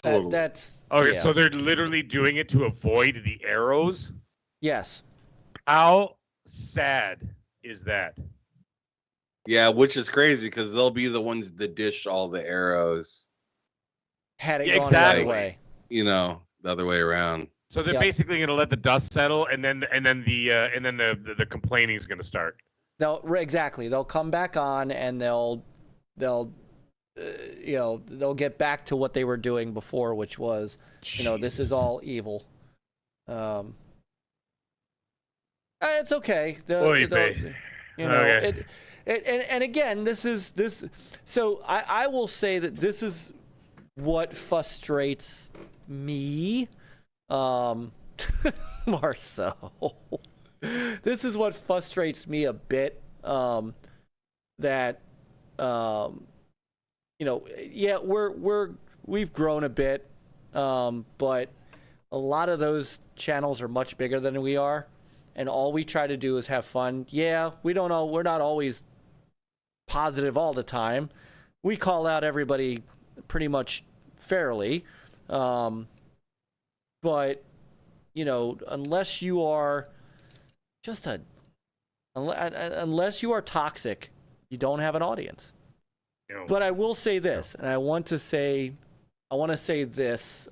Totally. That's okay. Yeah. So they're literally doing it to avoid the arrows. Yes. How sad is that? Yeah, which is crazy because they'll be the ones that dish all the arrows. Had it gone the other way. The other way around. So they're basically going to let the dust settle, and then the complaining is going to start. They'll come back on, and they'll get back to what they were doing before, which was, this is all evil. It's okay. And again, this. So I will say that this is what frustrates me, Marceau. This is what frustrates me a bit. That. We've grown a bit, but a lot of those channels are much bigger than we are, and all we try to do is have fun. Yeah, we're not always positive all the time. We call out everybody pretty much fairly, but unless you are unless you are toxic, you don't have an audience. But I will say this, and I want to say this.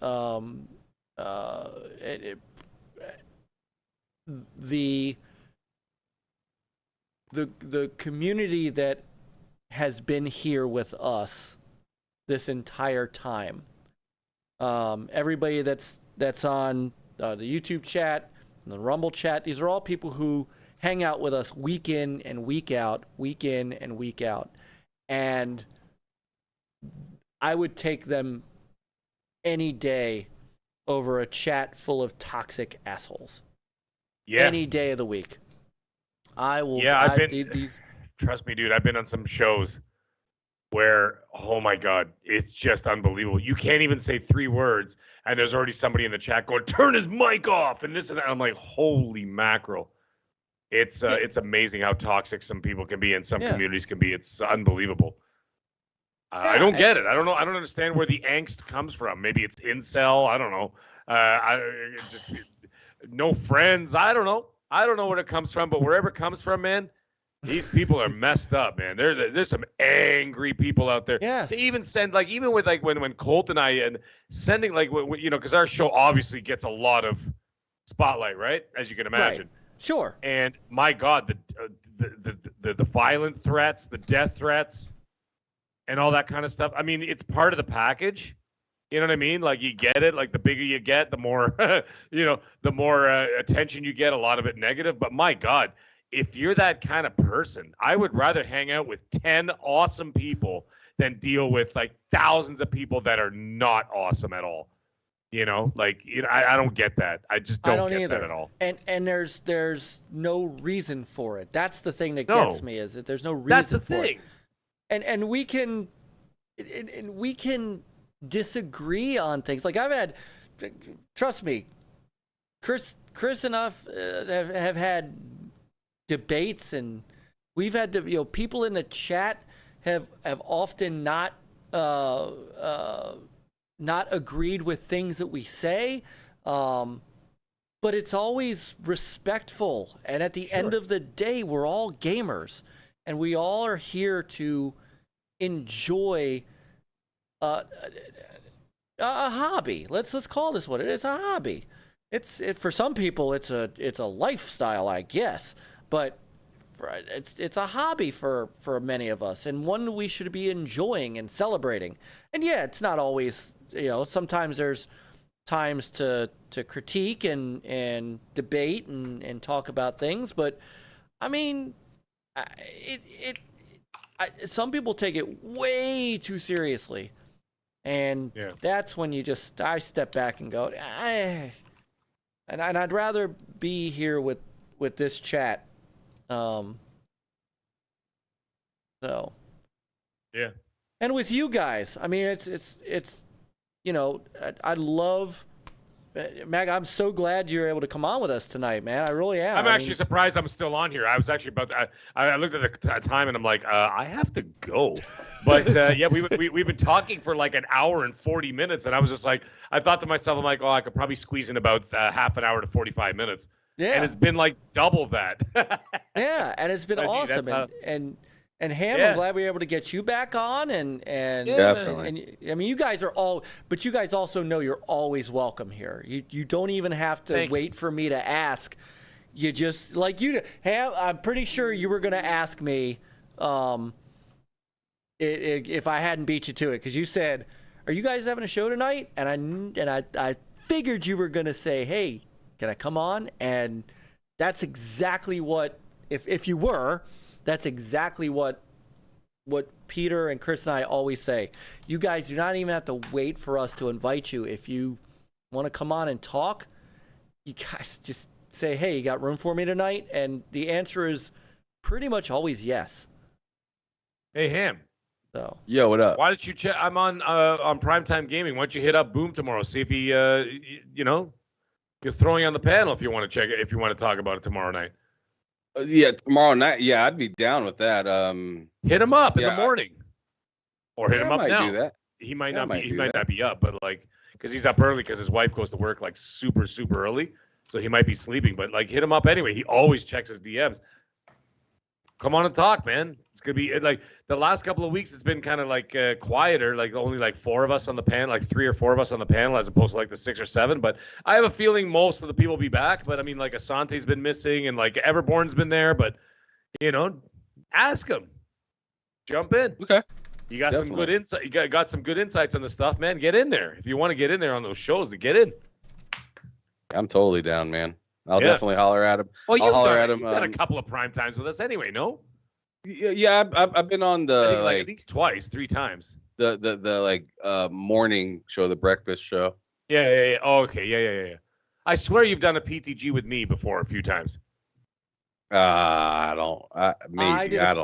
The community that has been here with us this entire time. Everybody that's on the YouTube chat, and the Rumble chat. These are all people who hang out with us week in and week out, and I would take them any day over a chat full of toxic assholes. Yeah. Any day of the week. I will. Yeah, trust me, dude. I've been on some shows where, oh my God, it's just unbelievable. You can't even say 3 words, and there's already somebody in the chat going, "Turn his mic off," and this and that. I'm like, holy mackerel. It's amazing how toxic some people can be and some communities can be. It's unbelievable. I don't get it. I don't know. I don't understand where the angst comes from. Maybe it's incel. I don't know. Just no friends. I don't know. I don't know where it comes from, but wherever it comes from, man, these people are messed up, man. There's some angry people out there. Yes. They even send even with when Colt and I and sending because our show obviously gets a lot of spotlight, right? As you can imagine. Right. Sure. And my God, the violent threats, the death threats, and all that kind of stuff. I mean, it's part of the package. You know what I mean? Like, you get it. Like, the bigger you get, the more, the more attention you get. A lot of it negative. But my God, if you're that kind of person, I would rather hang out with 10 awesome people than deal with like thousands of people that are not awesome at all. I don't get that. I just don't get that at all. And there's no reason for it. That's the thing that gets me, is that there's no reason That's the for thing. it. And we can disagree on things. Like, I've had, trust me, Chris and I have had debates, and we've had to, people in the chat have often not agreed with things that we say, but it's always respectful. And at the end of the day, we're all gamers, and we all are here to enjoy a hobby. Let's call this what it is, a hobby. For some people it's a lifestyle, I guess, but it's a hobby for many of us, and one we should be enjoying and celebrating. And yeah, it's not always, sometimes there's times to critique and debate and talk about things, but I mean, some people take it way too seriously, and that's when I step back and go, and I'd rather be here with this chat. So yeah, and with you guys, I mean, it's I love Mag. I'm so glad you're able to come on with us tonight, man. I really am. I'm actually surprised I'm still on here. I was actually I looked at the time and I'm like, I have to go. But yeah, we've been talking for like an hour and 40 minutes, and I was just like, I thought to myself, I'm like, I could probably squeeze in about half an hour to 45 minutes. Yeah. And it's been like double that. Yeah, and it's been awesome. And Ham, I'm glad we were able to get you back on, and definitely. And I mean, you guys also know you're always welcome here. You don't even have to wait for me to ask. You just, like, Ham, I'm pretty sure you were going to ask me if I hadn't beat you to it, because you said, "Are you guys having a show tonight?" And I figured you were going to say, "Hey, can I come on?" And that's exactly what, if you were, that's exactly what Peter and Chris and I always say. You guys do not even have to wait for us to invite you. If you want to come on and talk, you guys just say, "Hey, you got room for me tonight?" And the answer is pretty much always yes. Hey, Ham. So. Yo, what up? Why don't you check? I'm on Primetime Gaming. Why don't you hit up Boom tomorrow? See if he, you're throwing on the panel if you want to check it. If you want to talk about it tomorrow night. Yeah, tomorrow night. Yeah, I'd be down with that. Hit him up in the morning, or hit him up now. Do that. He might not be up, but like, because he's up early because his wife goes to work like super early, so he might be sleeping. But like, hit him up anyway. He always checks his DMs. Come on and talk, man. It's gonna be like the last couple of weeks. It's been kind of like quieter, like only like 4 of us on the panel, like 3 or 4 of us on the panel, as opposed to like the 6 or 7. But I have a feeling most of the people will be back. But I mean, like Asante's been missing, and like Everborn's been there. But ask him, jump in. Okay. You got some good insight. You got some good insights on the stuff, man. Get in there if you want to get in there on those shows. To get in. I'm totally down, man. I'll definitely holler at him. Well, you've done a couple of prime times with us anyway, no? Yeah, I've been on the like at least 3 times. The morning show, the breakfast show. Yeah. Oh, okay. Yeah. I swear you've done a PTG with me before a few times. I don't. I did a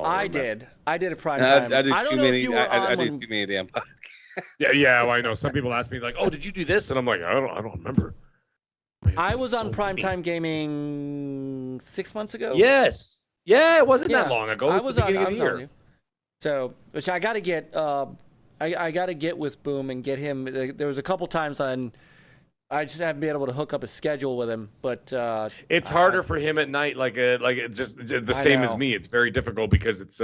prime time. I do too many. I do too many damn podcasts. Yeah. Well, I know. Some people ask me like, "Oh, did you do this?" And I'm like, I don't remember. I was on Primetime Gaming 6 months ago. Yes. Yeah, it wasn't that long ago. I was on you. So, which I got to get I got to get with Boom and get him. There was a couple times I just haven't been able to hook up a schedule with him, but it's harder for him at night. Like it's just the same as me. It's very difficult because it's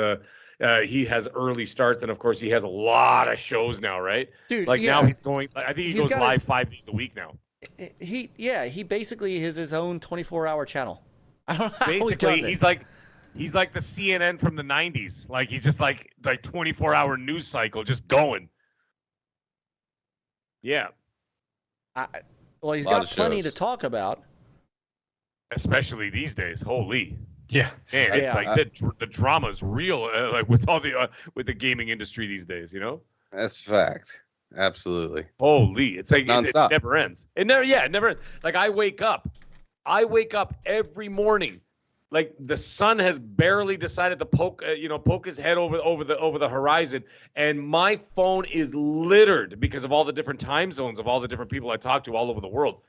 he has early starts, and of course he has a lot of shows now, right? Dude, like now he's going. I think he goes live 5 days a week now. He basically has his own 24-hour channel. I don't know how basically he does it. he's like the CNN from the 90s. Like he's just like 24-hour news cycle just going. Yeah. Well, he's got plenty to talk about. Especially these days. Holy. Yeah. Man, it's like the drama's real, like with all the with the gaming industry these days, you know? That's fact. Absolutely. Holy. It's like it never ends. It never ends. Like I wake up every morning. Like the sun has barely decided to poke his head over the horizon, and my phone is littered because of all the different time zones of all the different people I talk to all over the world,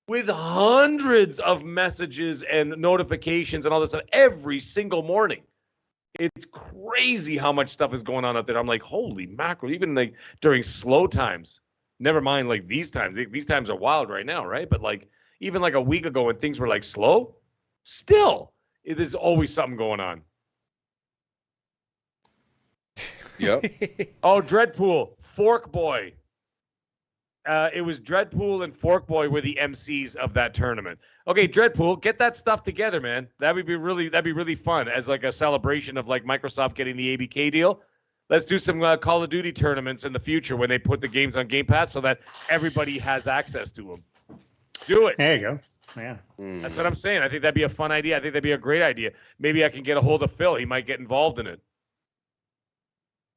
with hundreds of messages and notifications and all this stuff every single morning. It's crazy how much stuff is going on out there. I'm like, holy mackerel! Even like during slow times, never mind like these times. These times are wild right now, right? But like even like a week ago when things were like slow. Still, there's always something going on. Yep. Oh, Dreadpool, Fork Boy. It was Dreadpool and Fork Boy were the MCs of that tournament. Okay, Dreadpool, get that stuff together, man. That'd be really fun as like a celebration of like Microsoft getting the ABK deal. Let's do some Call of Duty tournaments in the future when they put the games on Game Pass so that everybody has access to them. Do it. There you go. Yeah. That's what I'm saying. I think that'd be a fun idea. I think that'd be a great idea. Maybe I can get a hold of Phil. He might get involved in it.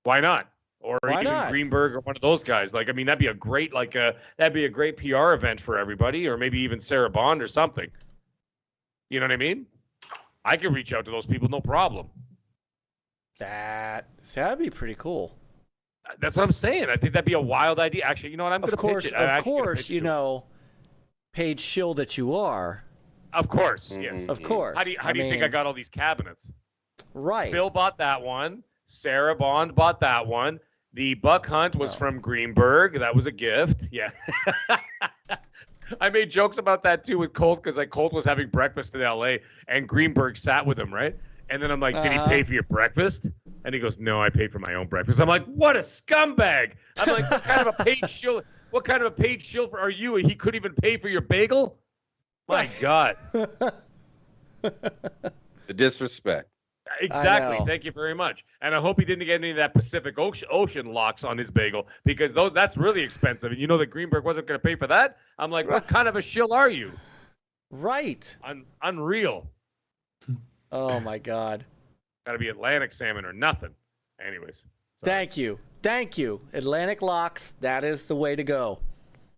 Why not? Or even Greenberg or one of those guys. Like, I mean, that'd be a great PR event for everybody, or maybe even Sarah Bond or something. You know what I mean? I could reach out to those people, no problem. That'd be pretty cool. That's what I'm saying. I think that'd be a wild idea. Actually, you know what? I'm going to pitch it. Of course, you know, paid shill that you are. Of course, yes. Of course. How do you think I got all these cabinets? Right. Phil bought that one. Sarah Bond bought that one. The Buck Hunt was from Greenberg. That was a gift. Yeah. I made jokes about that too with Colt because like Colt was having breakfast in LA and Greenberg sat with him, right? And then I'm like, did he pay for your breakfast? And he goes, no, I paid for my own breakfast. I'm like, what a scumbag. I'm like, what kind of a paid shill? What kind of a paid shill are you? He couldn't even pay for your bagel? My God. The disrespect. Exactly. Thank you very much. And I hope he didn't get any of that Pacific Ocean locks on his bagel because that's really expensive. And you know that Greenberg wasn't going to pay for that? I'm like, what kind of a shill are you? Right. Unreal. Oh, my God. Got to be Atlantic salmon or nothing. Anyways. Sorry. Thank you. Atlantic locks. That is the way to go.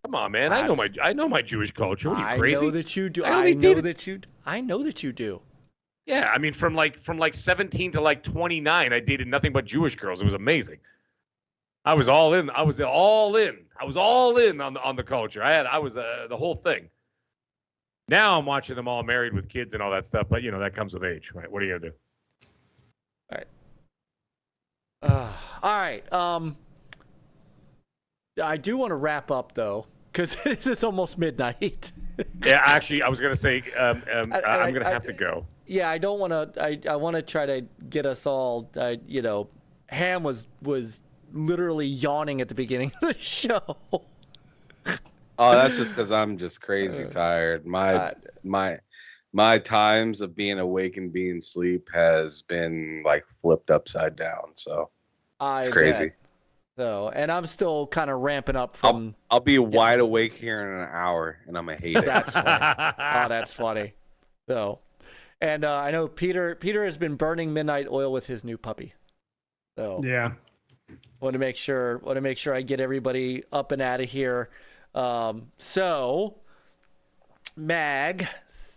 Come on, man. I know my Jewish culture. What are you, crazy? I know that you do. I know that you do. Yeah, I mean, from like 17 to like 29, I dated nothing but Jewish girls. It was amazing. I was all in. I was all in on the culture. I was the whole thing. Now I'm watching them all married with kids and all that stuff, but you know that comes with age, right? What are you gonna do? All right. I do want to wrap up though, because it's almost midnight. Yeah, actually, I was gonna say I'm gonna have to go. Yeah, I don't want to. I want to try to get us all. You know, Ham was literally yawning at the beginning of the show. Oh, that's just because I'm just crazy tired. My times of being awake and being asleep has been like flipped upside down. So it's crazy. Bet. So, and I'm still kind of ramping up from. I'll be wide awake here in an hour, and I'm gonna hate it. That's funny. Oh, that's funny. So, and I know Peter has been burning midnight oil with his new puppy. So yeah, want to make sure I get everybody up and out of here. So, Mag,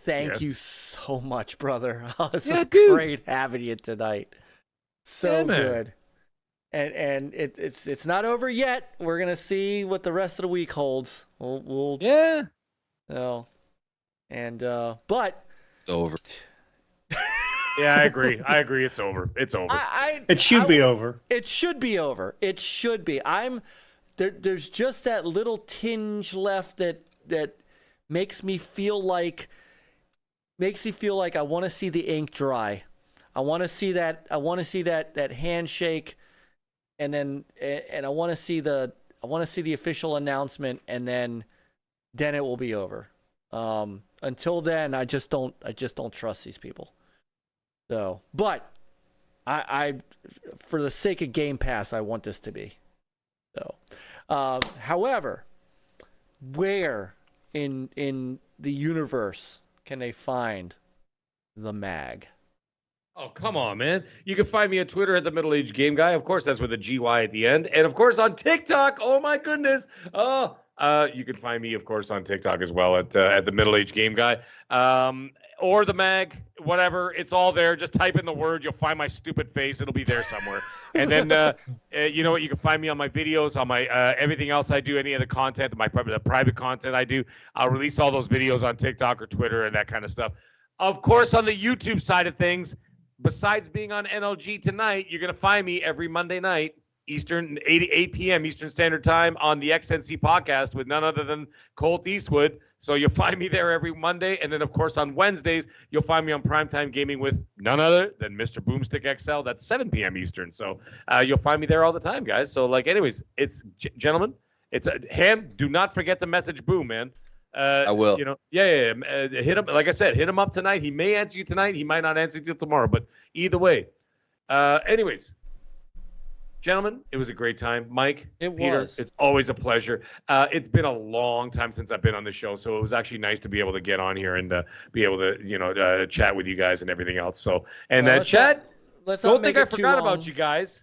thank you so much, brother. Oh, this is great having you tonight. So good. And it's not over yet. We're gonna see what the rest of the week holds. We'll but it's over. Yeah, I agree. It's over. It's over. It should be over. It should be over. It should be. There's just that little tinge left that makes me feel like I want to see the ink dry. I want to see that handshake, and I want to see the official announcement, and then it will be over. Until then, I just don't trust these people. So, but I for the sake of Game Pass, I want this to be. So, however, where in the universe can they find the MAGG? Oh, come on, man. You can find me on Twitter at the Middle Age Game Guy. Of course, that's with a GY at the end. And of course, on TikTok. Oh my goodness. You can find me, of course, on TikTok as well at the Middle Age Game Guy. Or the MAGG, whatever. It's all there. Just type in the word. You'll find my stupid face. It'll be there somewhere. And then, you know what? You can find me on my videos, on my everything else I do, any of the content, the private content I do. I'll release all those videos on TikTok or Twitter and that kind of stuff. Of course, on the YouTube side of things, besides being on NLG tonight, you're going to find me every Monday night, Eastern, 8 p.m. Eastern Standard Time on the XNC podcast with none other than Colt Eastwood. So you'll find me there every Monday. And then, of course, on Wednesdays, you'll find me on Primetime Gaming with none other than Mr. Boomstick XL. That's 7 p.m. Eastern. So you'll find me there all the time, guys. So, anyways, it's, gentlemen, it's a hand. Do not forget to message Boom, man. I will. Hit him. Like I said, hit him up tonight. He may answer you tonight. He might not answer you till tomorrow. But either way, anyways, gentlemen, it was a great time. Myke, Peter, it's always a pleasure. It's been a long time since I've been on the show, so it was actually nice to be able to get on here and be able to, chat with you guys and everything else. So, and chat. Don't think I forgot about you guys.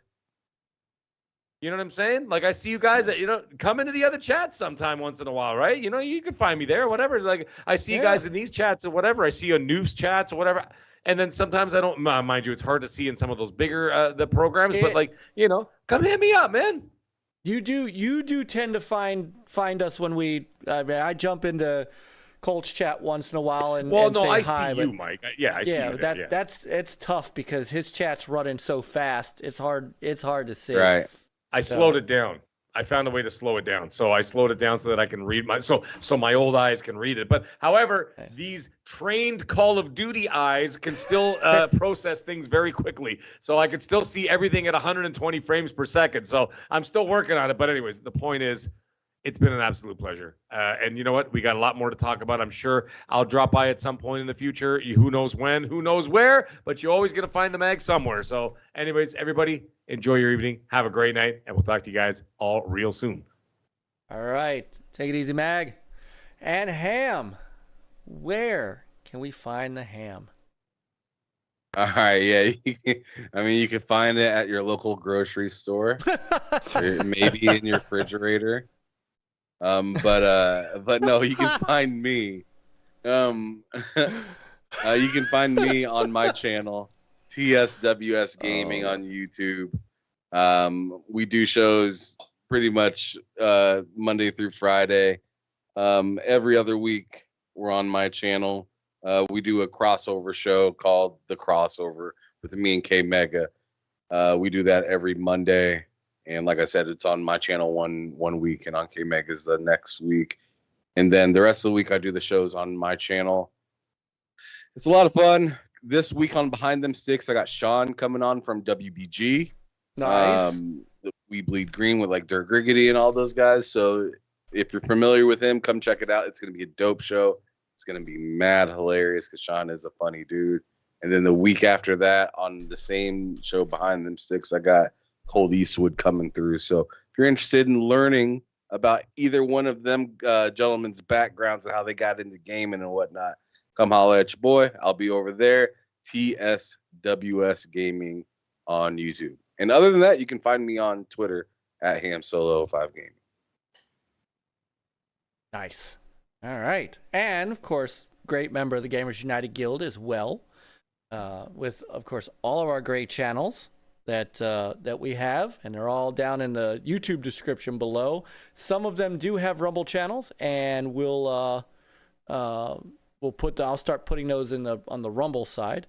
You know what I'm saying? I see you guys, come into the other chats sometime once in a while, right? You can find me there, whatever. I see you guys in these chats or whatever. I see you in news chats or whatever. And then sometimes I don't, mind you, it's hard to see in some of those bigger the programs, but come hit me up, man. You do tend to find us when I jump into Colt's chat once in a while and say hi. See you, Myke. I see you there, it's tough because his chat's running so fast. It's hard to see. Right. I slowed it down. I found a way to slow it down. So I slowed it down so that I can read so my old eyes can read it. But however, these trained Call of Duty eyes can still process things very quickly. So I can still see everything at 120 frames per second. So I'm still working on it. But anyways, the point is, it's been an absolute pleasure. And you know what? We got a lot more to talk about. I'm sure I'll drop by at some point in the future. Who knows when, who knows where, but you're always going to find the MAGG somewhere. So anyways, everybody, enjoy your evening. Have a great night. And we'll talk to you guys all real soon. All right. Take it easy, MAGG. And Ham. Where can we find the Ham? All right, yeah. You can find it at your local grocery store, or maybe in your refrigerator. But no, you can find me. You can find me on my channel, TSWS Gaming on YouTube. We do shows pretty much Monday through Friday. Every other week we're on my channel. We do a crossover show called The Crossover with me and K Mega. We do that every Monday. And like I said, it's on my channel one week and on K Mega's the next week. And then the rest of the week, I do the shows on my channel. It's a lot of fun. This week on Behind Them Sticks, I got Sean coming on from WBG. Nice. We Bleed Green with Dirk Griggity and all those guys. So if you're familiar with him, come check it out. It's going to be a dope show. It's going to be mad hilarious because Sean is a funny dude. And then the week after that, on the same show Behind Them Sticks, I got Colt Eastwood coming through. So if you're interested in learning about either one of them gentlemen's backgrounds and how they got into gaming and whatnot, come holler at your boy. I'll be over there. TSWS Gaming on YouTube. And other than that, you can find me on Twitter at HamSolo5 Gaming. Nice. All right. And of course, great member of the Gamers United Guild as well. With of course all of our great channels that we have, and they're all down in the YouTube description below. Some of them do have Rumble channels, and I'll start putting those on the Rumble side.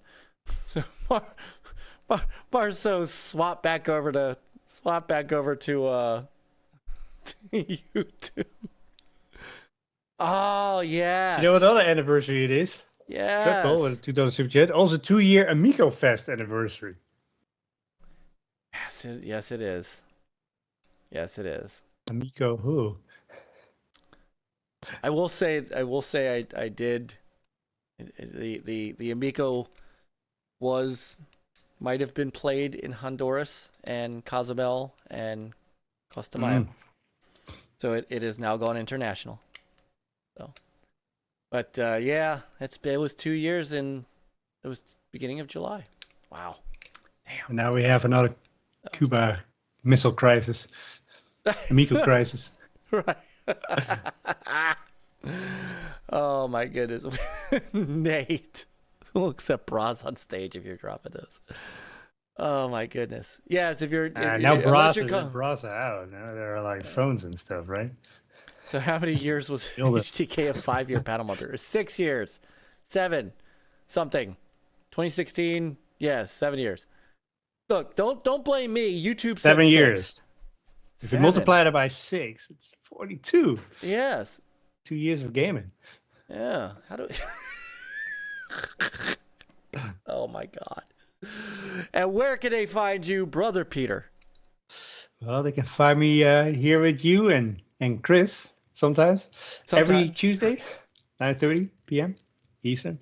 So Marceau swap back over to YouTube. Oh yeah. You know what other anniversary it is? Yeah. Triple with $2 super chat. Also 2-year Amico Fest anniversary. Yes, it is. Yes, it is. Amico who? I will say I did. The Amico might have been played in Honduras and Cozumel and Costa Maya. So it is now gone international. So, but yeah, it was 2 years and it was beginning of July. Wow. Damn. And now we have another Cuba missile crisis. Amico crisis. Right. Oh my goodness. Nate. We'll accept bras on stage if you're dropping those. Oh my goodness. Yes, if you're now bras are out. Now there are like phones and stuff, right? So how many years was HTK a 5-year battle mother? 6 years. 7 something. 2016. Yes, 7 years. Look, don't blame me. YouTube said 7 6. years. If you multiply it by 6, it's 42. Yes. 2 years of gaming. Yeah. How do we... Oh my God. And where can they find you, Brother Peter? Well, they can find me here with you and Chris sometimes. Every Tuesday, 9:30 p.m. Eastern.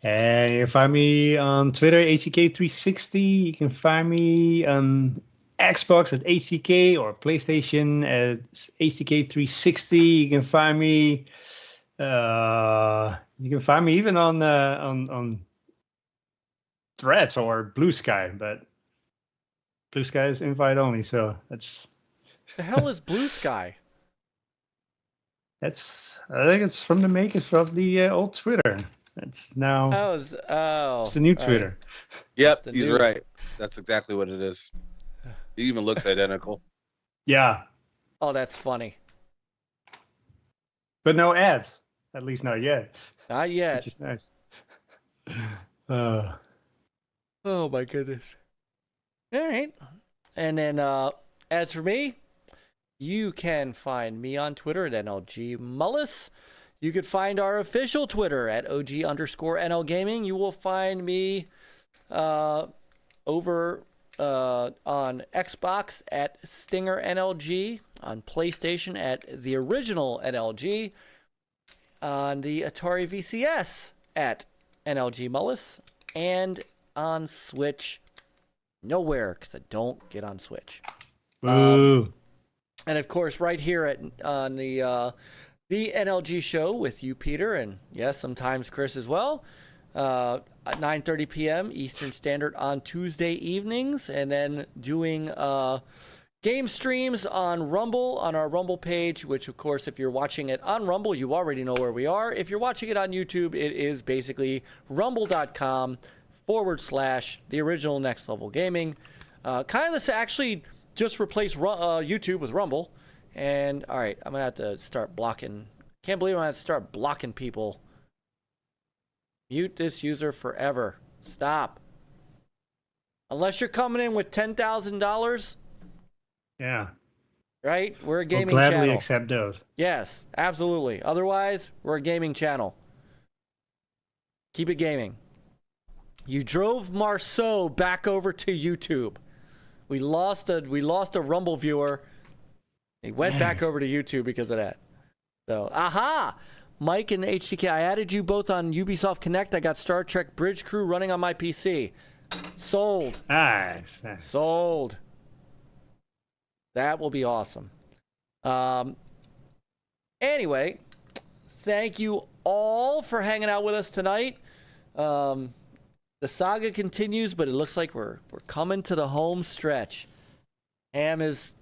And you can find me on Twitter, HTK360. You can find me on Xbox at HTK or PlayStation at HTK360. You can find me. Even on Threads or Blue Sky, but Blue Sky is invite only, so that's. The hell is Blue Sky? I think it's from the makers of the old Twitter. It's now. It's the new Twitter. Right. Yep, he's right. That's exactly what it is. It even looks identical. Yeah. Oh, that's funny. But no ads. At least not yet. Not yet. Which is nice. Oh my goodness. All right. And then as for me, you can find me on Twitter at NLG Mullis. You could find our official Twitter at OG_NL Gaming. You will find me over on Xbox at Stinger NLG, on PlayStation at the original NLG, on the Atari VCS at NLG Mullis, and on Switch nowhere because I don't get on Switch. Ooh. And of course, right here on the NLG show with you, Peter, and yes, sometimes Chris as well. At 9:30 p.m. Eastern Standard on Tuesday evenings, and then doing game streams on Rumble, on our Rumble page, which, of course, if you're watching it on Rumble, you already know where we are. If you're watching it on YouTube, it is basically rumble.com/the original Next Level Gaming. Kind of this actually just replace YouTube with Rumble. And, all right, I'm going to have to start blocking. Can't believe I'm going to have to start blocking people. Mute this user forever. Stop. Unless you're coming in with $10,000. Yeah. Right? We're a gaming we'll channel. gladly accept those. Yes, absolutely. Otherwise, we're a gaming channel. Keep it gaming. You drove Marceau back over to YouTube. We lost a Rumble viewer. He went back over to YouTube because of that. So, aha! Myke and HTK, I added you both on Ubisoft Connect. I got Star Trek Bridge Crew running on my PC. Sold. Nice. Sold. That will be awesome. Anyway, thank you all for hanging out with us tonight. The saga continues, but it looks like we're coming to the home stretch. Ham is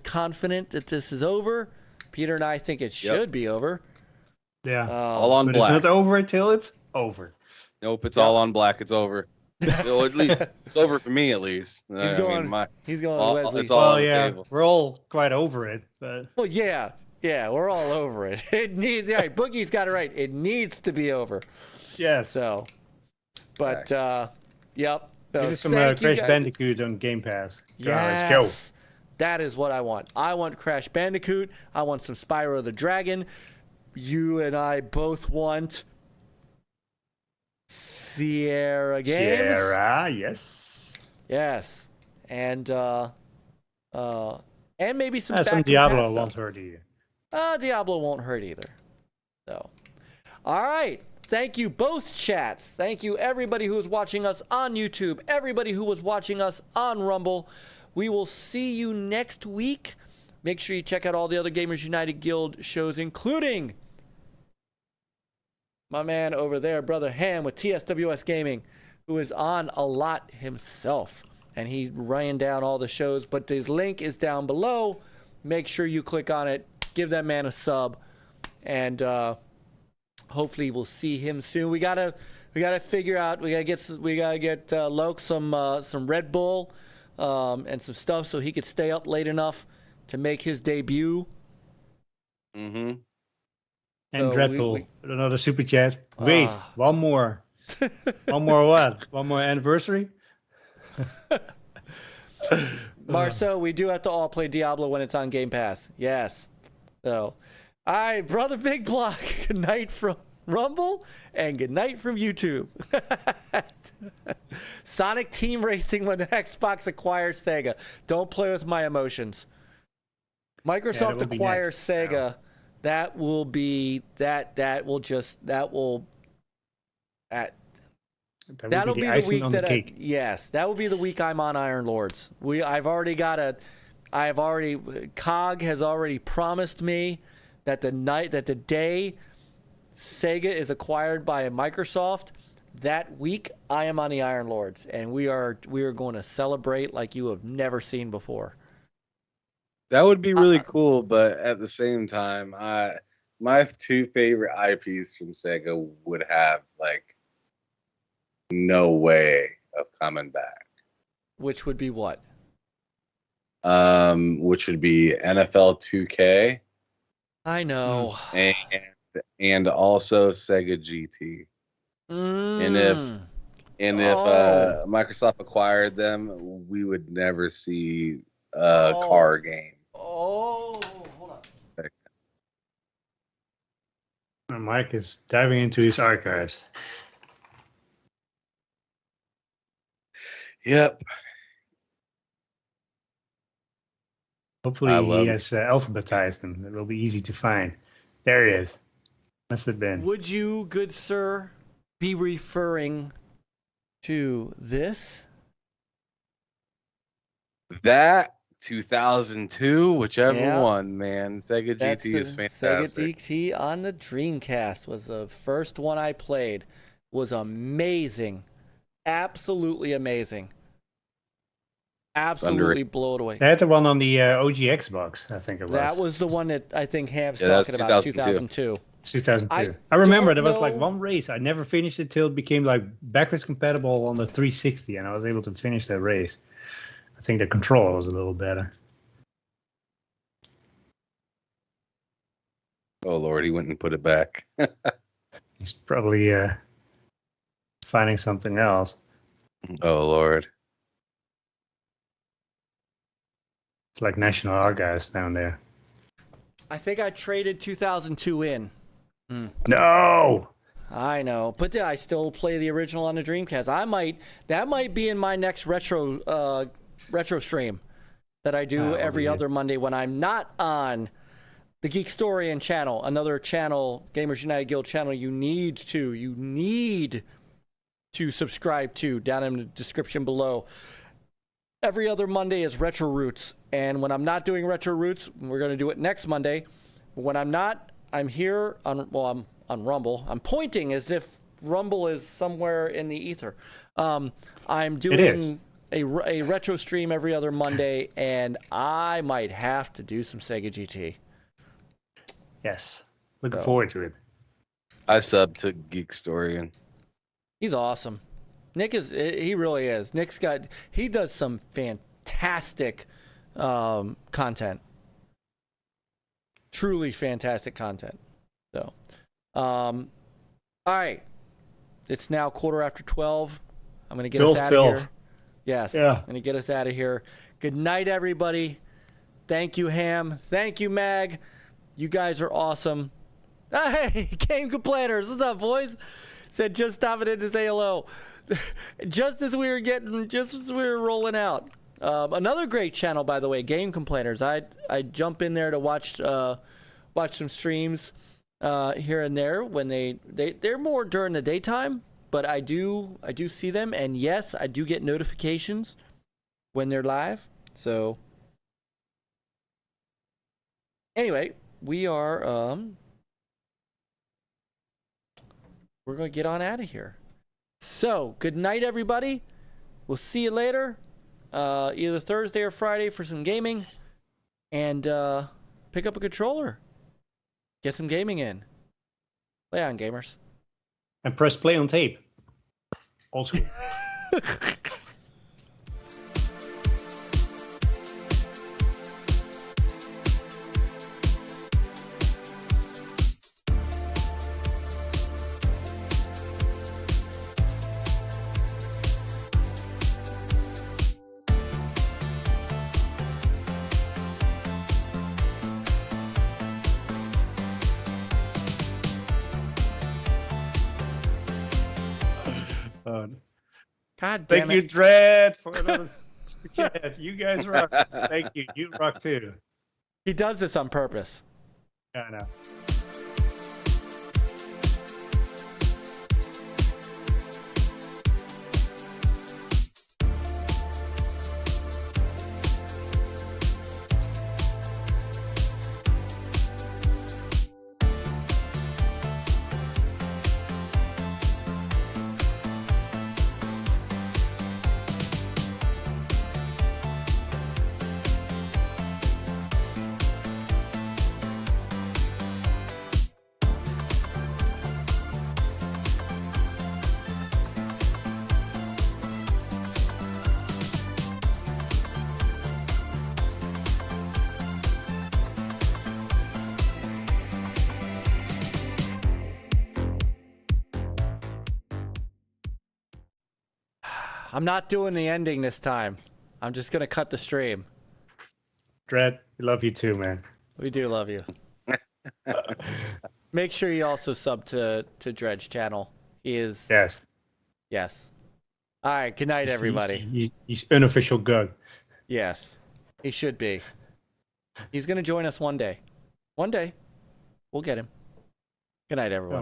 confident that this is over. Peter and I think it should be over. Yeah. All on but black. It's not over until it's over. Nope, it's all on black. It's over. Well, at least it's over for me, at least. He's going Wesley. It's all on the yeah, table. we're all quite over it, but Well, yeah, we're all over it. It needs. Right, Boogie's got it right. It needs to be over. yes. So, but Facts. yep. Give us some thank you Crash guys. Bandicoot on Game Pass. Yes. Let's go. That is what I want. I want Crash Bandicoot. I want some Spyro the Dragon. You and I both want Sierra Games. Sierra, yes. Yes. And maybe some back some Diablo stuff. won't hurt either. Diablo won't hurt either. So, all right. Thank you both chats. Thank you everybody who is watching us on YouTube, everybody who was watching us on Rumble. We will see you next week. Make sure you check out all the other Gamers United Guild shows, including my man over there, Brother Ham with TSWS Gaming, who is on a lot himself. And he's writing down all the shows, but his link is down below. Make sure you click on it. Give that man a sub. And hopefully we'll see him soon. We gotta figure out. We gotta get Loke some Red Bull and some stuff so he could stay up late enough to make his debut. Mm-hmm. And Dreadpool, another super chat. Wait, one more. One more what? One more anniversary? Marceau, we do have to all play Diablo when it's on Game Pass. Yes. So, all right, Brother Bigblock, good night from Rumble and good night from YouTube. Sonic Team Racing when Xbox acquires Sega. Don't play with my emotions. Microsoft acquires Sega. That will be that'll be the week that yes, that will be the week I'm on Iron Lords. COG has already promised me that the day Sega is acquired by Microsoft, that week I am on the Iron Lords, and we are going to celebrate like you have never seen before. That would be really cool, but at the same time, my two favorite IPs from Sega would have like no way of coming back. Which would be what? Which would be NFL 2K. I know. And also Sega GT. And if Microsoft acquired them, we would never see a car game. Oh, hold on. Mike is diving into his archives. Yep. Hopefully he has alphabetized them. It will be easy to find. There he is. Must have been. Would you, good sir, be referring to this? That 2002, whichever one, man. Sega GT is fantastic. Sega GT on the Dreamcast was the first one I played. Was amazing. Absolutely amazing. Absolutely blown away. They had the one on the OG Xbox, I think it was. That was the one that I think Ham's talking about, 2002. 2002. I remember there was like one race. I never finished it till it became like backwards compatible on the 360, and I was able to finish that race. I think the controller was a little better. Oh Lord, he went and put it back. He's probably finding something else. Oh Lord. It's like National Archives down there. I think I traded 2002 in. No! I know, but I still play the original on the Dreamcast. That might be in my next retro stream that I do every other Monday when I'm not on the Geekstorian channel, another channel, Gamers United Guild channel. You need to subscribe to down in the description below. Every other Monday is Retro Roots, and when I'm not doing Retro Roots, we're going to do it next Monday. When I'm not, I'm here on on Rumble. I'm pointing as if Rumble is somewhere in the ether. I'm doing a retro stream every other Monday, and I might have to do some Sega GT. Yes, looking forward to it. I subbed to Geekstorian. He's awesome. He really is. He does some fantastic content. Truly fantastic content. So, all right. It's now 12:15. I'm going to get us out of here. Yes. Yeah. And to get us out of here. Good night, everybody. Thank you, Ham. Thank you, Mag. You guys are awesome. Hey, Game Complainers. What's up, boys? Said just stopping in to say hello. Just as we were rolling out. Another great channel, by the way, Game Complainers. I jump in there to watch some streams here and there when they're more during the daytime, but I do see them, and yes, I do get notifications when they're live. So anyway, we're gonna get on out of here. So good night, everybody. We'll see you later, either Thursday or Friday for some gaming, and pick up a controller, get some gaming in. Play on, gamers. And press play on tape. Old school. God damn Thank it. you, Dread, for another super chat. You guys rock. Thank you. You rock too. He does this on purpose. Yeah, I know. I'm not doing the ending this time. I'm just gonna cut the stream. Dread, we love you too, man. We do love you. Make sure you also sub to Dred's channel. He is. Yes. Yes. All right. Good night, everybody. He's unofficial god. Yes, he should be. He's gonna join us one day. One day, we'll get him. Good night, everyone.